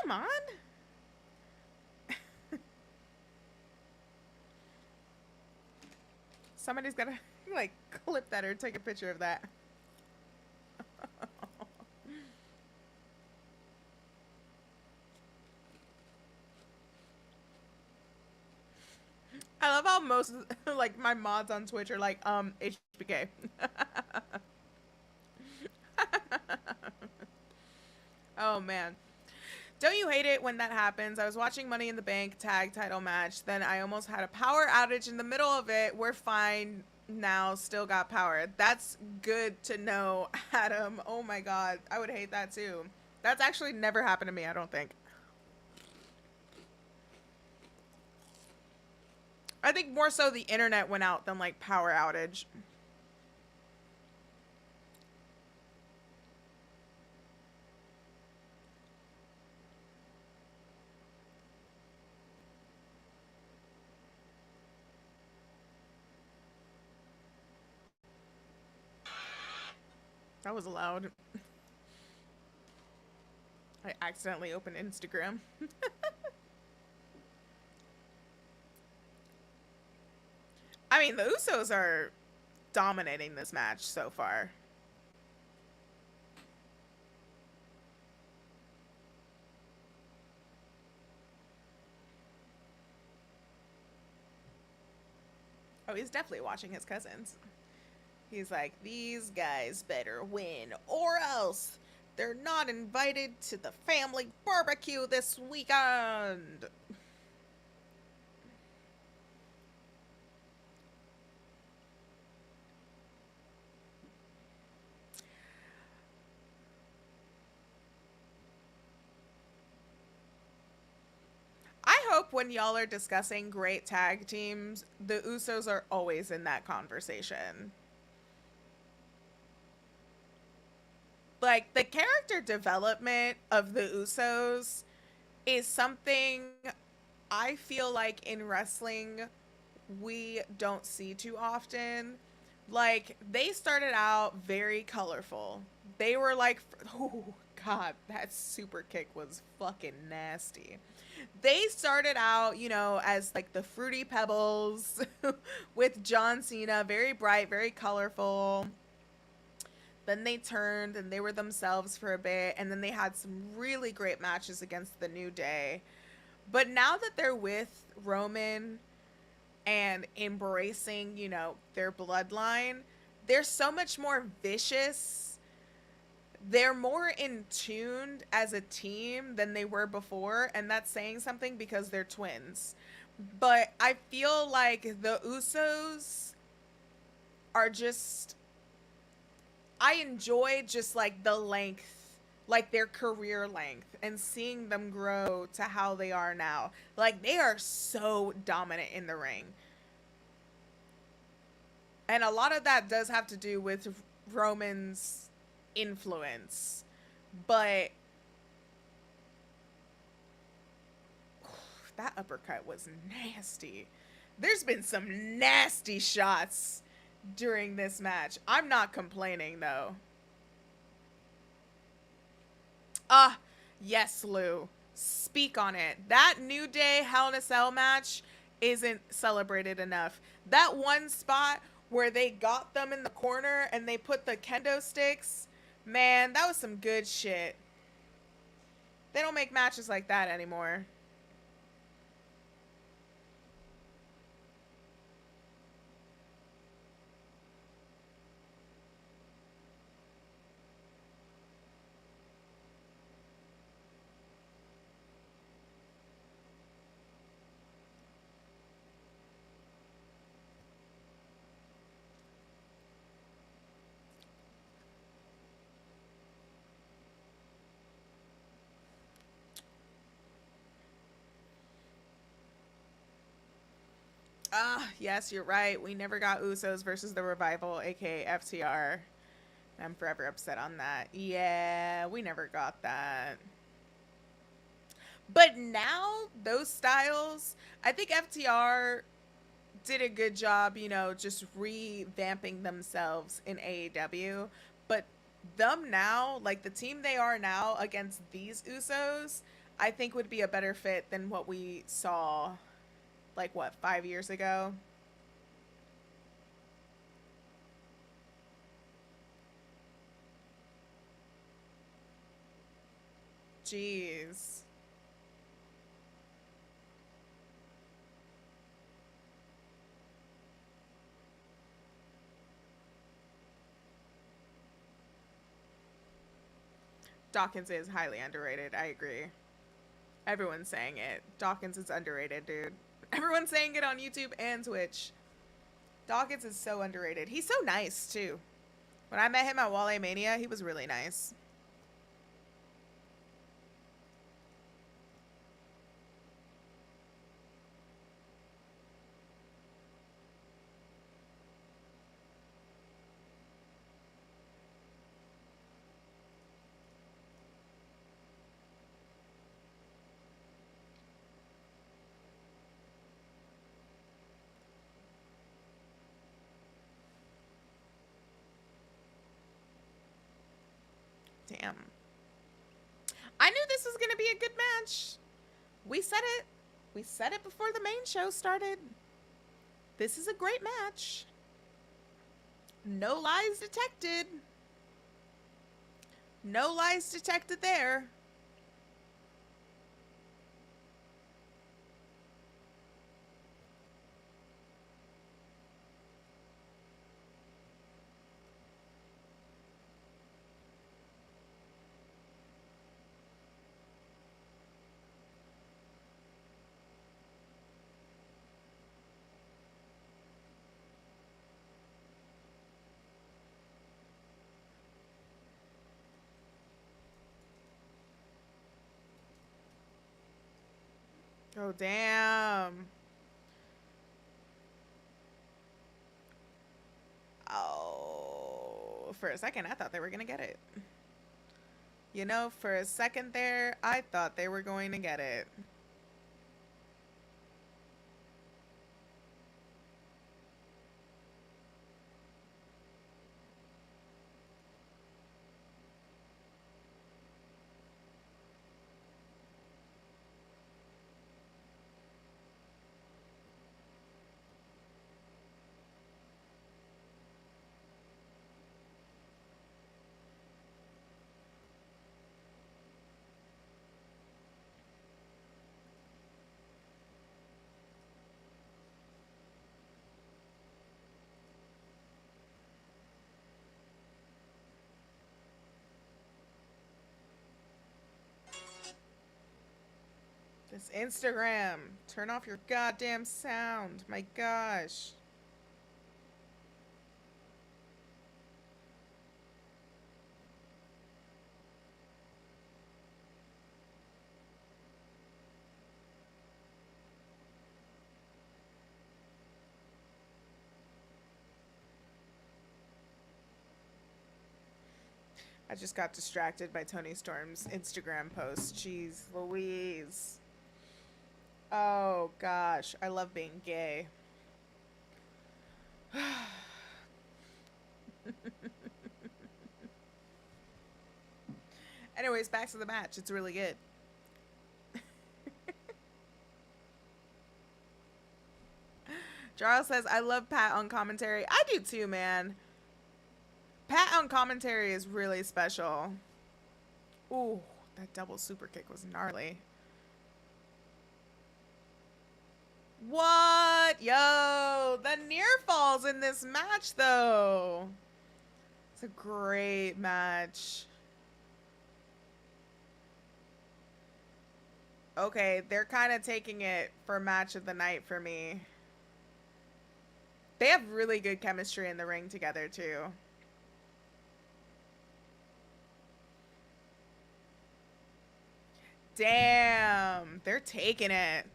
Speaker 1: Come on. Somebody's got to, like, clip that or take a picture of that. I love how most, like, my mods on Twitch are like, HBK. Oh, man. Don't you hate it when that happens? I was watching Money in the Bank tag title match. Then I almost had a power outage in the middle of it. We're fine now. Still got power. That's good to know, Adam. Oh, my God. I would hate that, too. That's actually never happened to me, I don't think. I think more so the internet went out than, like, power outage. That was loud. I accidentally opened Instagram. I mean, the Usos are dominating this match so far. Oh, he's definitely watching his cousins. He's like, these guys better win or else they're not invited to the family barbecue this weekend. I hope when y'all are discussing great tag teams, the Usos are always in that conversation. Like, the character development of the Usos is something I feel like in wrestling we don't see too often. Like, they started out very colorful. They were like, oh God, that super kick was fucking nasty. They started out, you know, as like the Fruity Pebbles with John Cena, very bright, very colorful. Then they turned and they were themselves for a bit, and then they had some really great matches against the New Day. But now that they're with Roman and embracing, you know, their bloodline, they're so much more vicious. they're more in tuned as a team than they were before, and that's saying something because they're twins. But I feel like the Usos are just, I enjoy just like the length, like their career length, and seeing them grow to how they are now. Like, they are so dominant in the ring. And a lot of that does have to do with Roman's influence. But that uppercut was nasty. There's been some nasty shots during this match. I'm not complaining, though. Yes, Lou. Speak on it. That New Day Hell in a Cell match isn't celebrated enough. That one spot where they got them in the corner and they put the kendo sticks, man, that was some good shit. They don't make matches like that anymore. Yes, you're right. We never got Usos versus the Revival, aka FTR. I'm forever upset on that. Yeah, we never got that. But now, those styles, I think FTR did a good job, you know, just revamping themselves in AEW. But them now, like the team they are now against these Usos, I think would be a better fit than what we saw, like, what, 5 years ago? Jeez. Dawkins is highly underrated. I agree. Everyone's saying it. Dawkins is underrated, dude. Everyone's saying it on YouTube and Twitch. Dawkins is so underrated. He's so nice, too. When I met him at Wale Mania, he was really nice. Damn. I knew this was going to be a good match. We said it. We said it before the main show started. This is a great match. No lies detected. No lies detected there. Oh, damn. Oh, for a second, I thought they were going to get it. You know, for a second there, I thought they were going to get it. This Instagram. Turn off your goddamn sound. My gosh. I just got distracted by Tony Storm's Instagram post. Jeez Louise. Oh gosh, I love being gay. Anyways, back to the match. It's really good. Charles says, I love Pat on commentary. I do too, man. Pat on commentary is really special. Ooh, that double super kick was gnarly. What? Yo, the near falls in this match, though. It's a great match. Okay, they're kind of taking it for match of the night for me. They have really good chemistry in the ring together, too. Damn, they're taking it.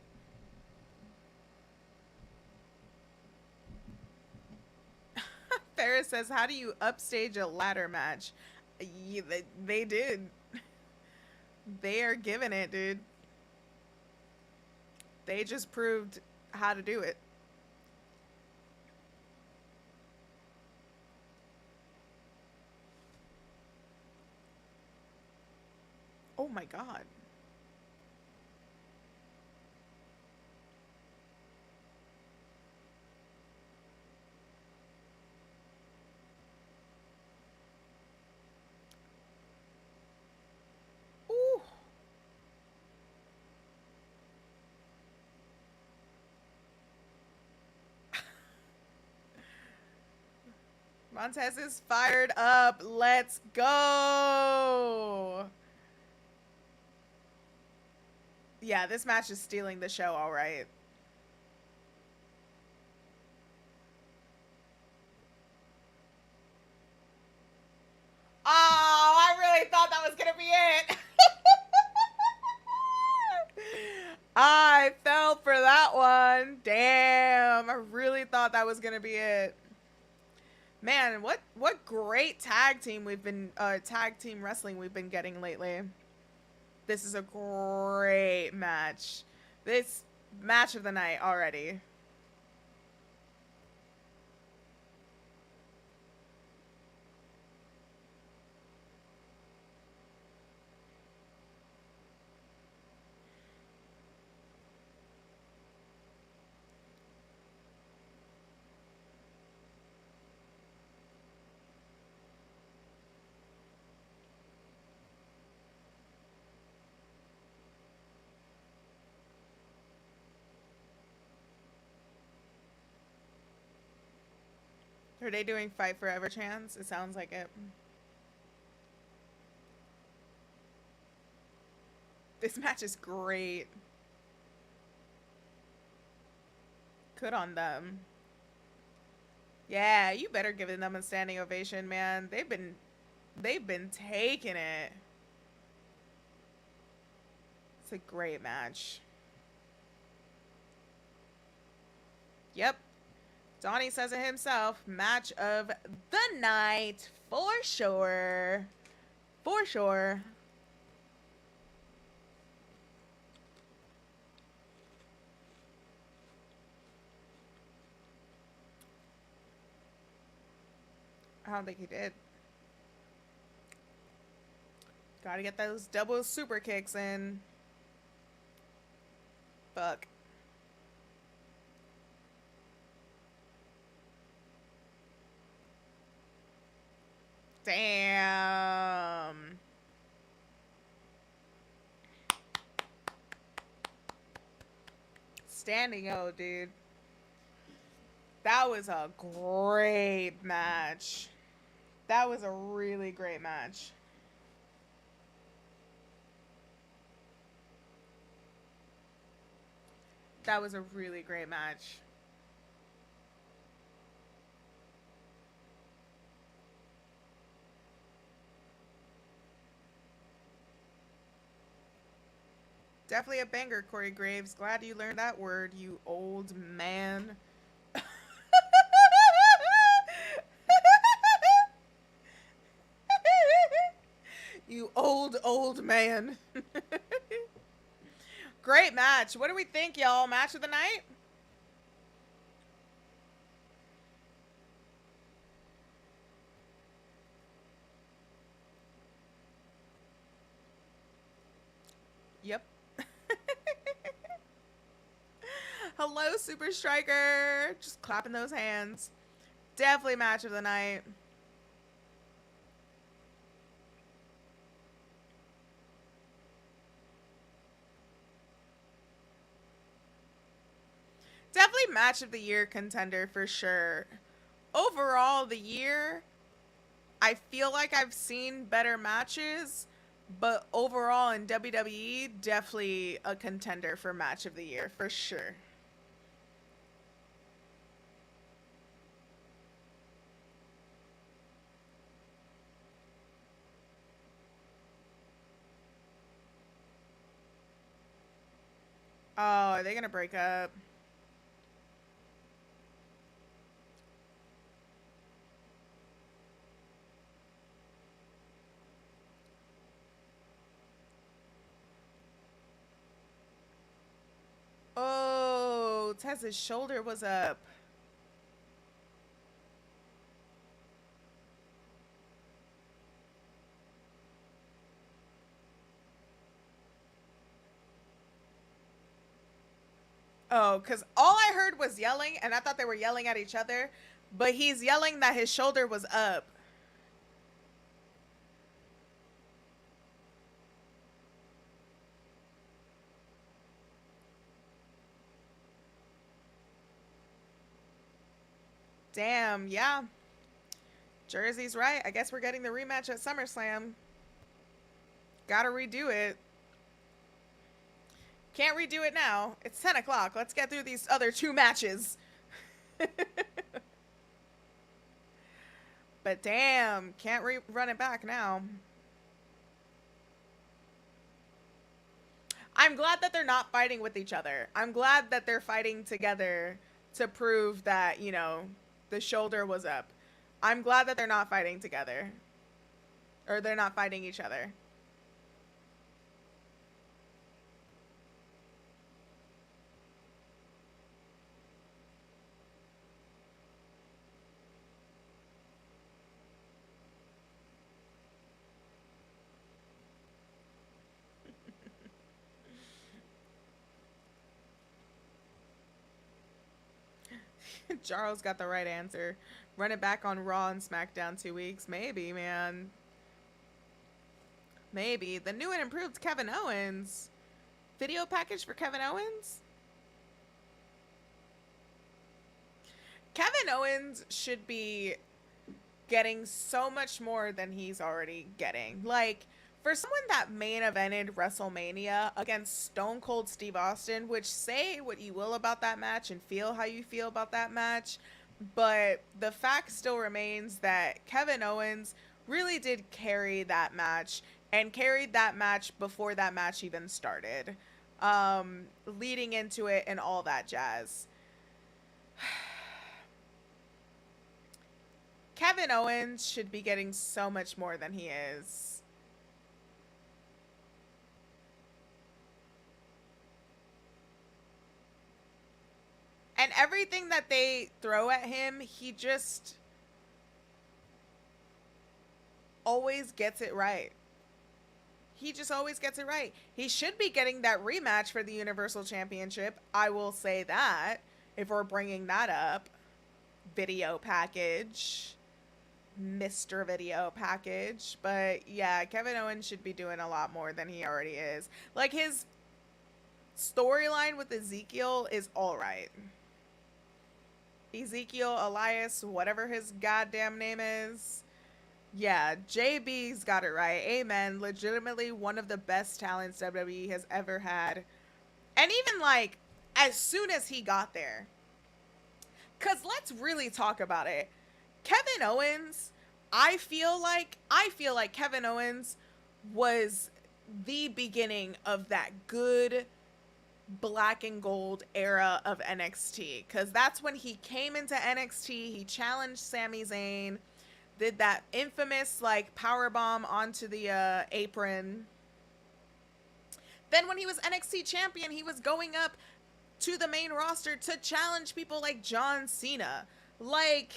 Speaker 1: Ferris says, how do you upstage a ladder match? Yeah, they did. They are giving it, dude. They just proved how to do it. Oh my god. Ooh. Montez is fired up. Let's go. Yeah, this match is stealing the show, all right. Oh, I really thought that was going to be it. I fell for that one. Damn, I really thought that was going to be it. Man, what great tag team wrestling we've been getting lately. This is a great match. This match of the night already. Are they doing Fight Forever chants? It sounds like it. This match is great. Good on them. Yeah, you better give them a standing ovation, man. They've been taking it. It's a great match. Yep. Donnie says it himself. Match of the night. For sure. For sure. I don't think he did. Gotta get those double super kicks in. Fuck. Damn. Standing O, dude. That was a great match. That was a really great match. That was a really great match. Definitely a banger, Corey Graves. Glad you learned that word, you old man. You old man. Great match. What do we think, y'all? Match of the night? Yep. Hello, Super Striker. Just clapping those hands. Definitely match of the night. Definitely match of the year contender for sure. Overall, the year, I feel like I've seen better matches, but overall in WWE, definitely a contender for match of the year for sure. Oh, are they gonna break up? Oh, Tez's shoulder was up. Oh, because all I heard was yelling, and I thought they were yelling at each other, but he's yelling that his shoulder was up. Damn, yeah. Jersey's right. I guess we're getting the rematch at SummerSlam. Gotta redo it. Can't redo it now. It's 10 o'clock. Let's get through these other two matches. But damn, can't run it back now. I'm glad that they're not fighting with each other. I'm glad that they're fighting together to prove that, you know, the shoulder was up. I'm glad that they're not fighting together. Or they're not fighting each other. Charles got the right answer. Run it back on Raw and SmackDown 2 weeks. Maybe, man. Maybe. The new and improved Kevin Owens. Video package for Kevin Owens? Kevin Owens should be getting so much more than he's already getting. Like, for someone that main evented WrestleMania against Stone Cold Steve Austin, which, say what you will about that match and feel how you feel about that match, but the fact still remains that Kevin Owens really did carry that match, and carried that match before that match even started, leading into it and all that jazz. Kevin Owens should be getting so much more than he is. And everything that they throw at him, he just always gets it right. He just always gets it right. He should be getting that rematch for the Universal Championship. I will say that, if we're bringing that up. Video package. Mr. Video package. But yeah, Kevin Owens should be doing a lot more than he already is. Like, his storyline with Ezekiel is alright. Ezekiel, Elias, whatever his goddamn name is. Yeah, JB's got it right. Amen. Legitimately one of the best talents WWE has ever had. And even, like, as soon as he got there. Because let's really talk about it. Kevin Owens, I feel like Kevin Owens was the beginning of that good black and gold era of NXT. Because that's when he came into NXT. He challenged Sami Zayn, did that infamous like powerbomb onto the apron. Then when he was NXT champion, he was going up to the main roster to challenge people like John Cena. Like,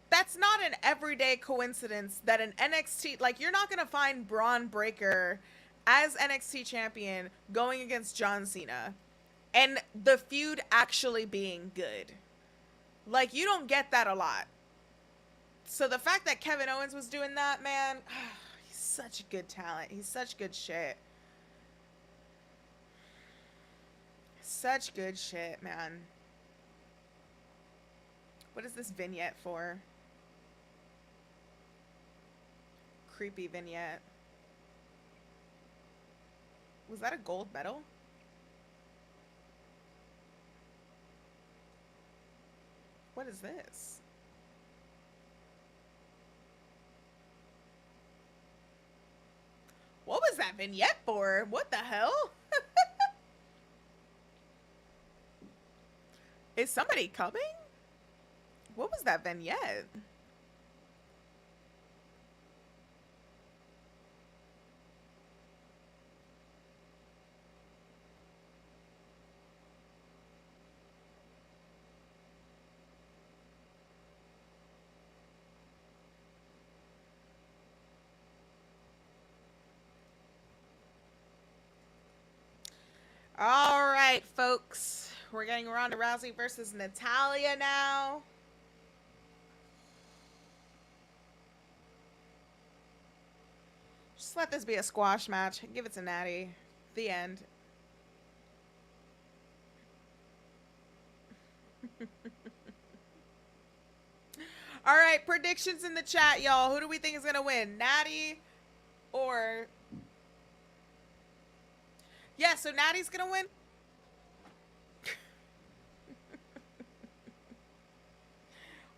Speaker 1: that's not an everyday coincidence that an NXT, like, you're not gonna find Braun Breaker as NXT champion going against John Cena and the feud actually being good. Like, you don't get that a lot. So the fact that Kevin Owens was doing that, man, he's such a good talent. He's such good shit. Such good shit, man. What is this vignette for? Creepy vignette. Was that a gold medal? What is this? What was that vignette for? What the hell? Is somebody coming? What was that vignette? All right, folks. We're getting Ronda Rousey versus Natalya now. Just let this be a squash match. Give it to Natty. The end. All right, predictions in the chat, y'all. Who do we think is going to win? Natty or... Yeah, so Natty's going to win?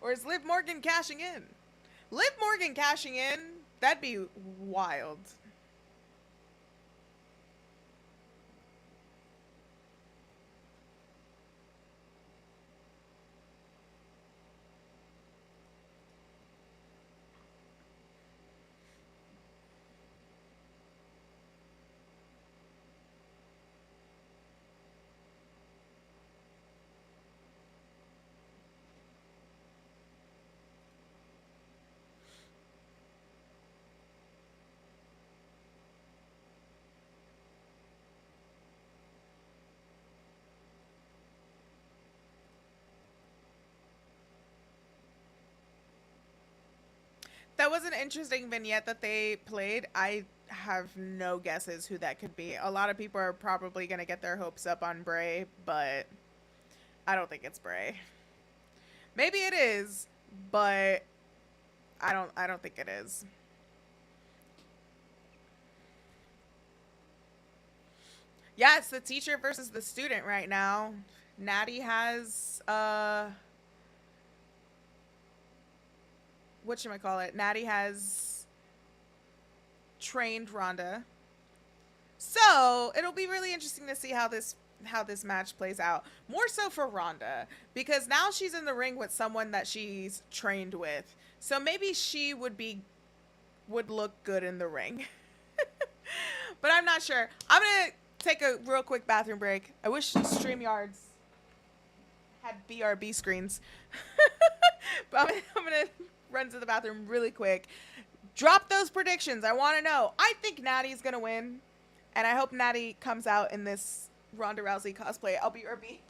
Speaker 1: Or is Liv Morgan cashing in? Liv Morgan cashing in? That'd be wild. That was an interesting vignette that they played. I have no guesses who that could be. A lot of people are probably going to get their hopes up on Bray, but I don't think it's Bray. Maybe it is, but I don't think it is. Yeah, it's the teacher versus the student right now. Natty has whatchamacallit, Natty has trained Ronda. So it'll be really interesting to see how this match plays out. More so for Ronda, because now she's in the ring with someone that she's trained with. So maybe she would look good in the ring. But I'm not sure. I'm gonna take a real quick bathroom break. I wish StreamYards had BRB screens. But I'm gonna run to the bathroom really quick. Drop those predictions. I want to know. I think Natty's gonna win, and I hope Natty comes out in this Ronda Rousey cosplay. I'll be BRB.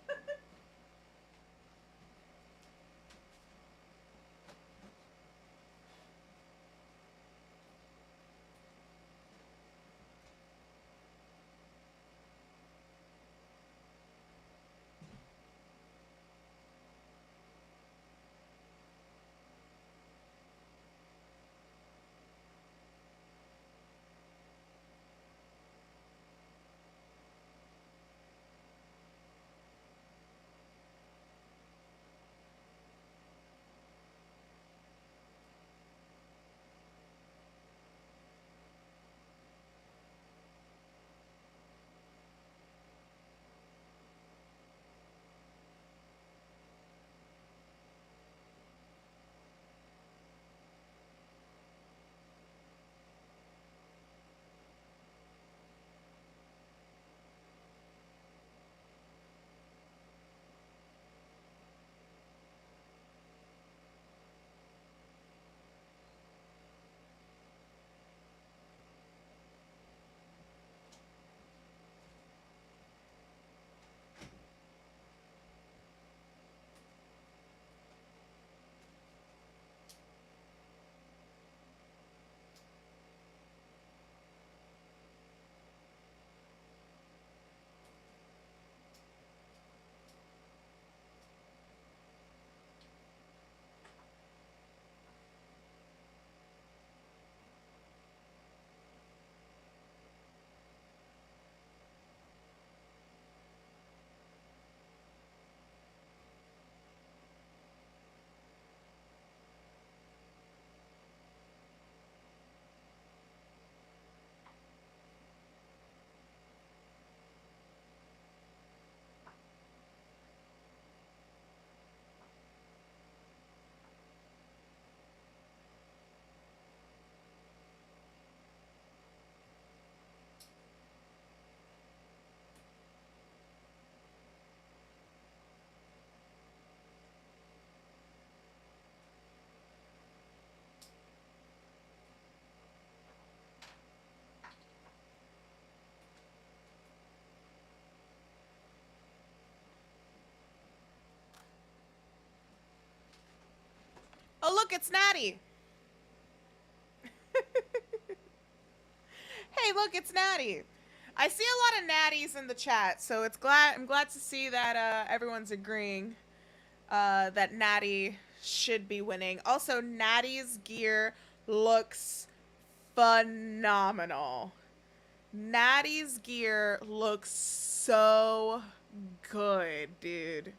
Speaker 1: look, it's Natty. Hey, look, it's Natty. I see a lot of natties in the chat, so I'm glad to see that everyone's agreeing that Natty should be winning. Also, Natty's gear looks phenomenal. Natty's gear looks so good, dude.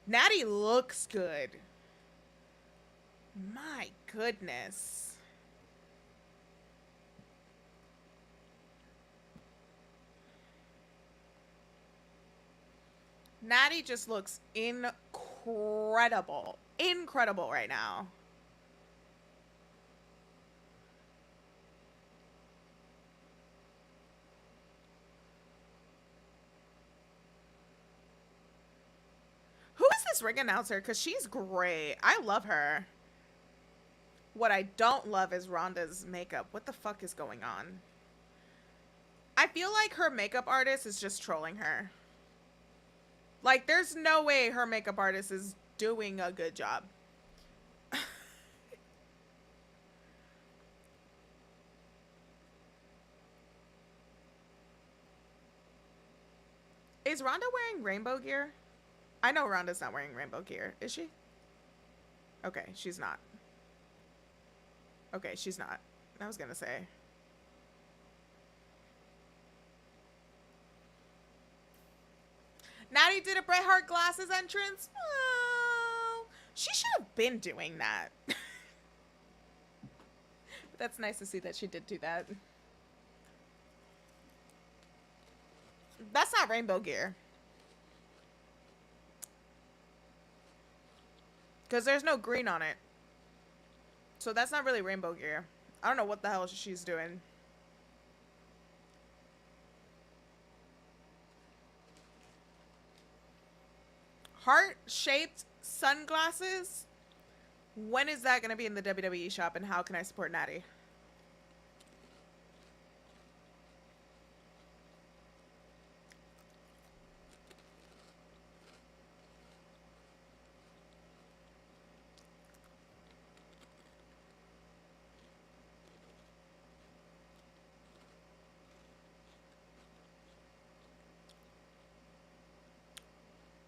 Speaker 1: Natty looks good. My goodness. Natty just looks incredible. Incredible right now. Who is this ring announcer? Because she's great. I love her. What I don't love is Ronda's makeup. What the fuck is going on? I feel like her makeup artist is just trolling her. Like, there's no way her makeup artist is doing a good job. Is Ronda wearing rainbow gear? I know Ronda's not wearing rainbow gear. Is she? Okay, she's not. Okay, she's not. I was gonna say. Natty did a Bret Hart glasses entrance. Oh, she should have been doing that. But that's nice to see that she did do that. That's not rainbow gear. Because there's no green on it. So that's not really rainbow gear. I don't know what the hell she's doing. Heart-shaped sunglasses? When is that going to be in the WWE shop, and how can I support Natty?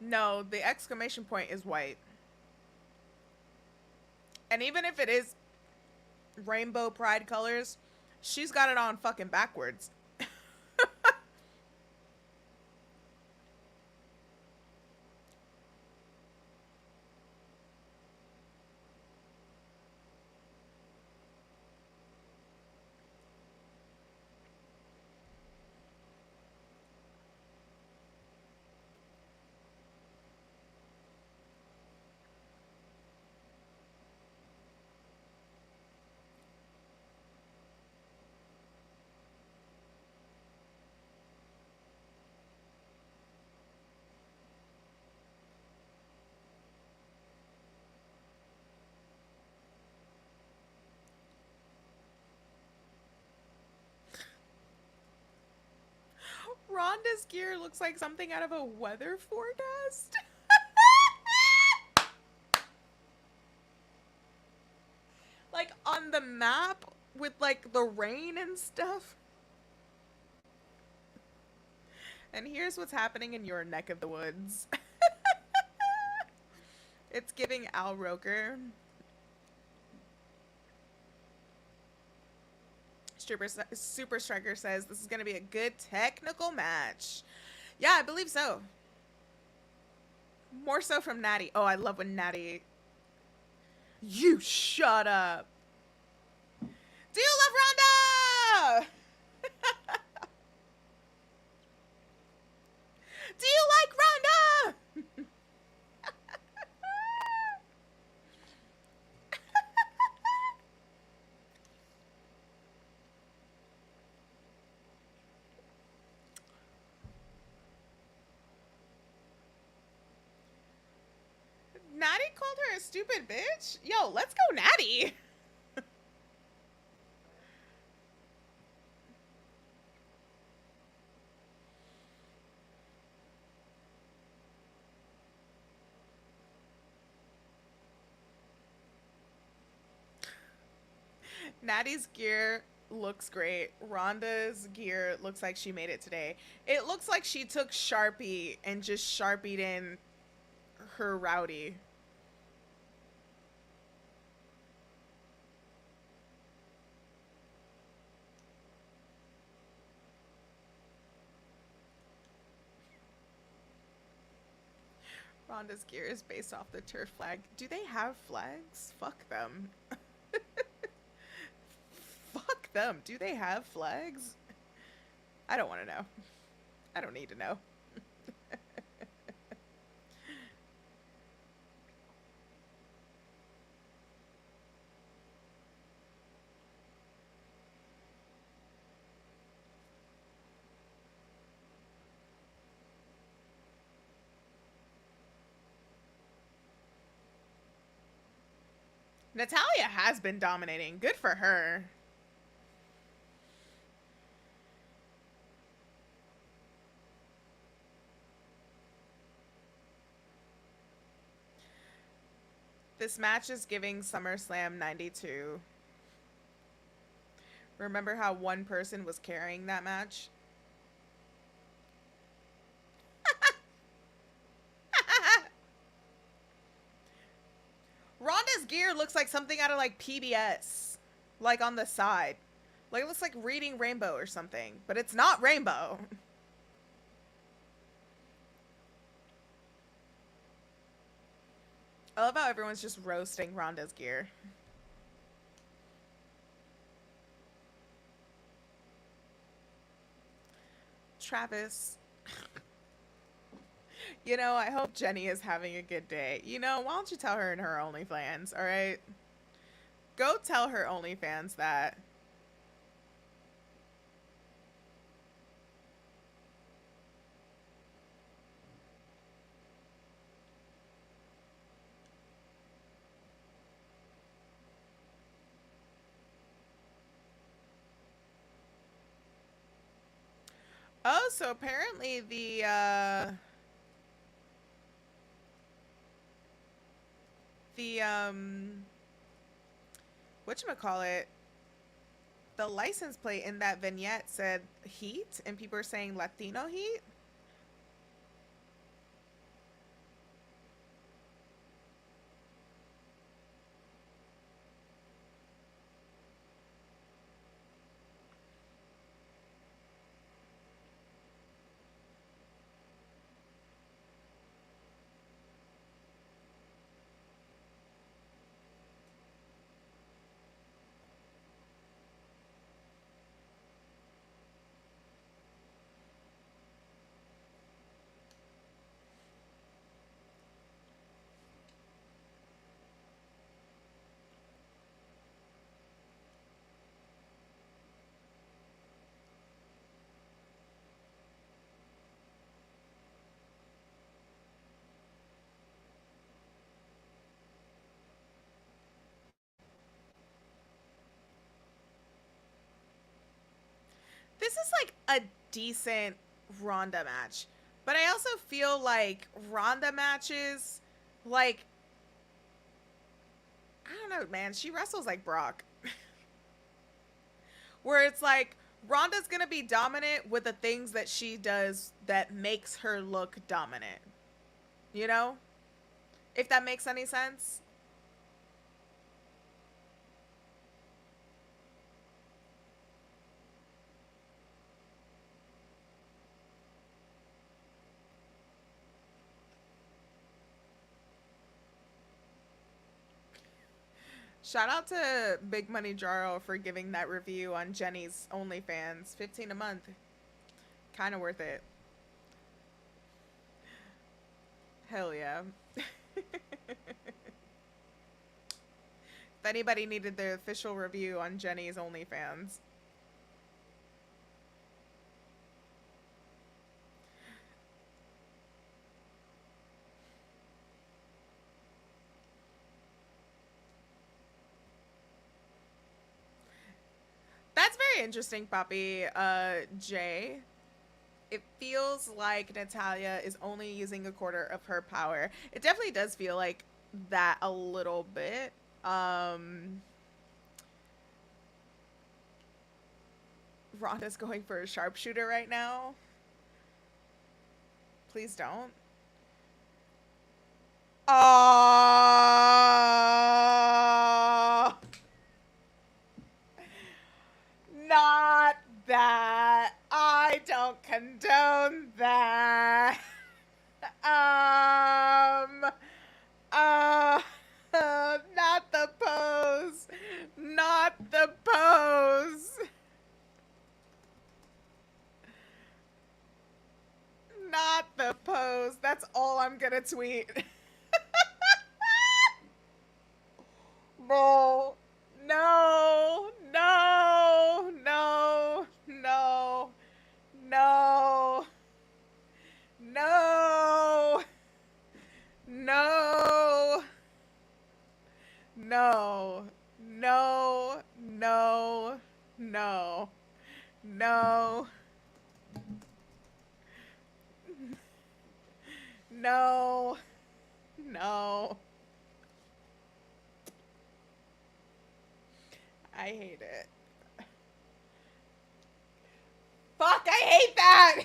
Speaker 1: No, the exclamation point is white. And even if it is rainbow pride colors, she's got it on fucking backwards. Ronda's gear looks like something out of a weather forecast. Like on the map with like the rain and stuff. And here's what's happening in your neck of the woods. It's giving Al Roker. Super Striker says this is going to be a good technical match. Yeah, I believe so. More so from Natty. Oh, I love when Natty... You shut up. Do you love Ronda? Do you like Ronda? Natty called her a stupid bitch? Yo, let's go Natty. Natty's gear looks great. Ronda's gear looks like she made it today. It looks like she took Sharpie and just Sharpied in her rowdy. Ronda's gear is based off the turf flag. Do they have flags? Fuck them. Fuck them. Do they have flags? I don't want to know. I don't need to know. Natalya has been dominating. Good for her. This match is giving SummerSlam 92. Remember how one person was carrying that match? Ronda's gear looks like something out of like PBS. Like on the side. Like it looks like Reading Rainbow or something. But it's not Rainbow. I love how everyone's just roasting Ronda's gear. Travis. You know, I hope Jenny is having a good day. You know, why don't you tell her in her OnlyFans, alright? Go tell her OnlyFans that. Oh, so apparently the whatchamacallit, the license plate in that vignette said Heat, and people are saying Latino Heat. This is like a decent Ronda match. But I also feel like Ronda matches, like, I don't know, man. She wrestles like Brock. Where it's like, Ronda's going to be dominant with the things that she does that makes her look dominant. You know? If that makes any sense. Shout out to Big Money Jaro for giving that review on Jenny's OnlyFans. $15 a month. Kind of worth it. Hell yeah. If anybody needed the official review on Jenny's OnlyFans. That's very interesting, Poppy. Jay. It feels like Natalya is only using a quarter of her power. It definitely does feel like that a little bit. Ronda's going for a sharpshooter right now. Please don't. Oh, not that. I don't condone that. Not the pose. Not the pose. Not the pose. That's all I'm gonna tweet. No. No. No. No. No. No. No. No. No. No. No. No. No. No. No. I hate it. Fuck, I hate that!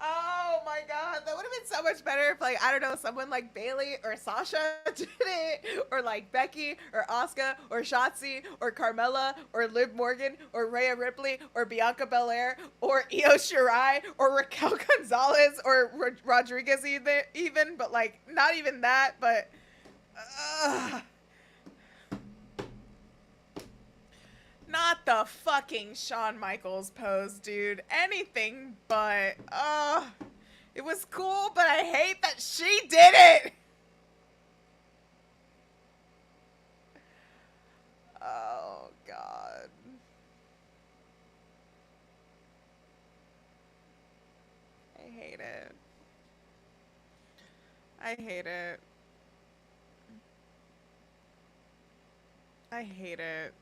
Speaker 1: Oh my god, that would have been so much better if, like, I don't know, someone like Bailey or Sasha did it, or like Becky or Asuka or Shotzi or Carmella or Liv Morgan or Rhea Ripley or Bianca Belair or Io Shirai or Raquel Gonzalez or Rodriguez even, but like, not even that, but not the fucking Shawn Michaels pose, dude. Anything but, it was cool, but I hate that she did it! Oh, God. I hate it. I hate it. I hate it.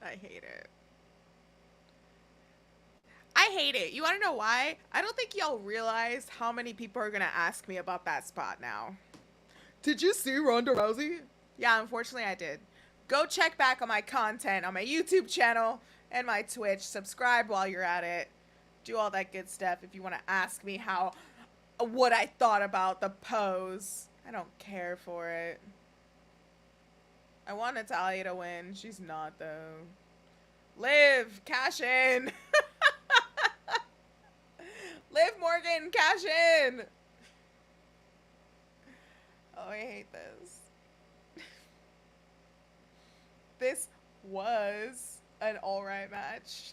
Speaker 1: I hate it. I hate it. You want to know why? I don't think y'all realize how many people are going to ask me about that spot now. Did you see Ronda Rousey? Yeah, unfortunately I did. Go check back on my content on my YouTube channel and my Twitch. Subscribe while you're at it. Do all that good stuff if you want to ask me what I thought about the pose. I don't care for it. I want Natalya to win. She's not, though. Liv, cash in. Liv Morgan, cash in. Oh, I hate this. This was an alright match.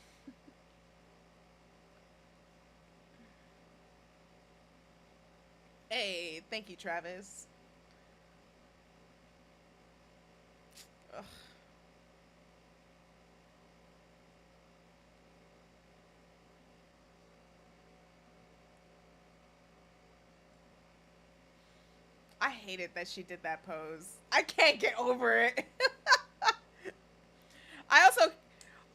Speaker 1: Hey, thank you, Travis. Ugh. I hated that she did that pose. I can't get over it. I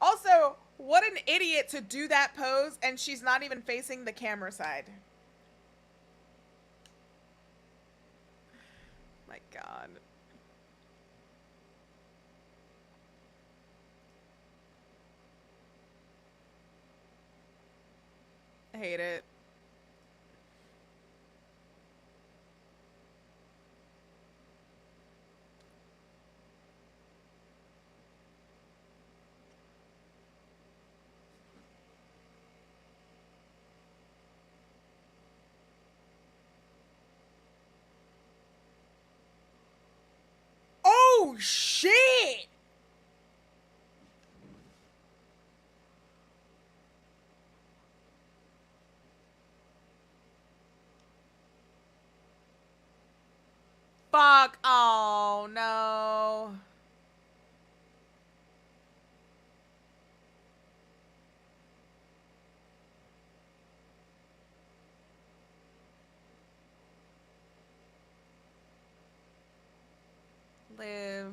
Speaker 1: also, what an idiot to do that pose and she's not even facing the camera side. My God. I hate it. Oh, shit! fuck. Oh, no. Liv.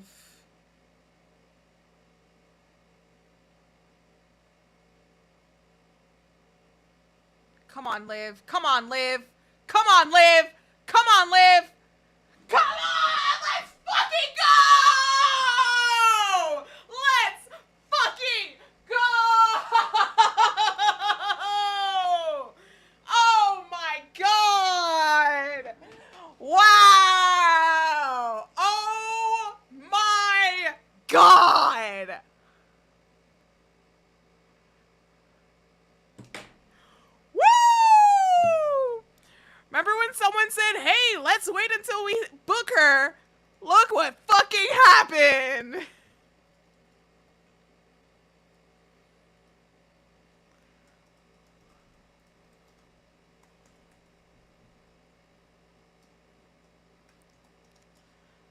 Speaker 1: Come on, Liv. Come on, Liv. Come on, Liv. Come on, Liv. Come on! Let's fucking go! Let's fucking go! Oh my god! Wow! Oh my god! Woo! Remember when someone said, hey, let's wait until we book her? Look what fucking happened!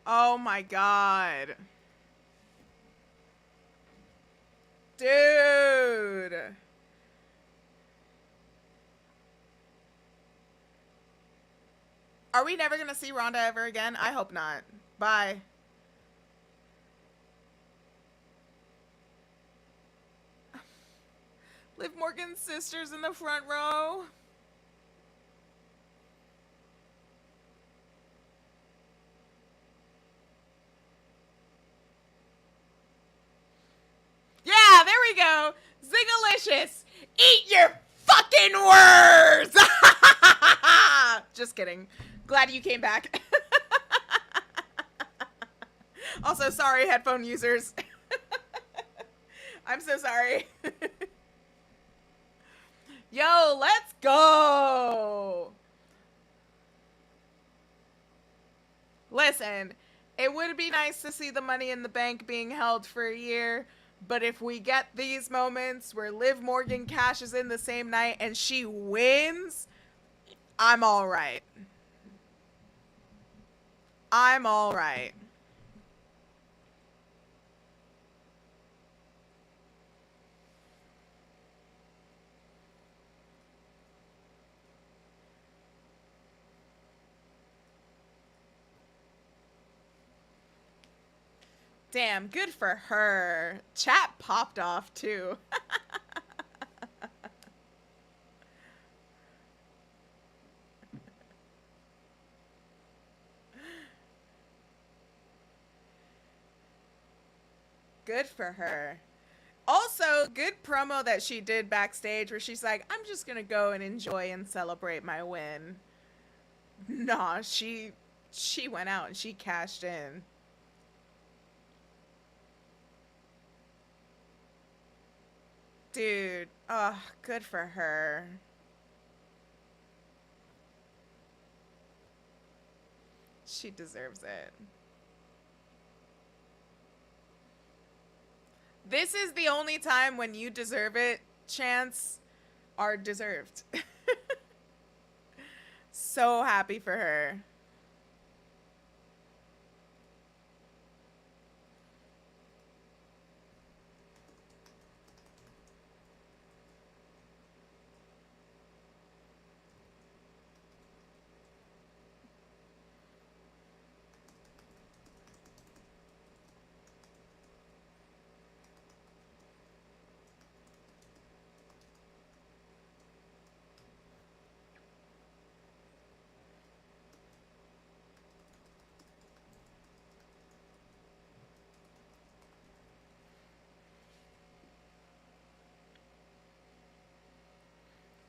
Speaker 1: Oh my god. Dude. Are we never gonna see Ronda ever again? I hope not. Bye. Liv Morgan's sister's in the front row. Yeah, there we go. Zingalicious. Eat your fucking words. Just kidding. Glad you came back. Also, sorry, headphone users. I'm so sorry. Yo, let's go. Listen, it would be nice to see the Money in the Bank being held for a year, but if we get these moments where Liv Morgan cashes in the same night and she wins, I'm all right. I'm all right. Damn, good for her. Chat popped off too. Good for her. Also, good promo that she did backstage where she's like, I'm just gonna go and enjoy and celebrate my win. Nah, she went out and she cashed in. Dude, oh, good for her. She deserves it. This is the only time when you deserve it, chants are deserved. So happy for her.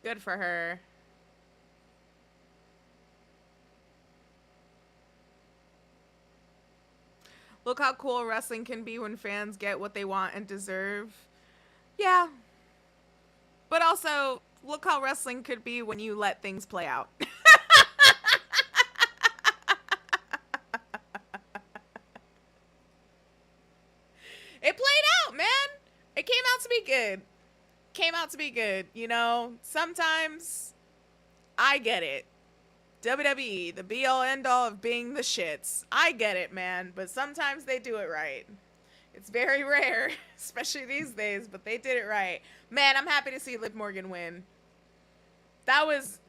Speaker 1: Good for her. Look how cool wrestling can be when fans get what they want and deserve. Yeah. But also, look how wrestling could be when you let things play out. It played out, man. It came out to be good. Came out to be good, you know? Sometimes I get it. WWE, the be-all end-all of being the shits. I get it, man, but sometimes they do it right. It's very rare, especially these days, but they did it right. Man, I'm happy to see Liv Morgan win. That was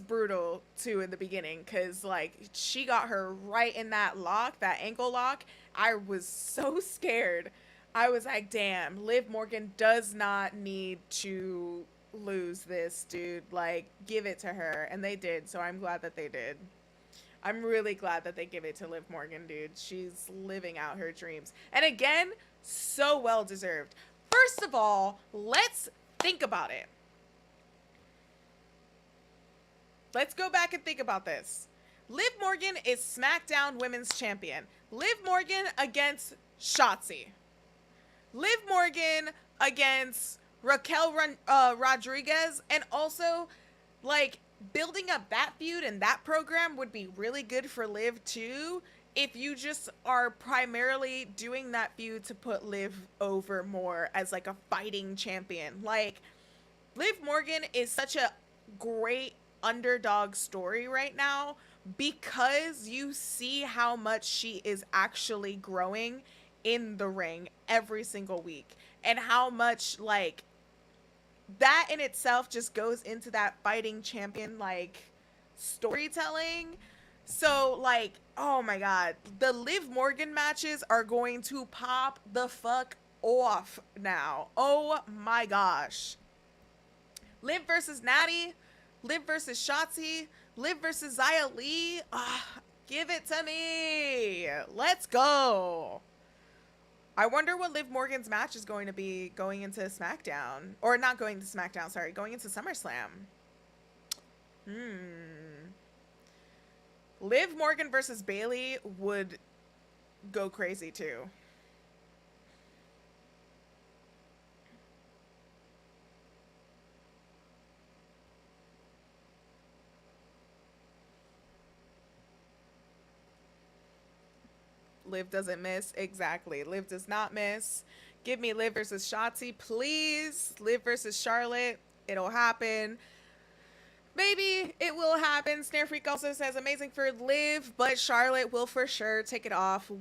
Speaker 1: brutal too in the beginning, because like she got her right in that lock, that ankle lock. I was so scared. I was like, damn, Liv Morgan does not need to lose this, dude. Like, give it to her. And they did, so I'm glad that they did. I'm really glad that they give it to Liv Morgan, dude. She's living out her dreams. And again, so well deserved. First of all, let's think about it. Let's go back and think about this. Liv Morgan is SmackDown Women's Champion. Liv Morgan against Shotzi. Liv Morgan against Raquel Rodriguez. And also, like, building up that feud and that program would be really good for Liv too, if you just are primarily doing that feud to put Liv over more as like a fighting champion. Like, Liv Morgan is such a great underdog story right now, because you see how much she is actually growing in the ring every single week, and how much, like, that in itself just goes into that fighting champion, like, storytelling. So, like, oh my god, the Liv Morgan matches are going to pop the fuck off now. Oh my gosh. Liv versus Natty, Liv versus Shotzi, Liv versus Xia Li. Give it to me. Let's go. I wonder what Liv Morgan's match is going to be going into SmackDown. Or not going to SmackDown, sorry. Going into SummerSlam. Liv Morgan versus Bayley would go crazy too. Liv doesn't miss. Exactly. Liv does not miss. Give me Liv versus Shotzi, please. Liv versus Charlotte. It'll happen. Maybe it will happen. Snare Freak also says amazing for Liv, but Charlotte will for sure take it off her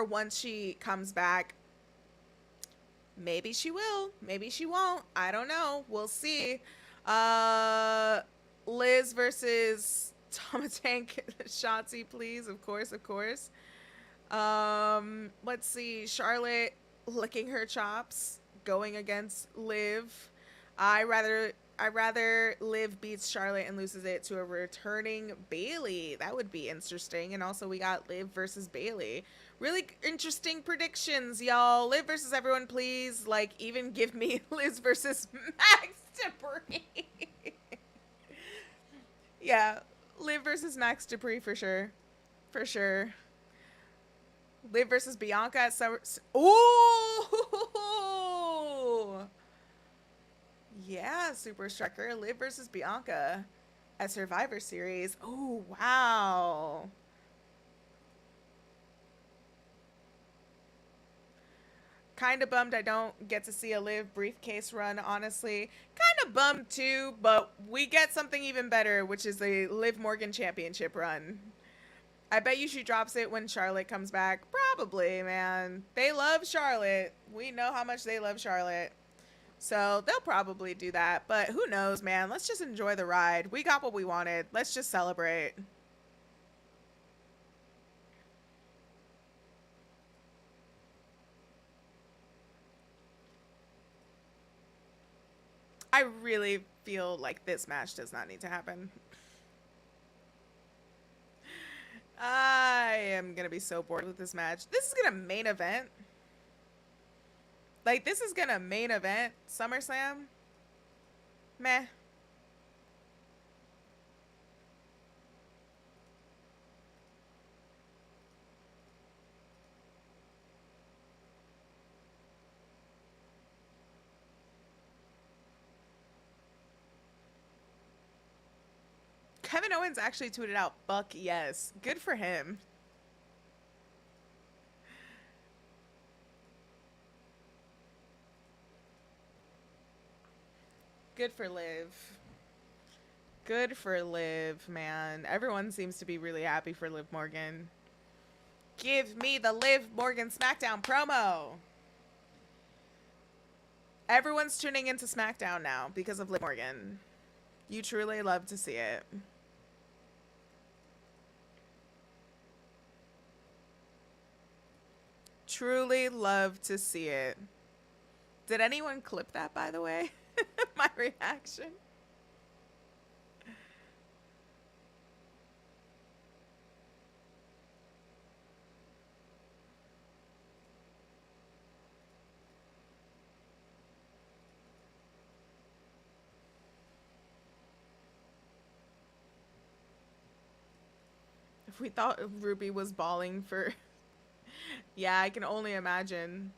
Speaker 1: once she comes back. Maybe she will. Maybe she won't. I don't know. We'll see. Liz versus Tomatank Shotzi, please. Of course, of course. Let's see. Charlotte licking her chops, going against Liv. I rather Liv beats Charlotte and loses it to a returning Bayley. That would be interesting. And also we got Liv versus Bayley. Really interesting predictions, y'all. Liv versus everyone, please. Like, even give me Liz versus Max Debris. Yeah. Liv versus Max Dupree for sure. For sure. Liv versus Bianca at Summer... Ooh! Yeah, Super Striker. Liv versus Bianca at Survivor Series. Oh, wow. Kind of bummed I don't get to see a Liv briefcase run, honestly. Kind of bummed too, but we get something even better, which is a Liv Morgan championship run. I bet you she drops it when Charlotte comes back. Probably, man. They love Charlotte. We know how much they love Charlotte. So they'll probably do that, but who knows, man. Let's just enjoy the ride. We got what we wanted. Let's just celebrate. I really feel like this match does not need to happen. I am going to be so bored with this match. This is going to main event. Like, this is going to main event SummerSlam. Meh. Kevin Owens actually tweeted out, "Buck, yes." Good for him. Good for Liv. Good for Liv, man. Everyone seems to be really happy for Liv Morgan. Give me the Liv Morgan SmackDown promo. Everyone's tuning into SmackDown now because of Liv Morgan. You truly love to see it. Truly love to see it. Did anyone clip that, by the way? My reaction. If we thought Ruby was bawling for... Yeah, I can only imagine.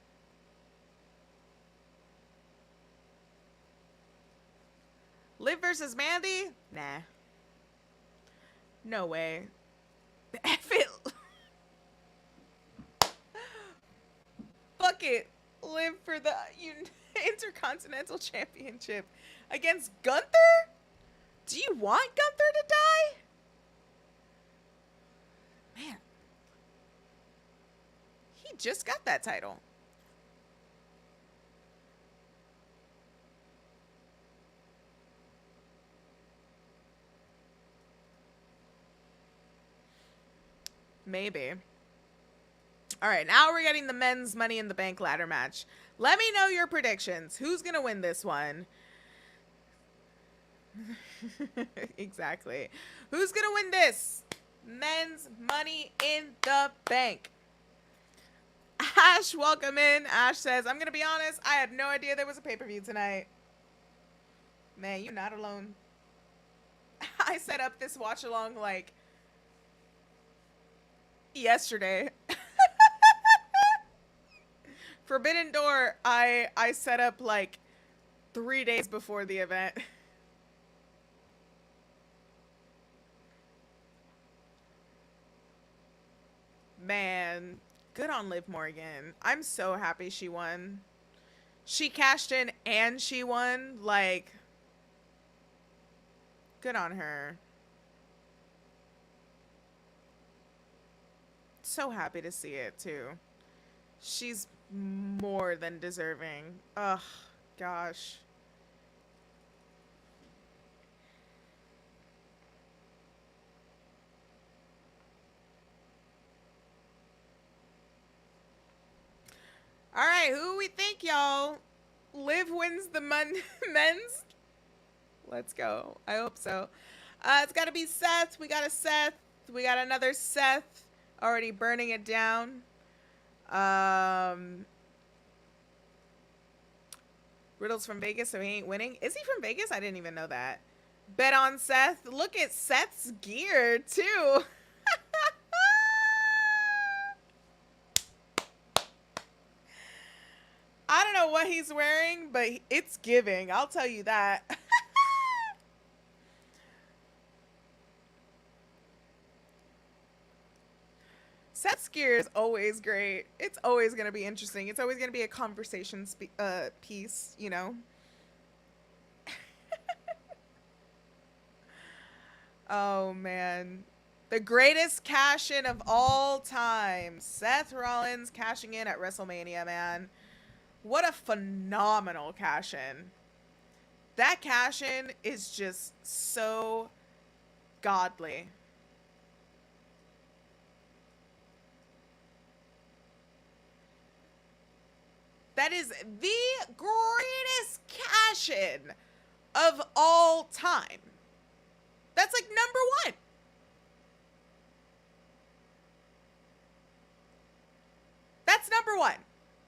Speaker 1: Liv versus Mandy? Nah. No way. F it. Fuck it. Liv for the Intercontinental Championship against Gunther? Do you want Gunther to die? Man. He just got that title. Maybe. All right, now we're getting the men's Money in the Bank ladder match. Let me know your predictions. Who's going to win this one? Exactly. Who's going to win this? Men's Money in the Bank. Ash, welcome in. Ash says, I'm going to be honest, I had no idea there was a pay-per-view tonight. Man, you're not alone. I set up this watch-along, like, yesterday. Forbidden Door, I set up, like, 3 days before the event. Man, good on Liv Morgan. I'm so happy she won. She cashed in and she won. Like, good on her. So happy to see it, too. She's more than deserving. Ugh, gosh. All right, who we think, y'all? Liv wins the men's? Let's go. I hope so. It's got to be Seth. We got a Seth. We got another Seth. Already burning it down. Riddle's from Vegas, so he ain't winning. Is he from Vegas? I didn't even know that. Bet on Seth. Look at Seth's gear, too. I don't know what he's wearing, but it's giving. I'll tell you that. Seth's gear is always great. It's always going to be interesting. It's always going to be a conversation piece, you know? Oh, man. The greatest cash-in of all time. Seth Rollins cashing in at WrestleMania, man. What a phenomenal cash-in. That cash-in is just so godly. That is the greatest cash-in of all time. That's like number one. That's number one.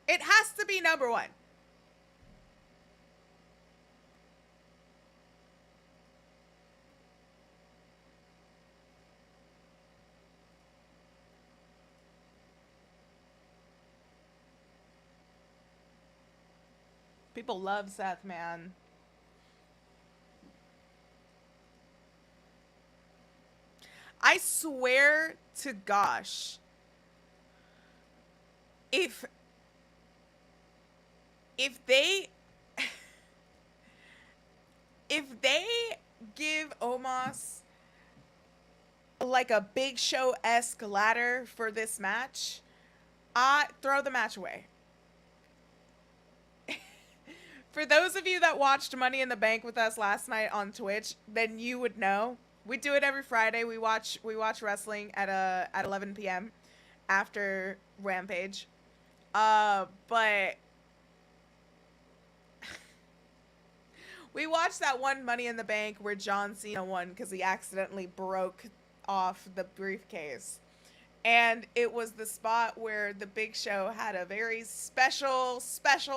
Speaker 1: It has to be number one. People love Seth, man. I swear to gosh, if they give Omos like a Big Show-esque ladder for this match, I throw the match away. For those of you that watched Money in the Bank with us last night on Twitch, then you would know. We do it every Friday. We watch wrestling at 11 p.m. after Rampage. But we watched that one Money in the Bank where John Cena won because he accidentally broke off the briefcase. And it was the spot where the Big Show had a very special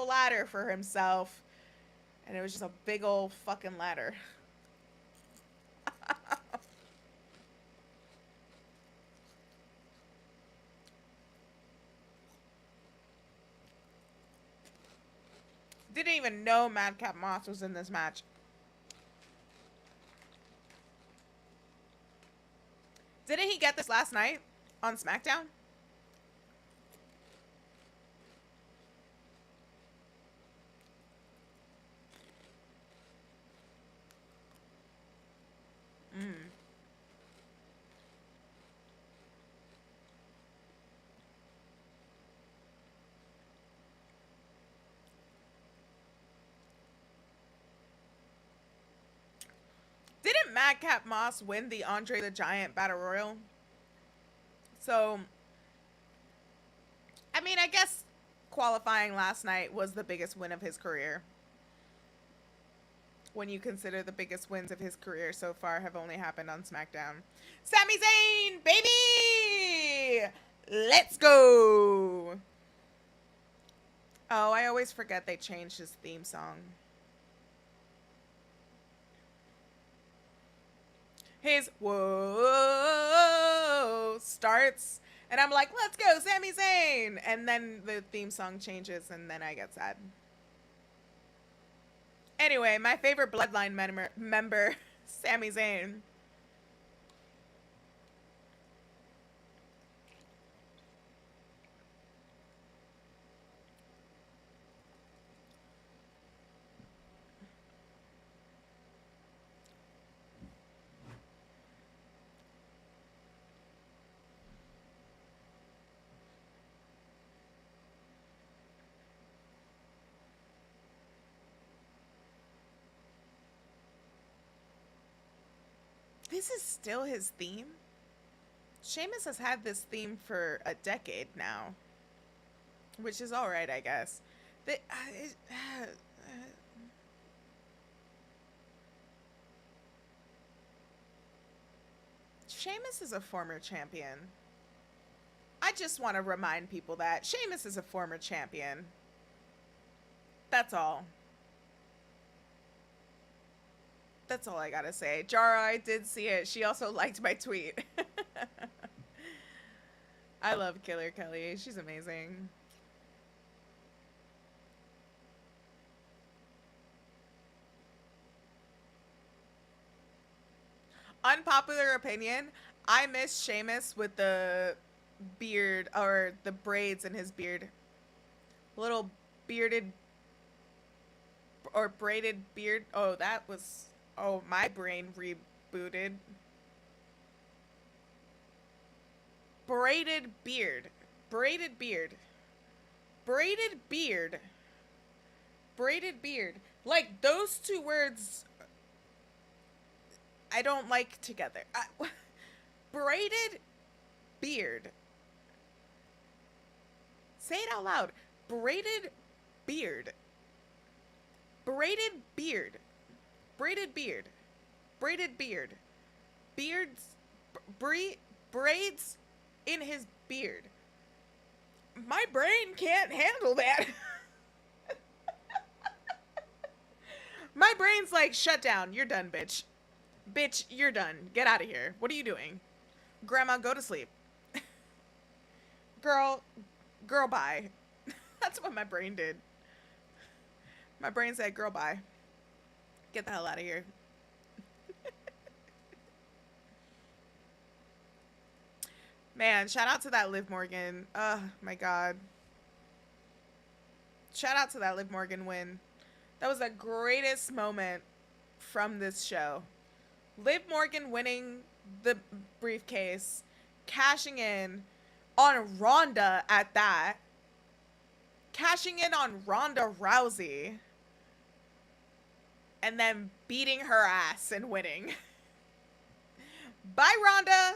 Speaker 1: ladder for himself. And it was just a big old fucking ladder. Didn't even know Madcap Moss was in this match. Didn't he get this last night on SmackDown? Didn't Madcap Moss win the Andre the Giant Battle Royal? So, I mean, I guess qualifying last night was the biggest win of his career. When you consider the biggest wins of his career so far have only happened on SmackDown. Sami Zayn, baby! Let's go! Oh, I always forget they changed his theme song. His whoa starts, and I'm like, let's go, Sami Zayn! And then the theme song changes, and then I get sad. Anyway, my favorite Bloodline member, Sami Zayn. This is still his theme? Sheamus has had this theme for a decade now. Which is alright, I guess. Sheamus is a former champion. I just want to remind people that Sheamus is a former champion. That's all. That's all I gotta say. Jara, I did see it. She also liked my tweet. I love Killer Kelly. She's amazing. Unpopular opinion. I miss Sheamus with the beard, or the braids in his beard. Little bearded or braided beard. Oh, that was... Oh, my brain rebooted. Braided beard. Braided beard. Braided beard. Braided beard. Like, those two words I don't like together. Braided beard. Say it out loud. Braided beard. Braided beard. Braided beard. Braided beard. Beards. Braids in his beard. My brain can't handle that. My brain's like, shut down. You're done, bitch. Bitch, you're done. Get out of here. What are you doing? Grandma, go to sleep. Girl, bye. That's what my brain did. My brain said, girl, bye. Get the hell out of here. Man, shout out to that Liv Morgan. Oh, my God. Shout out to that Liv Morgan win. That was the greatest moment from this show. Liv Morgan winning the briefcase, cashing in on Ronda at that, cashing in on Ronda Rousey, and then beating her ass and winning. Bye, Ronda.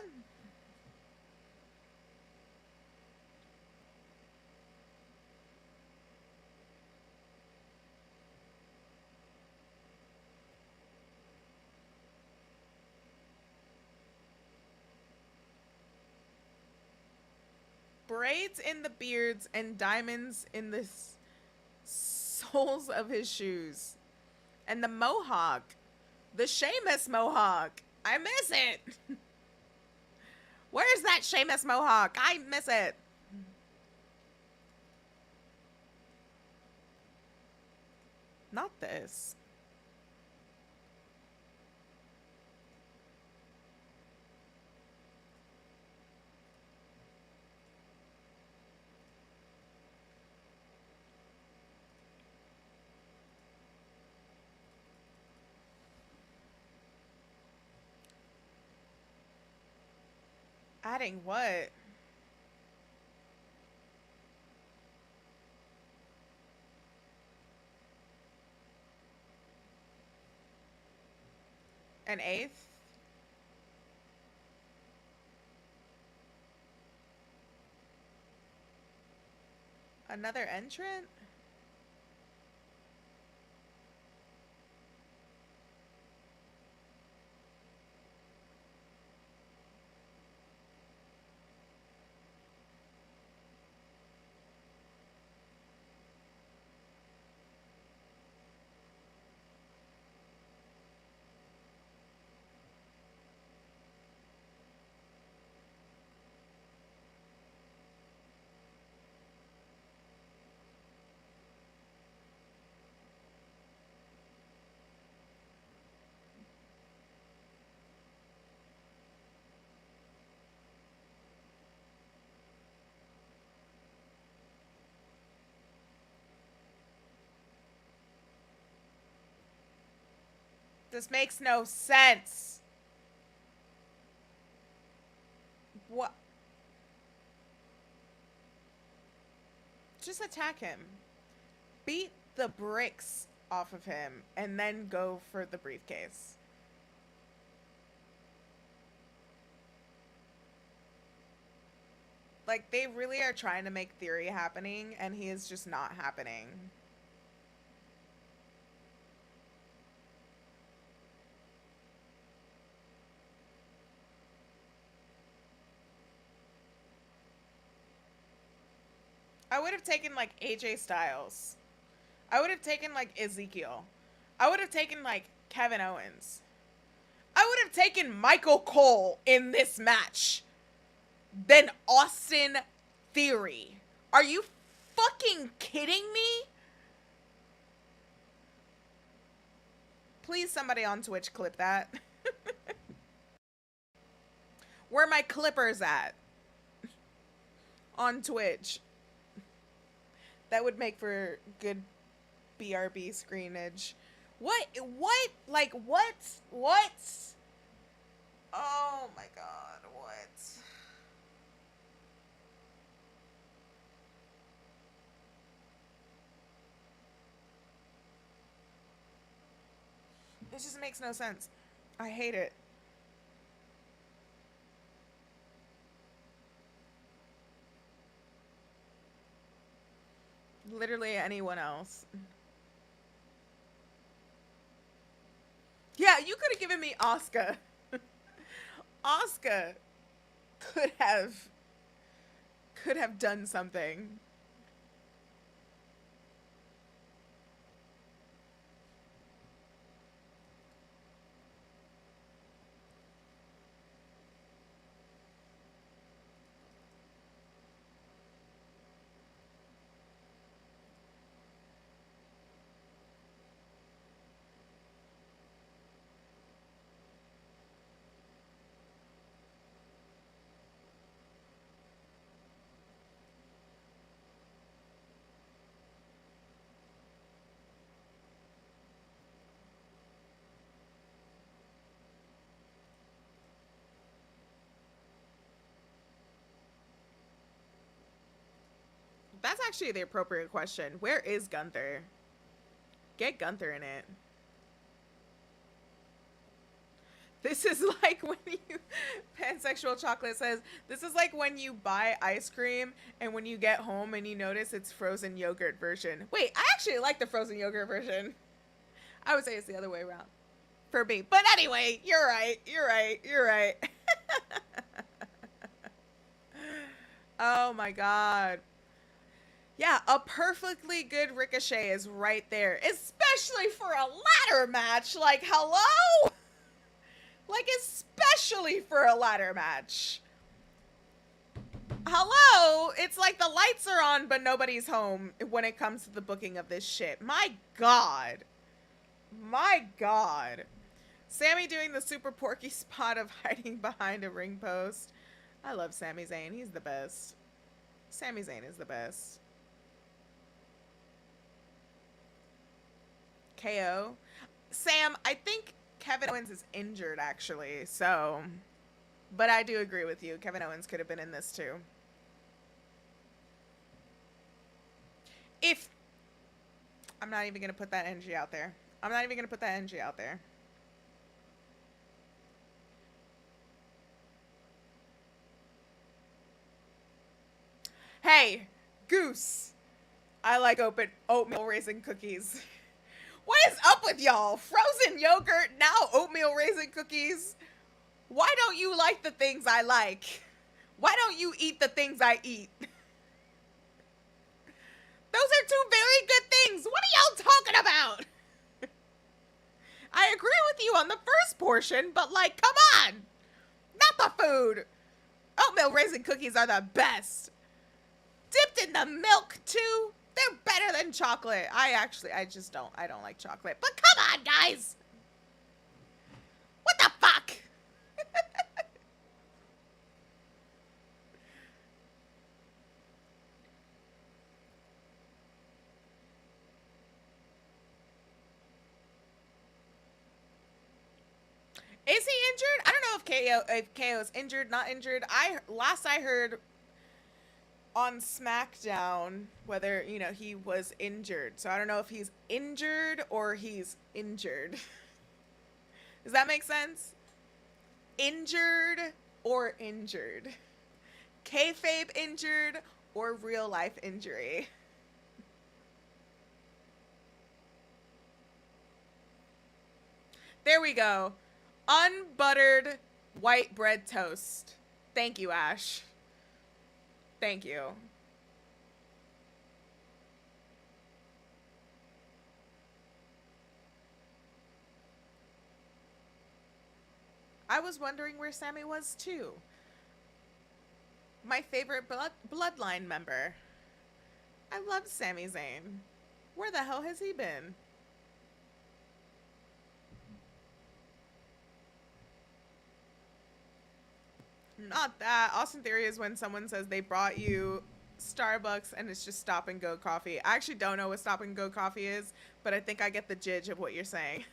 Speaker 1: Braids in the beards and diamonds in the soles of his shoes. And the mohawk. The Sheamus mohawk. I miss it. Where's that Sheamus mohawk? I miss it. Not this. Adding what? An eighth? Another entrant? This makes no sense. What? Just attack him. Beat the bricks off of him and then go for the briefcase. Like, they really are trying to make Theory happening, and he is just not happening. I would have taken, like, AJ Styles. I would have taken, like, Ezekiel. I would have taken, like, Kevin Owens. I would have taken Michael Cole in this match than Austin Theory. Are you fucking kidding me? Please, somebody on Twitch clip that. Where my clippers at? On Twitch. That would make for good BRB screenage. What? What? Like, what? What? Oh my god, what? It just makes no sense. I hate it. Literally anyone else. Yeah, you could have given me Asuka. Asuka could have done something. That's actually the appropriate question. Where is Gunther? Get Gunther in it. This is like when you, Pansexual Chocolate says, this is like when you buy ice cream and when you get home and you notice it's frozen yogurt version. Wait, I actually like the frozen yogurt version. I would say it's the other way around for me. But anyway, you're right. Oh my God. Yeah, a perfectly good Ricochet is right there, especially for a ladder match. Like, hello? Like, especially for a ladder match. Hello? It's like the lights are on, but nobody's home when it comes to the booking of this shit. My God. My God. Sami doing the super porky spot of hiding behind a ring post. I love Sami Zayn. He's the best. Sami Zayn is the best. KO. Sam, I think Kevin Owens is injured, actually, so... But I do agree with you. Kevin Owens could have been in this, too. If... I'm not even going to put that energy out there. Hey, Goose. I like oatmeal raisin cookies. What is up with y'all? Frozen yogurt, now oatmeal raisin cookies. Why don't you like the things I like? Why don't you eat the things I eat? Those are two very good things. What are y'all talking about? I agree with you on the first portion, but like, come on. Not the food. Oatmeal raisin cookies are the best. Dipped in the milk, too. They're better than chocolate. I don't like chocolate. But come on, guys. What the fuck? Is he injured? I don't know if KO's injured, not injured. Last I heard on SmackDown whether, he was injured. So I don't know if he's injured or he's injured. Does that make sense? Injured or injured. Kayfabe injured or real life injury. There we go. Unbuttered white bread toast. Thank you, Ash. Thank you. I was wondering where Sami was too. My favorite Bloodline member. I love Sami Zayn. Where the hell has he been? Not that. Austin Theory is when someone says they brought you Starbucks and it's just stop and go coffee. I actually don't know what stop and go coffee is, but I think I get the gist of what you're saying.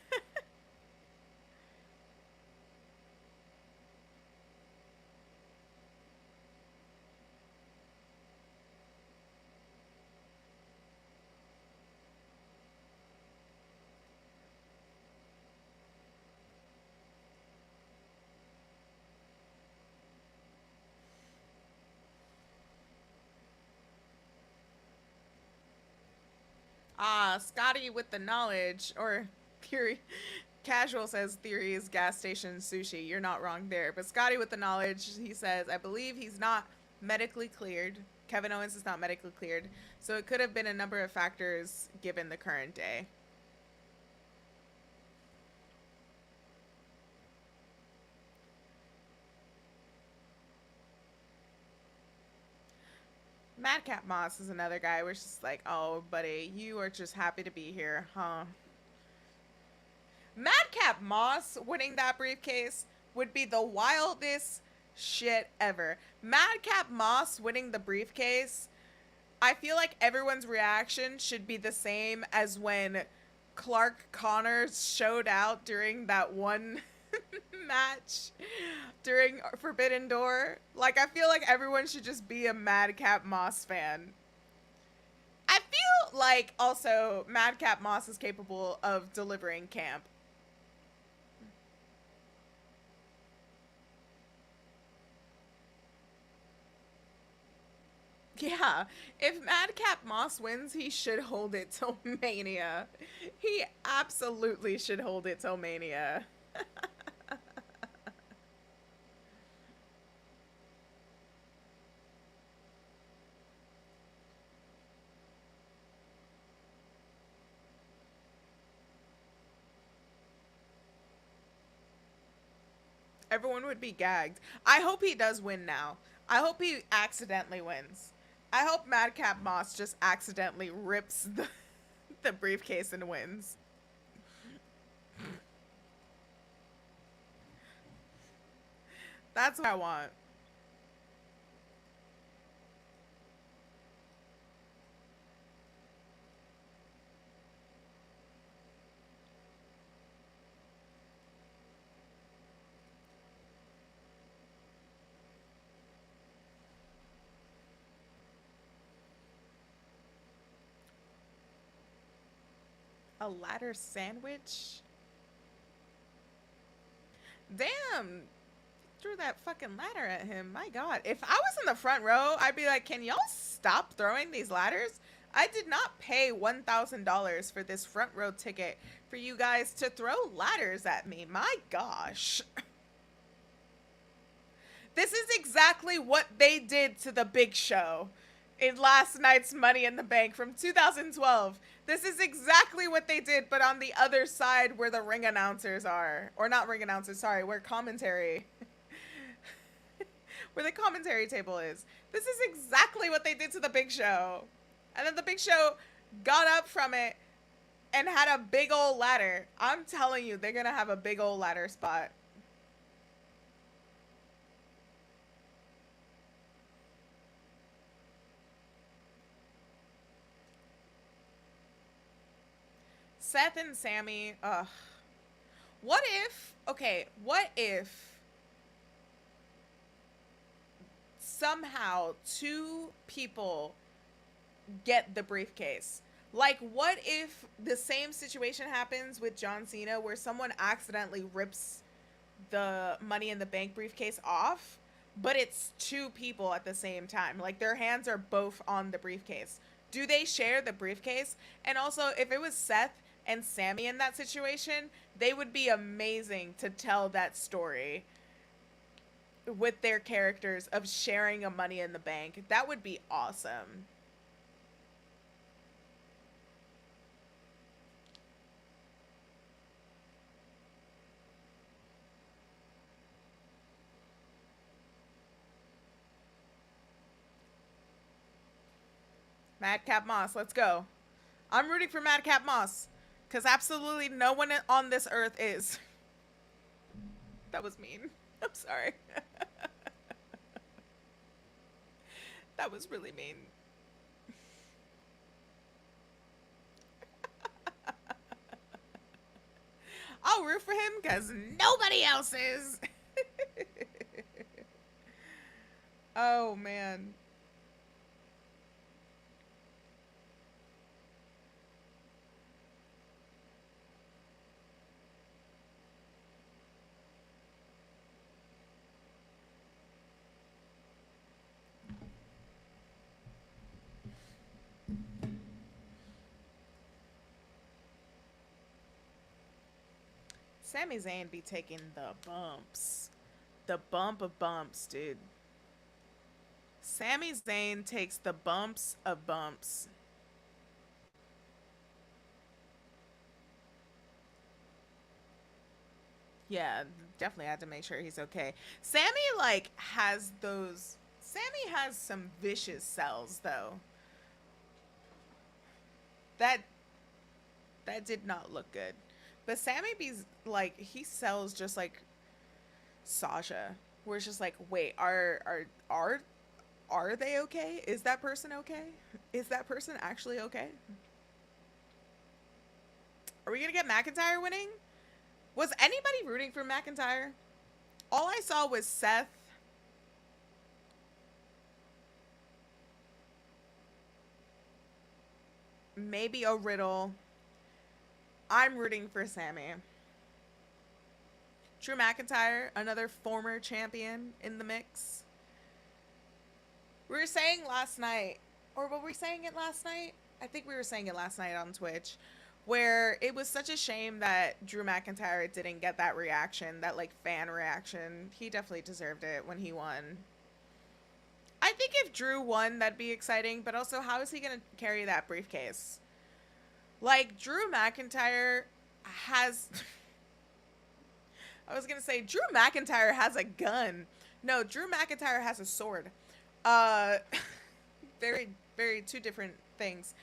Speaker 1: Scotty with the knowledge, or Theory. Casual says Theory is gas station sushi. You're not wrong there. But Scotty with the knowledge, he says, I believe he's not medically cleared. Kevin Owens is not medically cleared. So it could have been a number of factors given the current day. Madcap Moss is another guy where it's just like, oh, buddy, you are just happy to be here, huh? Madcap Moss winning that briefcase would be the wildest shit ever. Madcap Moss winning the briefcase, I feel like everyone's reaction should be the same as when Clark Connors showed out during that one match during Forbidden Door. Like, I feel like everyone should just be a Madcap Moss fan. like, also, Madcap Moss is capable of delivering camp. Yeah, if Madcap Moss wins, he should hold it till Mania. He absolutely should hold it till Mania. Everyone would be gagged. I hope he does win now. I hope he accidentally wins. I hope Madcap Moss just accidentally rips the briefcase and wins. That's what I want. A ladder sandwich? Damn. Threw that fucking ladder at him. My God. If I was in the front row, I'd be like, can y'all stop throwing these ladders? I did not pay $1,000 for this front row ticket for you guys to throw ladders at me. My gosh. This is exactly what they did to the Big Show in last night's Money in the Bank from 2012. This is exactly what they did, but on the other side where the ring announcers are. Or not ring announcers, sorry, where commentary. Where the commentary table is. This is exactly what they did to the Big Show. And then the Big Show got up from it and had a big old ladder. I'm telling you, they're going to have a big old ladder spot. Seth and Sami, ugh. What if somehow two people get the briefcase? Like, what if the same situation happens with John Cena where someone accidentally rips the Money in the Bank briefcase off, but it's two people at the same time? Like, their hands are both on the briefcase. Do they share the briefcase? And also, if it was Seth and Sami in that situation, they would be amazing to tell that story with their characters of sharing a Money in the Bank. That would be awesome. Madcap Moss, let's go. I'm rooting for Madcap Moss. Because absolutely no one on this earth is. That was mean. I'm sorry. That was really mean. I'll root for him because nobody else is. Oh, man. Sami Zayn be taking the bumps. The bump of bumps, dude. Sami Zayn takes the bumps of bumps. Yeah, definitely had to make sure he's okay. Sami, like, has those... Sami has some vicious sells, though. That... That did not look good. But Sami B's, like, he sells just like Sasha. Where it's just like, wait, are they okay? Is that person okay? Is that person actually okay? Are we gonna get McIntyre winning? Was anybody rooting for McIntyre? All I saw was Seth. maybe a Riddle. I'm rooting for Sami. Drew McIntyre, another former champion in the mix. We were saying last night, or were we saying it last night? I think we were saying it last night on Twitch, where it was such a shame that Drew McIntyre didn't get that reaction, that like fan reaction. He definitely deserved it when he won. I think if Drew won, that'd be exciting, but also how is he going to carry that briefcase? Like, Drew McIntyre has... I was going to say, Drew McIntyre has a gun. No, Drew McIntyre has a sword. Very, very two different things.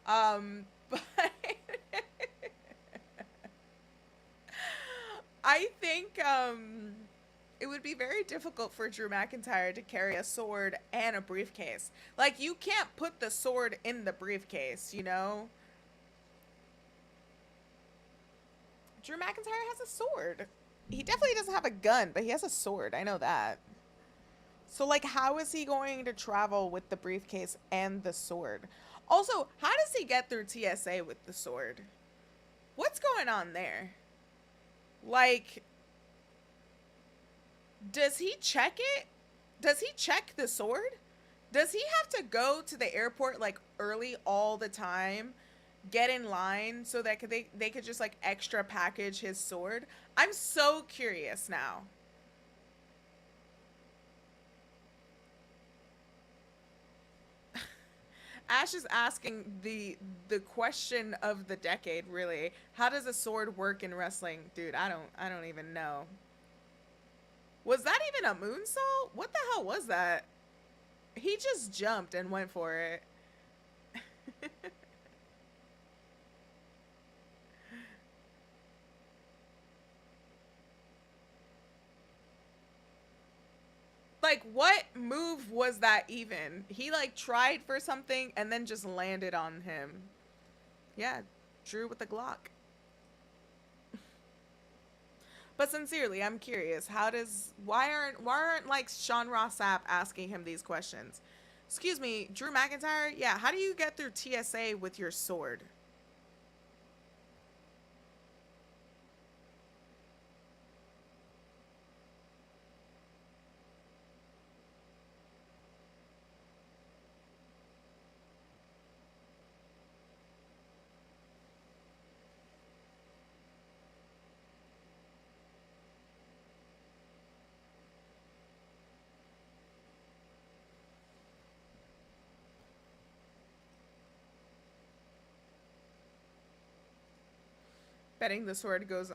Speaker 1: But I think it would be very difficult for Drew McIntyre to carry a sword and a briefcase. Like, you can't put the sword in the briefcase, you know? Drew McIntyre has a sword. He definitely doesn't have a gun, but he has a sword. I know that. So, like, how is he going to travel with the briefcase and the sword? Also, how does he get through TSA with the sword? What's going on there? Like, does he check it? Does he check the sword? Does he have to go to the airport, like, early all the time? Get in line so that they could just, like, extra package his sword? I'm so curious now. Ash is asking the question of the decade, really. How does a sword work in wrestling? Dude, I don't even know. Was that even a moonsault? What the hell was that? He just jumped and went for it. Like, what move was that even? He, like, tried for something and then just landed on him. Yeah, Drew with the Glock. But sincerely, I'm curious. Why aren't like Sean Ross Sapp asking him these questions? Excuse me, Drew McIntyre? Yeah, how do you get through TSA with your sword? Betting the sword goes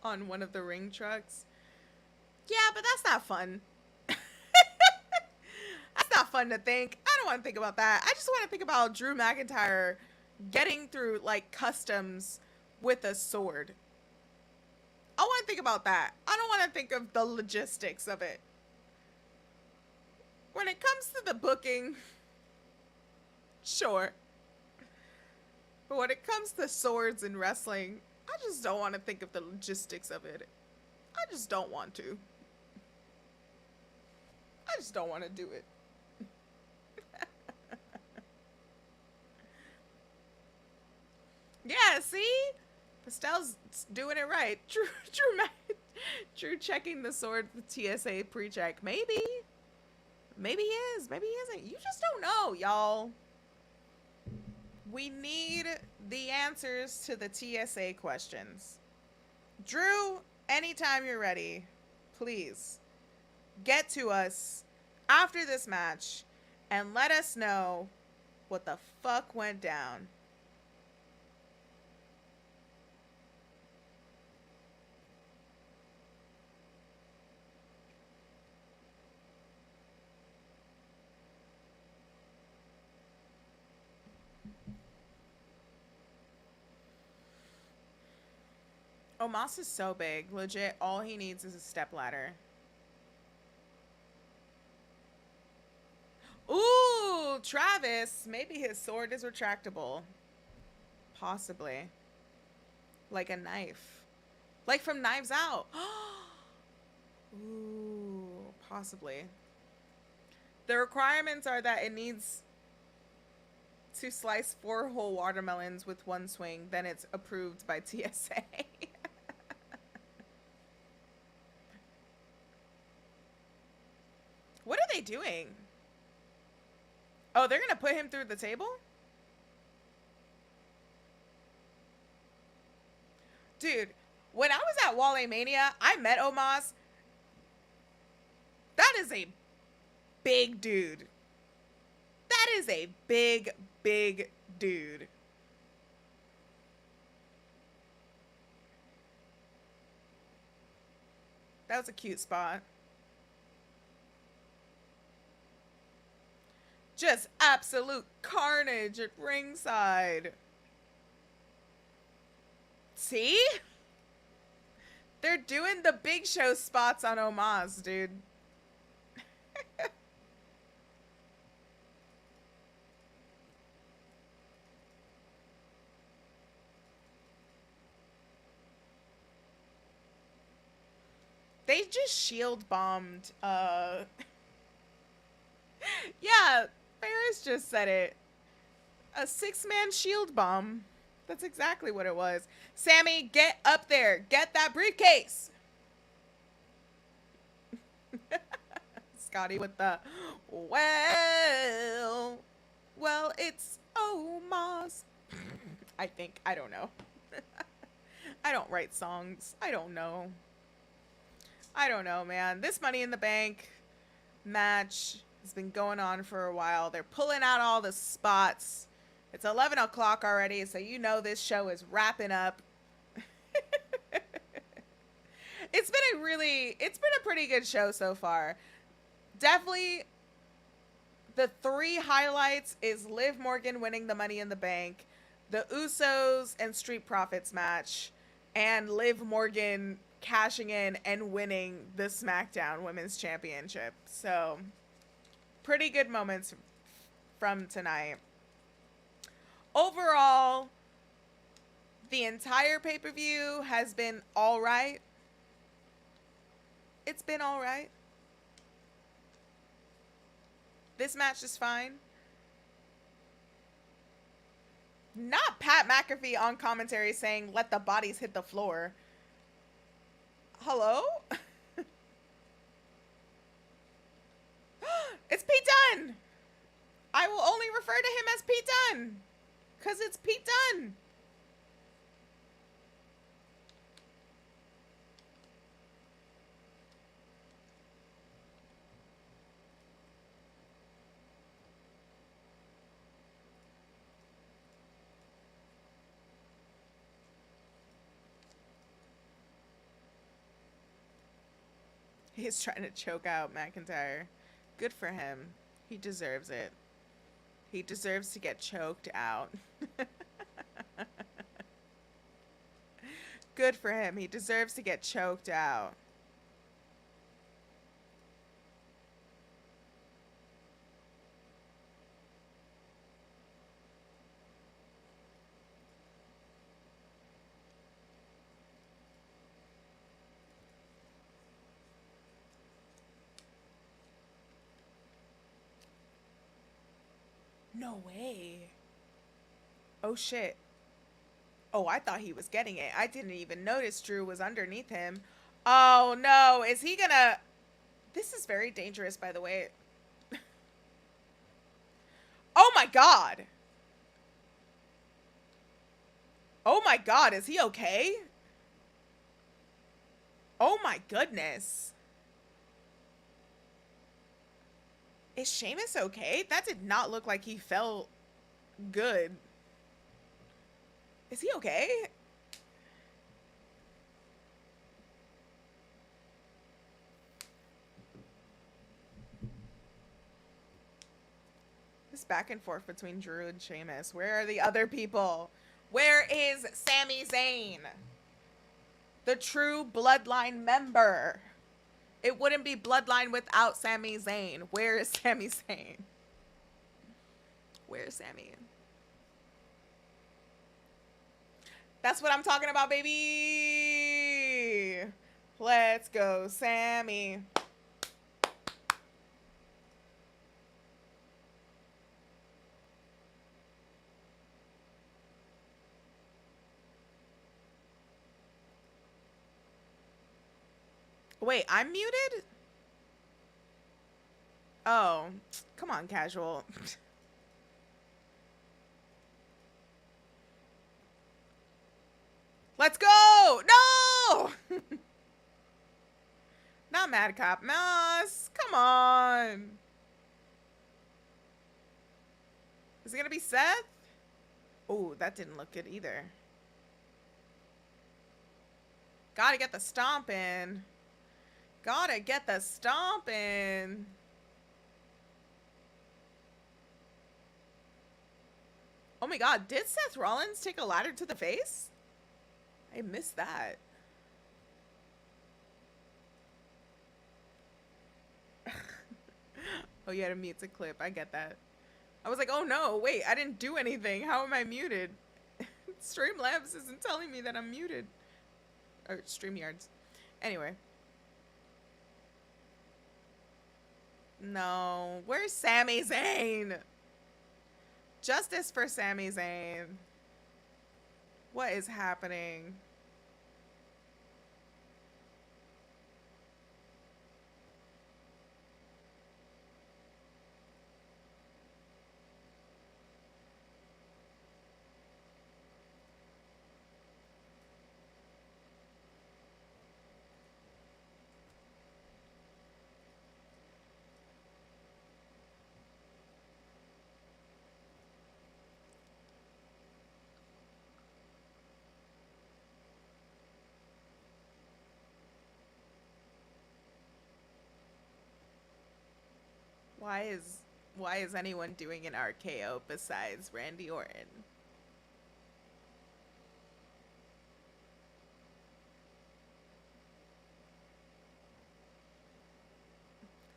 Speaker 1: on one of the ring trucks. Yeah, but that's not fun. That's not fun to think. I don't want to think about that. I just want to think about Drew McIntyre getting through, like, customs with a sword. I want to think about that. I don't want to think of the logistics of it. When it comes to the booking, sure. But when it comes to swords in wrestling, I just don't want to think of the logistics of it. I just don't want to. I just don't want to do it. Yeah, see? Pastel's doing it right. Drew checking the sword with TSA pre-check. Maybe. Maybe he is. Maybe he isn't. You just don't know, y'all. We need the answers to the TSA questions. Drew, anytime you're ready, please get to us after this match and let us know what the fuck went down. Omos is so big. Legit, all he needs is a stepladder. Ooh, Travis. Maybe his sword is retractable. Possibly. Like a knife. Like from Knives Out. Ooh, possibly. The requirements are that it needs to slice 4 whole watermelons with one swing, then it's approved by TSA. What are they doing? Oh, they're gonna put him through the table? Dude, when I was at Wale Mania, I met Omos. That is a big dude. That is a big, big dude. That was a cute spot. Just absolute carnage at ringside. See? They're doing the Big Show spots on Omos, dude. They just shield bombed, yeah, Ferris just said it. A 6-man shield bomb. That's exactly what it was. Sami, get up there. Get that briefcase. Scotty with the, well, it's Omos. I think. I don't know. I don't write songs. I don't know. I don't know, man. This Money in the Bank match has been going on for a while. They're pulling out all the spots. It's 11 o'clock already, so you know this show is wrapping up. It's been a pretty good show so far. Definitely the 3 highlights is Liv Morgan winning the Money in the Bank, the Usos and Street Profits match, and Liv Morgan cashing in and winning the SmackDown Women's Championship. So, pretty good moments from tonight. Overall, the entire pay-per-view has been all right. It's been all right. This match is fine. Not Pat McAfee on commentary saying, let the bodies hit the floor. Hello? It's Pete Dunne. I will only refer to him as Pete Dunne. Because it's Pete Dunne. He's trying to choke out McIntyre. Good for him. He deserves it. He deserves to get choked out. Good for him. He deserves to get choked out. No way. Oh, shit. Oh, I thought he was getting it. I didn't even notice Drew was underneath him. Oh, no. Is he gonna... This is very dangerous, by the way. Oh, my God. Oh, my God. Is he okay? Oh, my goodness. Is Sheamus okay? That did not look like he felt good. Is he okay? This back and forth between Drew and Sheamus. Where are the other people? Where is Sami Zayn? The true Bloodline member. It wouldn't be Bloodline without Sami Zayn. Where is Sami Zayn? Where's Sami? That's what I'm talking about, baby. Let's go, Sami. Wait, I'm muted? Oh, come on, casual. Let's go! No! Not Mad Cop Mouse. Come on. Is it gonna be Seth? Oh, that didn't look good either. Gotta get the stomp in. Gotta get the stomp in. Oh my god, did Seth Rollins take a ladder to the face? I missed that. Oh, you had to mute the clip. I get that. I was like, oh no, wait, I didn't do anything. How am I muted? Streamlabs isn't telling me that I'm muted. Or StreamYards. Anyway. No. Where's Sami Zayn? Justice for Sami Zayn. What is happening? Why is anyone doing an RKO besides Randy Orton?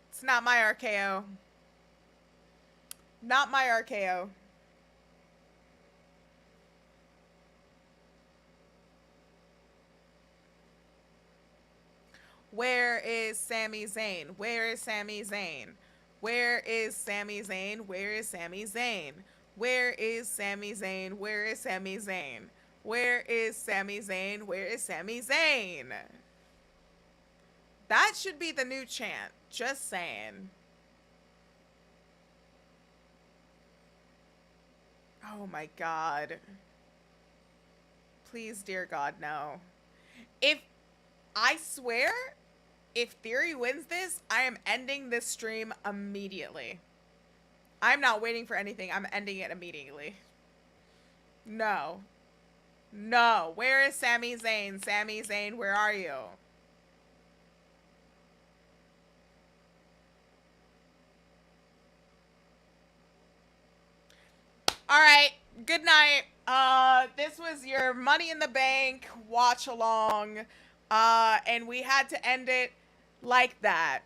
Speaker 1: It's not my RKO. Not my RKO. Where is Sami Zayn? Where is Sami Zayn? Where is Sami Zayn? Where is Sami Zayn? Where is Sami Zayn? Where is Sami Zayn? Where is Sami Zayn? Where is Sami Zayn? That should be the new chant. Just saying. Oh my god. Please, dear God, no. I swear, if Theory wins this, I am ending this stream immediately. I'm not waiting for anything. I'm ending it immediately. No. No. Where is Sami Zayn? Sami Zayn, where are you? All right. Good night. This was your Money in the Bank watch along. And we had to end it like that.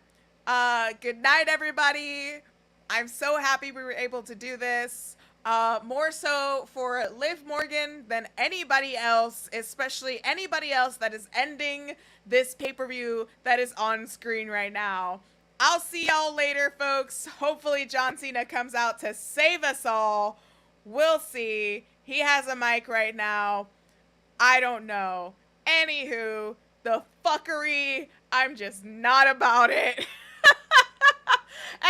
Speaker 1: Good night, everybody. I'm so happy we were able to do this. More so for Liv Morgan than anybody else, especially anybody else that is ending this pay-per-view that is on screen right now. I'll see y'all later, folks. Hopefully John Cena comes out to save us all. We'll see. He has a mic right now. I don't know. Anywho, the fuckery, I'm just not about it.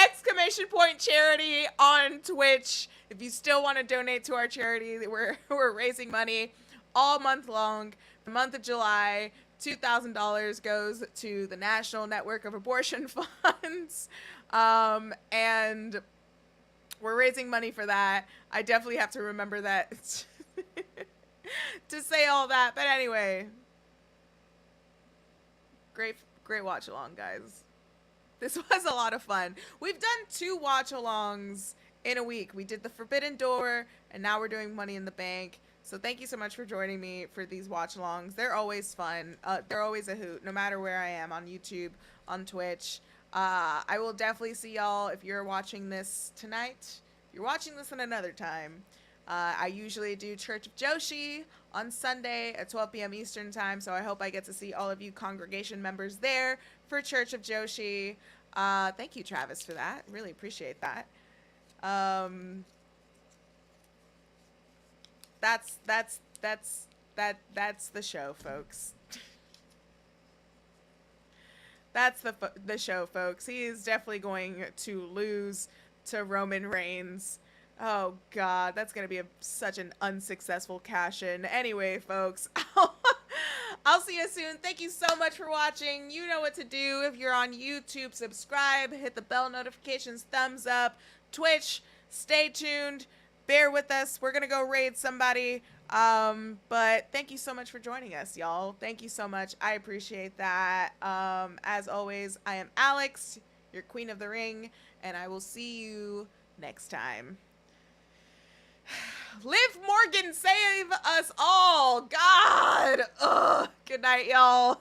Speaker 1: Exclamation point charity on Twitch. If you still want to donate to our charity, we're raising money all month long. The month of July, $2,000 goes to the National Network of Abortion Funds. And we're raising money for that. I definitely have to remember that to say all that. But anyway, great watch along, guys. This was a lot of fun. We've done 2 watch-alongs in a week. We did the Forbidden Door, and now we're doing Money in the Bank. So thank you so much for joining me for these watch-alongs. They're always fun. They're always a hoot, no matter where I am, on YouTube, on Twitch. I will definitely see y'all if you're watching this tonight. If you're watching this in another time. I usually do Church of Joshi on Sunday at 12 p.m. Eastern time, so I hope I get to see all of you congregation members there for Church of Joshi. Thank you, Travis, for that. Really appreciate that. That's the show, folks. That's the show, folks. He is definitely going to lose to Roman Reigns. Oh, God. That's going to be such an unsuccessful cash-in. Anyway, folks, I'll see you soon. Thank you so much for watching. You know what to do. If you're on YouTube, subscribe, hit the bell notifications, thumbs up. Twitch, stay tuned. Bear with us. We're going to go raid somebody. But thank you so much for joining us, y'all. Thank you so much. I appreciate that. As always, I am Alex, your Queen of the Ring, and I will see you next time. Liv Morgan, save us all. God. Ugh. Good night, y'all.